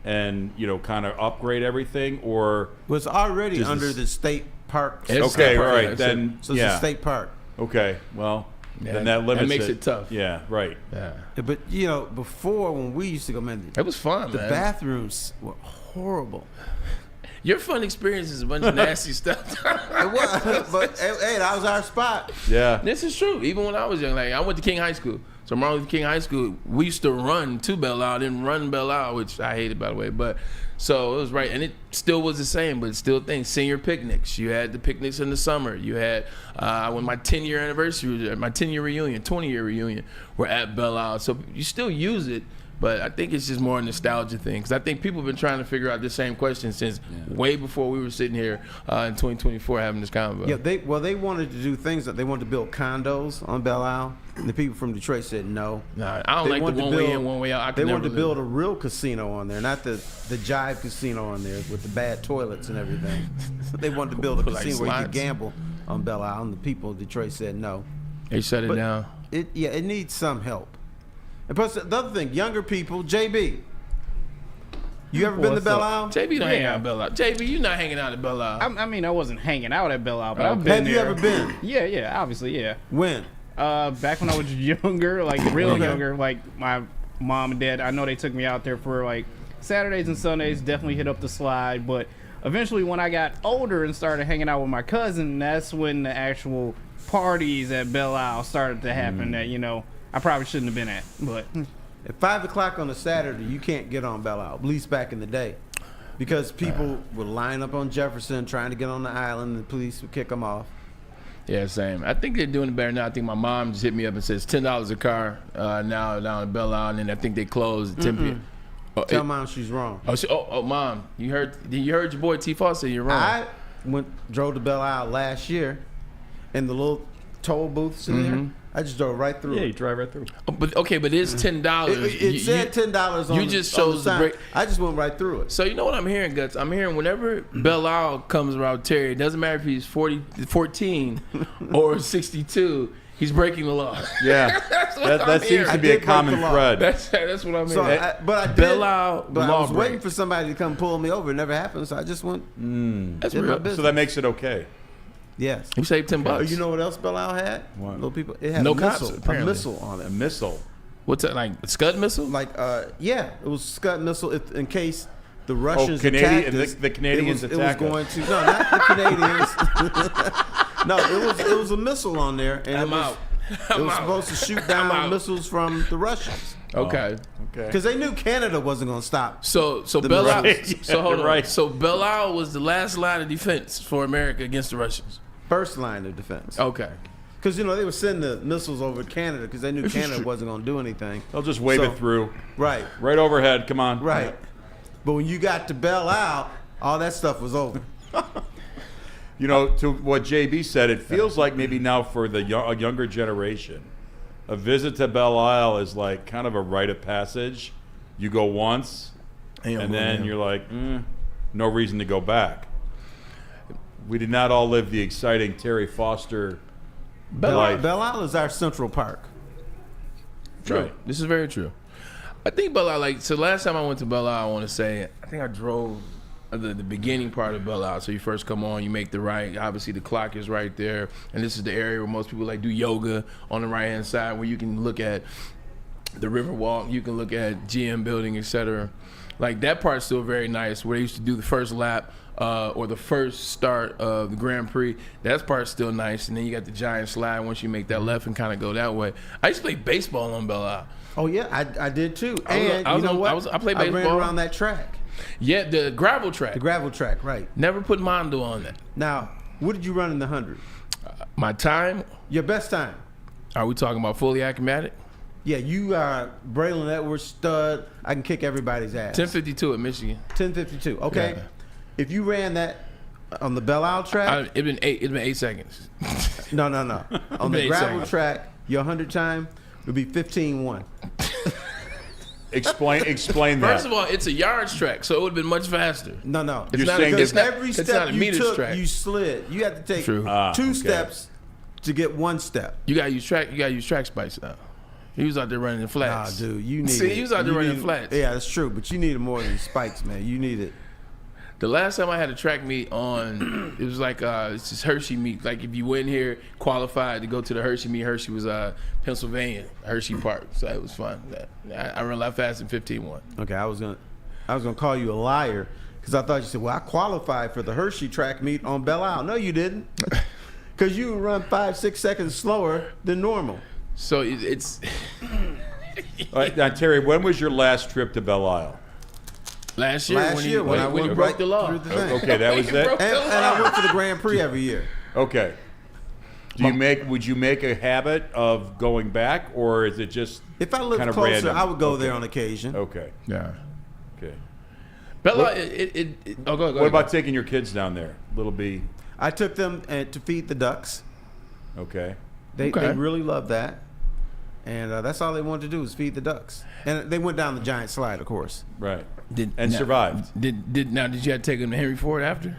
and kind of upgrade everything, or was already under the state park? Okay, right. Then so it's a state park. Okay, well, then that limits it. Makes it tough. Yeah, right. Yeah. But before when we used to go, man, it was fun. The bathrooms were horrible. Your fun experience is a bunch of nasty stuff. It was, but hey, that was our spot. Yeah, this is true. Even when I was young, like I went to King High School. So Martin Luther King High School, we used to run to Belle Isle, didn't run Belle Isle, which I hated, by the way. But so it was right, and it still was the same, but still things. Senior picnics, you had the picnics in the summer. You had when my 10-year anniversary, my 10-year reunion, 20-year reunion, were at Belle Isle. So you still use it, but I think it's just more a nostalgia thing. Because I think people have been trying to figure out the same question since way before we were sitting here in 2024 having this convo. Yeah, they wanted to do things that they wanted to build condos on Belle Isle. And the people from Detroit said no. Nah, I don't like the one way in, one way out. They wanted to build a real casino on there, not the Jive casino on there with the bad toilets and everything. They wanted to build a casino where you could gamble. on Belle Isle, and the people of Detroit said no. They shut it down. It needs some help. And plus, the other thing, younger people, JB. You ever been to Belle Isle? JB don't hang out at Belle Isle. JB, you not hanging out at Belle Isle. I mean, I wasn't hanging out at Belle Isle, but I've been Have you there. ever been? Yeah, obviously, yeah. When? Back when I was younger, like real younger, like my mom and dad, I know they took me out there for like Saturdays and Sundays, definitely hit up the slide, but eventually when I got older and started hanging out with my cousin, that's when the actual parties at Belle Isle started to happen that, you know, I probably shouldn't have been at, but... At 5 o'clock on a Saturday, you can't get on Belle Isle, at least back in the day. Because people would line up on Jefferson trying to get on the island, and the police would kick them off. Yeah, same. I think they're doing it better now. I think my mom just hit me up and says $10 a car now down at Belle Isle, and then I think they closed at 10 p.m. Tell Mom she's wrong. Mom, you heard your boy T. Foss say you're wrong. I drove to Belle Isle last year, and the little toll booths in there, I just drove right through. Yeah, you drive right through. But it's $10. It said $10 on you just chose the break. I just went right through it. So you know what I'm hearing, Guts? I'm hearing whenever Belle Isle comes around Terry, it doesn't matter if he's 14 or 62, he's breaking the law. Yeah, that seems to be a common thread. That's what I'm So hearing. I did, Belle Isle but I law was break. waiting for somebody to come pull me over. It never happened, so I just went. That's did my real. business. So that makes it okay. Yes. You saved $10. You know what else Belle Isle had? What? Little people. It had No a cops, missile. apparently. A missile on it. A missile. What's that, like a Scud missile? Like, yeah, it was Scud missile in case the Russians Canadian- attacked us. the Canadians it attack was going to no, not the Canadians. No, it was a missile on there, and it was supposed to shoot down missiles from the Russians. Okay. Okay. Because they knew Canada wasn't going to stop. So Belle Isle. missiles. So hold on. Right. So Belle Isle was the last line of defense for America against the Russians. First line of defense. Okay. Because, they were sending the missiles over to Canada because they knew Canada wasn't going to do anything. They'll just wave it through. Right. Right overhead. Come on. Right. But when you got to Belle Isle, all that stuff was over. To what JB said, it feels like maybe now for a younger generation, a visit to Belle Isle is like kind of a rite of passage. You go once, and then you're like, no reason to go back. We did not all live the exciting Terry Foster life. Belle Isle is our Central Park. True. Right. This is very true. I think Belle Isle, so last time I went to Belle Isle, I want to say, I think I drove the beginning part of Belle Isle. So you first come on, you make the right. Obviously, the clock is right there. And this is the area where most people do yoga on the right-hand side, where you can look at the Riverwalk, you can look at GM Building, etc. Like, that part's still very nice, where they used to do the first lap or the first start of the Grand Prix. That part's still nice. And then you got the giant slide once you make that left and kind of go that way. I used to play baseball on Belle Isle. Oh, yeah, I did too. I played baseball. I ran around that track. Yeah, the gravel track. The gravel track, right. Never put Mondo on that. Now, what did you run in the 100? My time? Your best time? Are we talking about fully acrobatic? Yeah, you are Braylon Edwards stud. I can kick everybody's ass. 10:52 at Michigan. 10:52. Okay. Yeah. If you ran that on the Belle Isle track, It'd been 8 seconds. No. On the 8 gravel seconds. track, your 100 time would be 15:1. Explain that. First of all, it's a yards track, so it would have been much faster. No. It's You're not saying because that Every it's step not a you meters took, track. you slid. You had to take True. two okay. steps to get one step. You gotta use track spikes now. He was out there running the flats. Nah, dude, you need See, it. he was out there You running need- flats. Yeah, that's true, but you needed more than spikes, man. You need it. The last time I had a track meet on, it was like it's just Hershey meet. Like if you went here, qualified to go to the Hershey meet. Hershey was Pennsylvania, Hershey Park. So it was fun. I ran a lot fast in 15:1. Okay, I was gonna call you a liar because I thought you said, "Well, I qualified for the Hershey track meet on Belle Isle." No, you didn't, because you run 5-6 seconds slower than normal. So it's All right, now, Terry, when was your last trip to Belle Isle? last year when I you went broke right the law. through the thing. Okay, that was it. And I went to the Grand Prix every year. Okay. Would you make a habit of going back, or is it just If I lived kind of closer, random? I would go Okay. there on occasion. Okay. Yeah. Okay. Bella, go What ahead. about taking your kids down there? Little B. I took them to feed the ducks. Okay. They Okay. really loved that. And that's all they wanted to do was feed the ducks. And they went down the giant slide, of course. Right. And survived. Did you have to take them to Henry Ford after?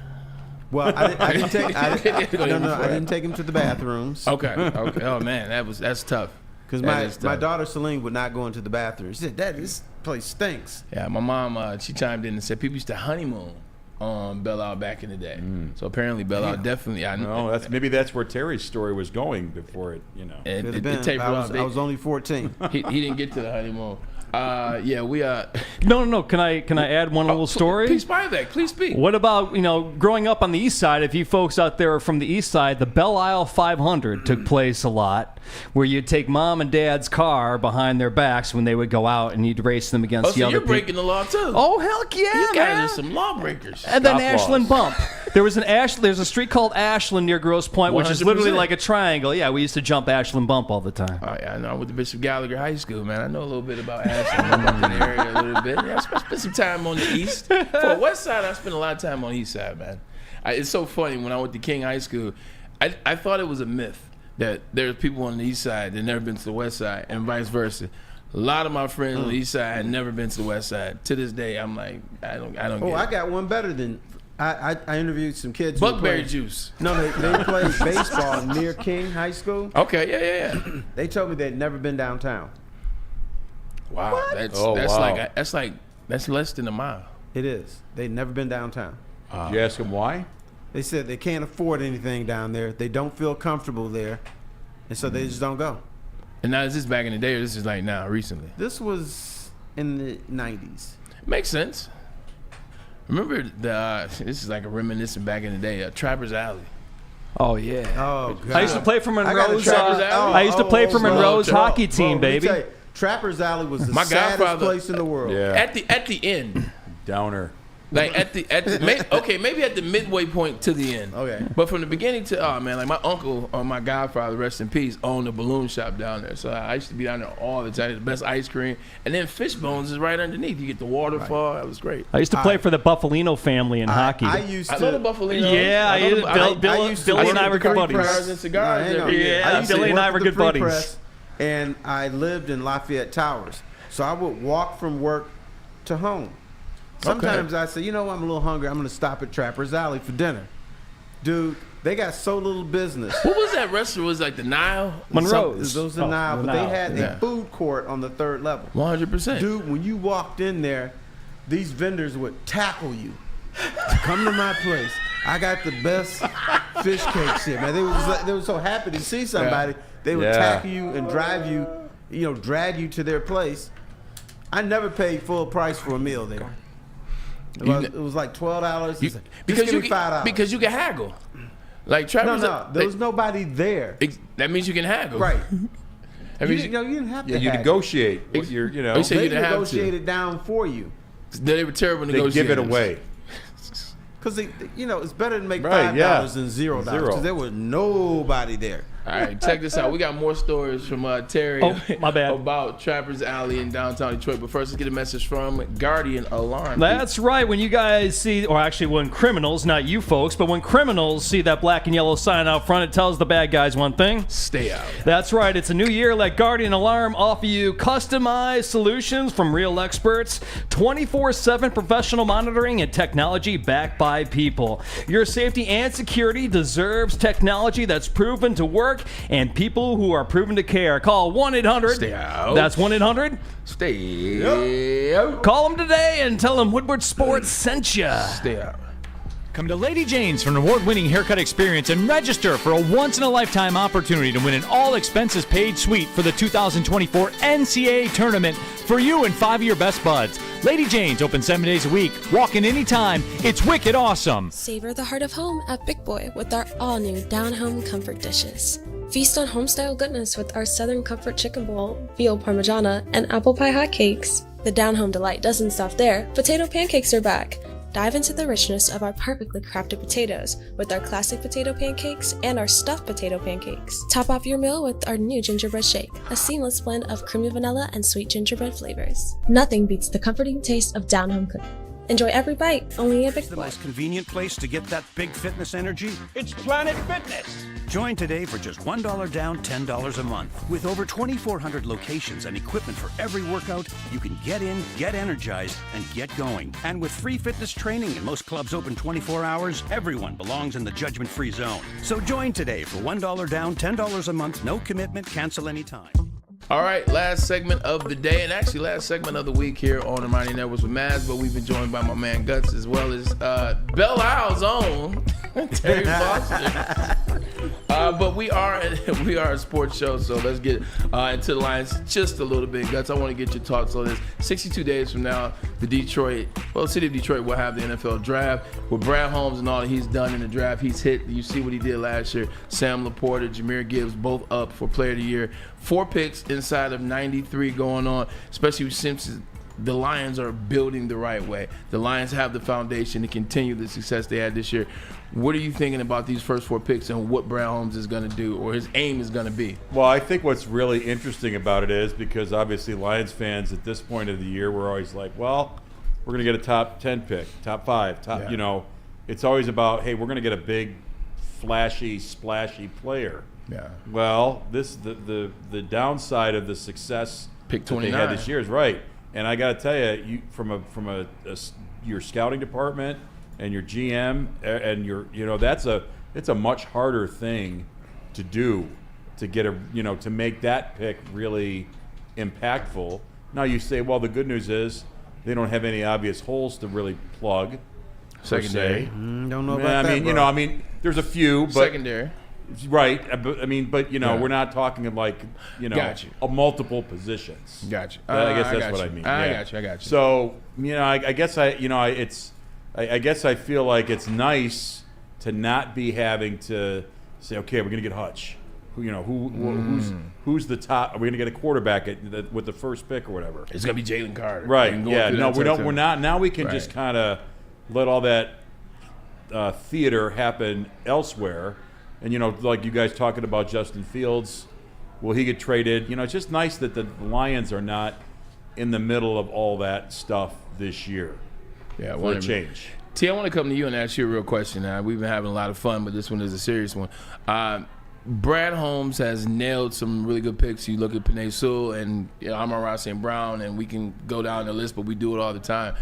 Well, I didn't take him to the bathrooms. Okay. Oh man, that's tough. Because my daughter Celine would not go into the bathroom. She said, "Dad, this place stinks." Yeah, my mom she chimed in and said people used to honeymoon on Belle Isle back in the day. So apparently Belle Isle definitely. I know. Maybe that's where Terry's story was going before it. I was only 14. He didn't get to the honeymoon. We No. Can I add one little story? Please, please speak. What about, growing up on the east side, if you folks out there are from the east side, the Belle Isle 500 took place a lot, where you'd take mom and dad's car behind their backs when they would go out and you'd race them against the so other you're people. breaking the law too. Oh, heck yeah, you guys man. are some lawbreakers. And then Stop Ashland laws. Bump. There's a street called Ashland near Grosse Pointe, which is literally 100%. like a triangle. Yeah, we used to jump Ashland Bump all the time. Oh, yeah, I know. I went to Bishop Gallagher High School, man. I know a little bit about Ashland. I'm up in the area a little bit. Yeah, I spent some time on the east. For West Side, I spent a lot of time on the east side, man. It's so funny. When I went to King High School, I thought it was a myth that there's people on the east side that never been to the west side and vice versa. A lot of my friends on the east side had never been to the west side. To this day, I'm like, I don't get it. I got one better than... I interviewed some kids. Buckberry juice. No, they played baseball near King High School. Okay, yeah. They told me they'd never been downtown. Wow, that's less than a mile. It is. They'd never been downtown. Did you ask him why? They said they can't afford anything down there. They don't feel comfortable there, and so they just don't go. And now is this back in the day, or this is like now recently? This was in the 90s. Makes sense. Remember this is like a reminiscent back in the day, Trapper's Alley. Oh yeah. Oh God. I used to play for Monroe's. I used to play for Monroe's hockey team, baby. You, Trapper's Alley was the My saddest godfather- place in the world. Yeah. At the end, Downer. like maybe at the midway point to the end. Okay. But from the beginning to like my uncle or my godfather, rest in peace, owned a balloon shop down there. So I used to be down there all the time. The best ice cream, and then Fishbones is right underneath. You get the waterfall. That was great. I used to play for the Buffalino family in hockey. I used I to. love the Buffalo. Yeah, Billy and I were good buddies. Cigars and cigars. hang on. Yeah, I used to Billy and work I were at the good Free buddies. Press, and I lived in Lafayette Towers. So I would walk from work to home. Sometimes I say, I'm a little hungry. I'm going to stop at Trapper's Alley for dinner. Dude, they got so little business. What was that restaurant? Was it like the Nile? Monroe's. Those are the Nile, but they had Yeah. a food court on the third level. 100%. Dude, when you walked in there, these vendors would tackle you. Come to my place. I got the best fish cakes here, man. They were so happy to see somebody. They would tackle you and drive you, drag you to their place. I never paid full price for a meal there. It was like $12. Just give me $5. Because you can haggle. Like Travis. No, there was nobody there. That means you can haggle. Right. That You means didn't have to. Yeah, you haggle. negotiate. What you're, You say They you didn't have to. negotiated down for you. They were terrible they negotiators. give it away. Because it's better to make Right, $5 yeah. than $0. Zero. Because there was nobody there. All right, check this out. We got more stories from Terry Oh, my bad. about Trapper's Alley in downtown Detroit. But first, let's get a message from Guardian Alarm. That's right. When you guys see, or actually when criminals, not you folks, but when criminals see that black and yellow sign out front, it tells the bad guys one thing. Stay out. That's right. It's a new year. Let Guardian Alarm offer you customized solutions from real experts, 24/7 professional monitoring, and technology backed by people. Your safety and security deserves technology that's proven to work and people who are proven to care. Call 1-800. Stay out. That's 1-800. Stay out. Call them today and tell them Woodward Sports sent you. Stay out. Come to Lady Jane's for an award-winning haircut experience and register for a once-in-a-lifetime opportunity to win an all-expenses-paid suite for the 2024 NCAA tournament for you and 5 of your best buds. Lady Jane's open 7 days a week. Walk in anytime. It's wicked awesome. Savor the heart of home at Big Boy with our all-new down-home comfort dishes. Feast on home-style goodness with our Southern Comfort Chicken Bowl, veal parmigiana, and apple pie hotcakes. The down-home delight doesn't stop there. Potato pancakes are back. Dive into the richness of our perfectly crafted potatoes with our classic potato pancakes and our stuffed potato pancakes. Top off your meal with our new gingerbread shake, a seamless blend of creamy vanilla and sweet gingerbread flavors. Nothing beats the comforting taste of down-home cooking. Enjoy every bite, only at Big The Boy. most convenient place to get that big fitness energy? It's Planet Fitness. Join today for just $1 down, $10 a month. With over 2,400 locations and equipment for every workout, you can get in, get energized, and get going. And with free fitness training and most clubs open 24 hours, everyone belongs in the judgment-free zone. So join today for $1 down, $10 a month, no commitment, cancel anytime. All right, last segment of the day, and actually last segment of the week here on Ermanni and Edwards with Maz, but we've been joined by my man Guts as well as Belle Isle's own Terry Foster. But we are a sports show, so let's get into the Lions just a little bit. Guts, I want to get your thoughts on this. 62 days from now, the city of Detroit will have the NFL draft. With Brad Holmes and all that he's done in the draft, he's hit. You see what he did last year. Sam Laporta, Jahmyr Gibbs, both up for Player of the Year. 4 picks inside of 93 going on, especially since the Lions are building the right way. The Lions have the foundation to continue the success they had this year. What are you thinking about these first 4 picks and what Brad Holmes is going to do or his aim is going to be? Well, I think what's really interesting about it is because obviously Lions fans at this point of the year were always like, well, we're going to get a top 10 pick, top 5, it's always about, hey, we're going to get a big, flashy, splashy player. Yeah. Well, the downside of the success Pick that they 29 had this year is right. And I got to tell you, from your scouting department and your GM and it's a much harder thing to do to get to make that pick really impactful. Now you say, well, the good news is they don't have any obvious holes to really plug. Secondary. Don't know about that. I mean, there's a few, but secondary. Right, but we're not talking like Gotcha. a multiple positions. Gotcha. I guess that's what I mean. I Yeah. got you. So I guess I guess I feel like it's nice to not be having to say, okay, we're gonna get Hutch. Who's the top? Are we gonna get a quarterback with the first pick or whatever? It's gonna be Jalen Carter. Right. Yeah. through No, that we don't. territory. We're not. Now we can Right. just kind of let all that theater happen elsewhere. And like you guys talking about Justin Fields, will he get traded? It's just nice that the Lions are not in the middle of all that stuff this year. Yeah, for a whatever. change. T, I want to come to you and ask you a real question. We've been having a lot of fun, but this one is a serious one. Brad Holmes has nailed some really good picks. You look at Penei Sewell and Amon-Ra St. Brown, and we can go down the list, but we do it all the time.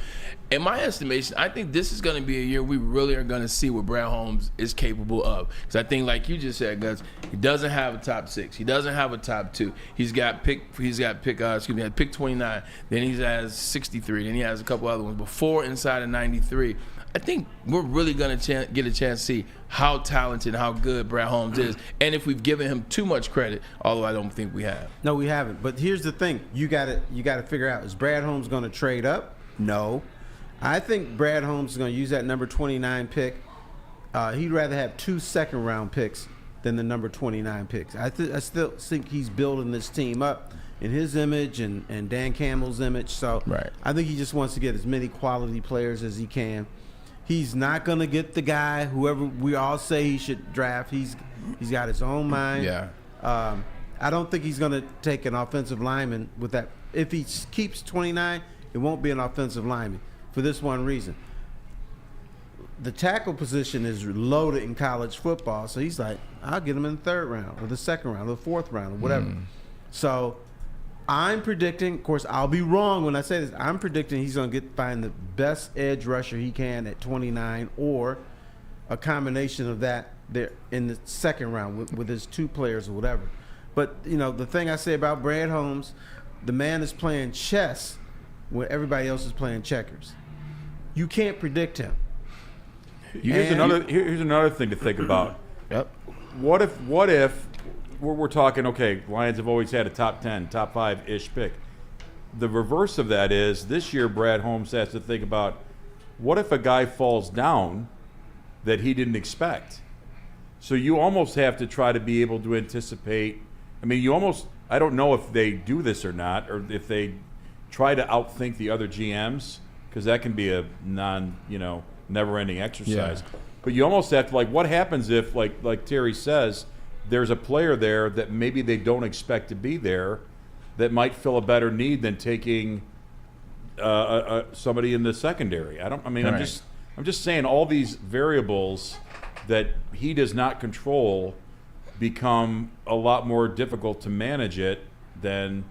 In my estimation, I think this is going to be a year we really are going to see what Brad Holmes is capable of. Because I think, like you just said, Gus, he doesn't have a top 6. He doesn't have a top 2. He's got pick 29. Then he has 63. Then he has a couple other ones. But 4 inside of 93. I think we're really going to get a chance to see how talented, how good Brad Holmes is, and if we've given him too much credit, although I don't think we have. No, we haven't. But here's the thing: you got to figure out: is Brad Holmes going to trade up? No. I think Brad Holmes is going to use that number 29 pick. He'd rather have 2 second-round picks than the number 29 picks. I still think he's building this team up in his image and Dan Campbell's image. So right. I think he just wants to get as many quality players as he can. He's not going to get the guy, whoever we all say he should draft. He's got his own mind. Yeah. I don't think he's going to take an offensive lineman with that. If he keeps 29, it won't be an offensive lineman for this one reason. The tackle position is loaded in college football, so he's like, I'll get him in the 3rd round or the 2nd round or the 4th round or whatever. So I'm predicting, of course, I'll be wrong when I say this. I'm predicting he's going to find the best edge rusher he can at 29 or a combination of that there in the 2nd round with his 2 players or whatever. But, the thing I say about Brad Holmes, the man is playing chess where everybody else is playing checkers. You can't predict him. Here's another thing to think about. Yep. What if we're talking, okay, Lions have always had a top 10, top 5-ish pick. The reverse of that is this year Brad Holmes has to think about what if a guy falls down that he didn't expect? So you almost have to try to be able to anticipate. I mean, I don't know if they do this or not, or if they try to outthink the other GMs, because that can be a never-ending exercise. Yeah. But you almost have to, what happens if, like Terry says, there's a player there that maybe they don't expect to be there that might fill a better need than taking somebody in the secondary. I'm Right. just saying all these variables that he does not control become a lot more difficult to manage it than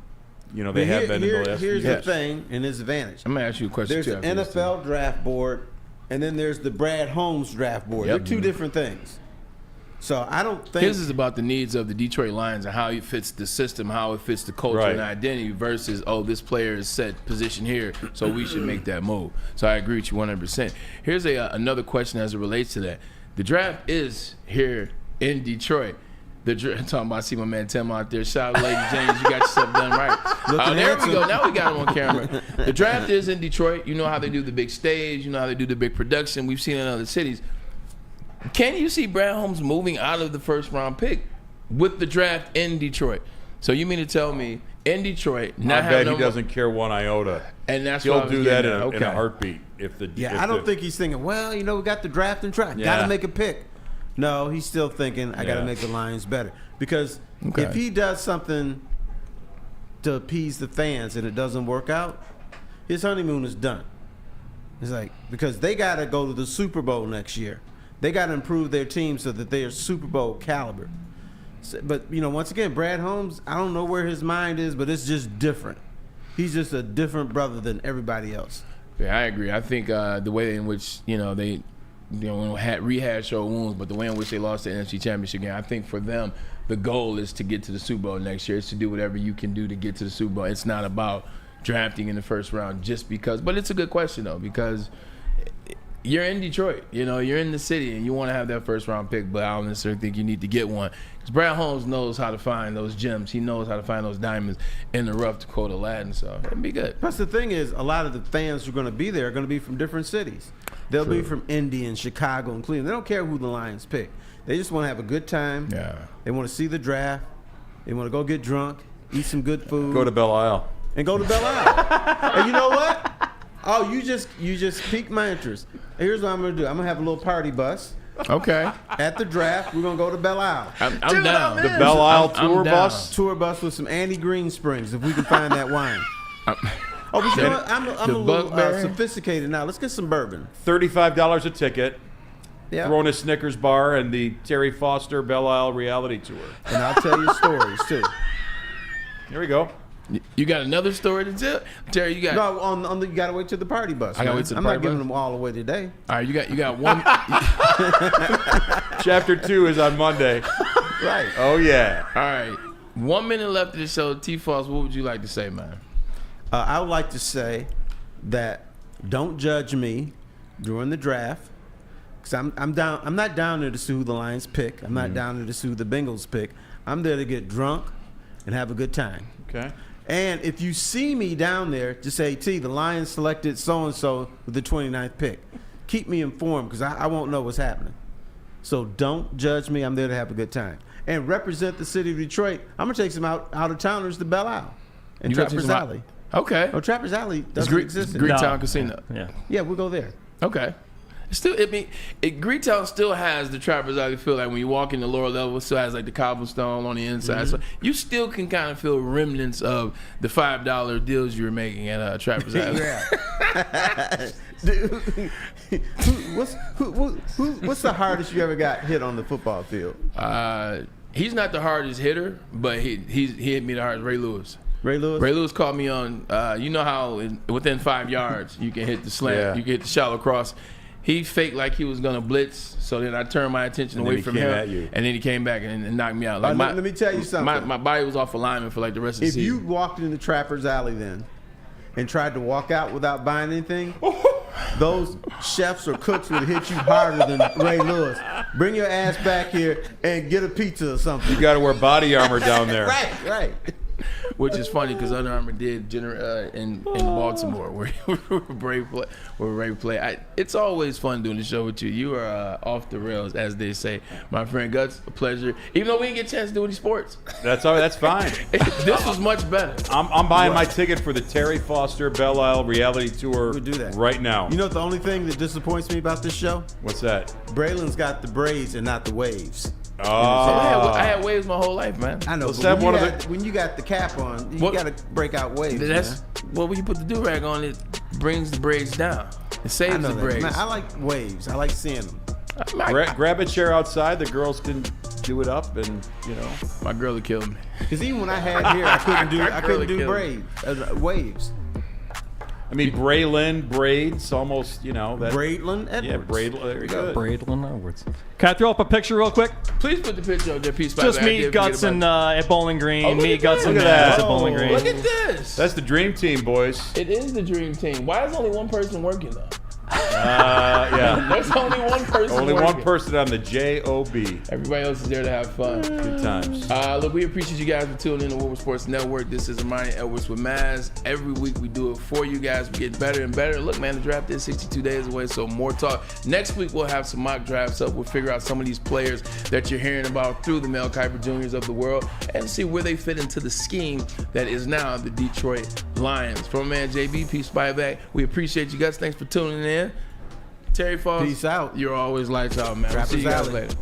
they have been in the last few Here's years. the thing and his advantage. I'm gonna ask you a question. There's too the after this, NFL draft board, and then there's the Brad Holmes draft board. Yep. They're two different things. So I don't think His is about the needs of the Detroit Lions and how it fits the system, how it fits the culture Right. and identity versus, this player is set position here, so we should make that move. So I agree with you 100%. Here's another question as it relates to that. The draft is here in Detroit. Talking about, I see my man Tim out there. Shout out, Lady James. You got yourself done right. There we go. Now we got him on camera. The draft is in Detroit. You know how they do the big stage. You know how they do the big production. We've seen it in other cities. Can you see Brad Holmes moving out of the first-round pick with the draft in Detroit? So you mean to tell me in Detroit, I bet he doesn't care one iota. And that's what I he'll was do that getting at. in a heartbeat. I don't think he's thinking, we got the draft and try. Got to make a pick. No, he's still thinking, I got to make the Lions better. Because if he does something to appease the fans and it doesn't work out, his honeymoon is done. It's like, because they got to go to the Super Bowl next year. They got to improve their team so that they are Super Bowl caliber. But, once again, Brad Holmes, I don't know where his mind is, but it's just different. He's just a different brother than everybody else. Yeah, I agree. I think the way in which, they had rehash old wounds, but the way in which they lost the NFC Championship game, I think for them, the goal is to get to the Super Bowl next year. It's to do whatever you can do to get to the Super Bowl. It's not about drafting in the first round just because. But it's a good question, though, because you're in Detroit. You're in the city, and you want to have that first-round pick, but I don't necessarily think you need to get one. Because Brad Holmes knows how to find those gems. He knows how to find those diamonds in the rough, to quote Aladdin, so it'll be good. Plus, the thing is, a lot of the fans who are going to be there are going to be from different cities. They'll be from Indy and Chicago and Cleveland. They don't care who the Lions pick. They just want to have a good time. Yeah. They want to see the draft. They want to go get drunk, eat some good food. Go to Belle Isle. And go to Belle Isle. And you know what? Oh, you just piqued my interest. Here's what I'm going to do. I'm going to have a little party bus. Okay. At the draft, we're going to go to Belle Isle. I'm down. The Belle Isle tour down. bus? Tour bus with some Andy Green Springs, if we can find that wine. I'm a little sophisticated now. Let's get some bourbon. $35 a ticket. Yeah. Throw in a Snickers bar and the Terry Foster Belle Isle reality tour. And I'll tell you stories, too. Here we go. You got another story to tell? Terry, you got... No, you got to wait till the party bus. I got to wait till the I'm party not giving bus? them all away today. All right, you got one... Chapter 2 is on Monday. Right. Oh, yeah. All right. 1 minute left of the show. T-Foss, what would you like to say, man? I would like to say that don't judge me during the draft, because I'm not down there to see who the Lions pick. I'm not down there to see who the Bengals pick. I'm there to get drunk and have a good time. Okay. And if you see me down there, just say, T, the Lions selected so-and-so with the 29th pick. Keep me informed, because I won't know what's happening. So don't judge me. I'm there to have a good time. And represent the city of Detroit. I'm going to take some out-of-towners to Belle Isle and Trappers Alley. Okay. Oh, Trappers Alley doesn't exist anymore. Greektown Casino. Yeah, we'll go there. Okay. Greektown still has the Trappers Alley feel. Like when you walk in the lower level, it still has like the cobblestone on the inside. So you still can kind of feel remnants of the $5 deals you were making at Trappers Alley. Yeah. Dude, what's the hardest you ever got hit on the football field? He's not the hardest hitter, but he hit me the hardest. Ray Lewis. Ray Lewis? Ray Lewis called me on, you know how within 5 yards you can hit the slant, you can hit the shallow cross. He faked like he was going to blitz, so then I turned my attention away from him. And then he came back and knocked me out. Like let me tell you something. My body was off alignment for like the rest of the season. If you walked in the Trappers Alley then and tried to walk out without buying anything, those chefs or cooks would hit you harder than Ray Lewis. Bring your ass back here and get a pizza or something. You got to wear body armor down there. Right. Which is funny because Under Armour did in Baltimore where Ray play. It's always fun doing the show with you. You are off the rails, as they say. My friend Guts, a pleasure. Even though we didn't get a chance to do any sports. That's all right. That's fine. This was much better. I'm buying my ticket for the Terry Foster Belle Isle reality tour We'll do that right now. You know the only thing that disappoints me about this show? What's that? Braylon's got the braids and not the waves. So I had waves my whole life, man. I know. Let's But have when you got the cap on, you What- got to break out waves. That's man. well, when you put the do-rag on, it brings the braids down. It I saves know the that. braids. Man, I like waves. I like seeing them. Grab a chair outside. The girls can do it up, and My girl would kill me. Because even when I had hair, I couldn't do Really braids, waves. I mean Braylon braids, almost that. Braylon Edwards. Yeah, Braylon. There you go. Braylon Edwards. Can I throw up a picture real quick? Please put the picture of their piece. Just me, Guts, and at Bowling Green. Oh, Me, Guts, and Look at Maz that. at Bowling Green. Look at this. That's the dream team, boys. It is the dream team. Why is only one person working though? Yeah. There's only one person. Only working. one person on the JOB. Everybody else is there to have fun. Good times. Look, we appreciate you guys for tuning in to Woodward Sports Network. This is Ermanni Edwards with Maz. Every week we do it for you guys. We get better and better. Look, man, the draft is 62 days away, so more talk. Next week we'll have some mock drafts up. We'll figure out some of these players that you're hearing about through the Mel Kiper Juniors of the world and see where they fit into the scheme that is now the Detroit Lions. From my man JB, peace by back. We appreciate you guys. Thanks for tuning in. Terry Foss, Peace out. You're always lights out, man. We'll see you guys Alley. later.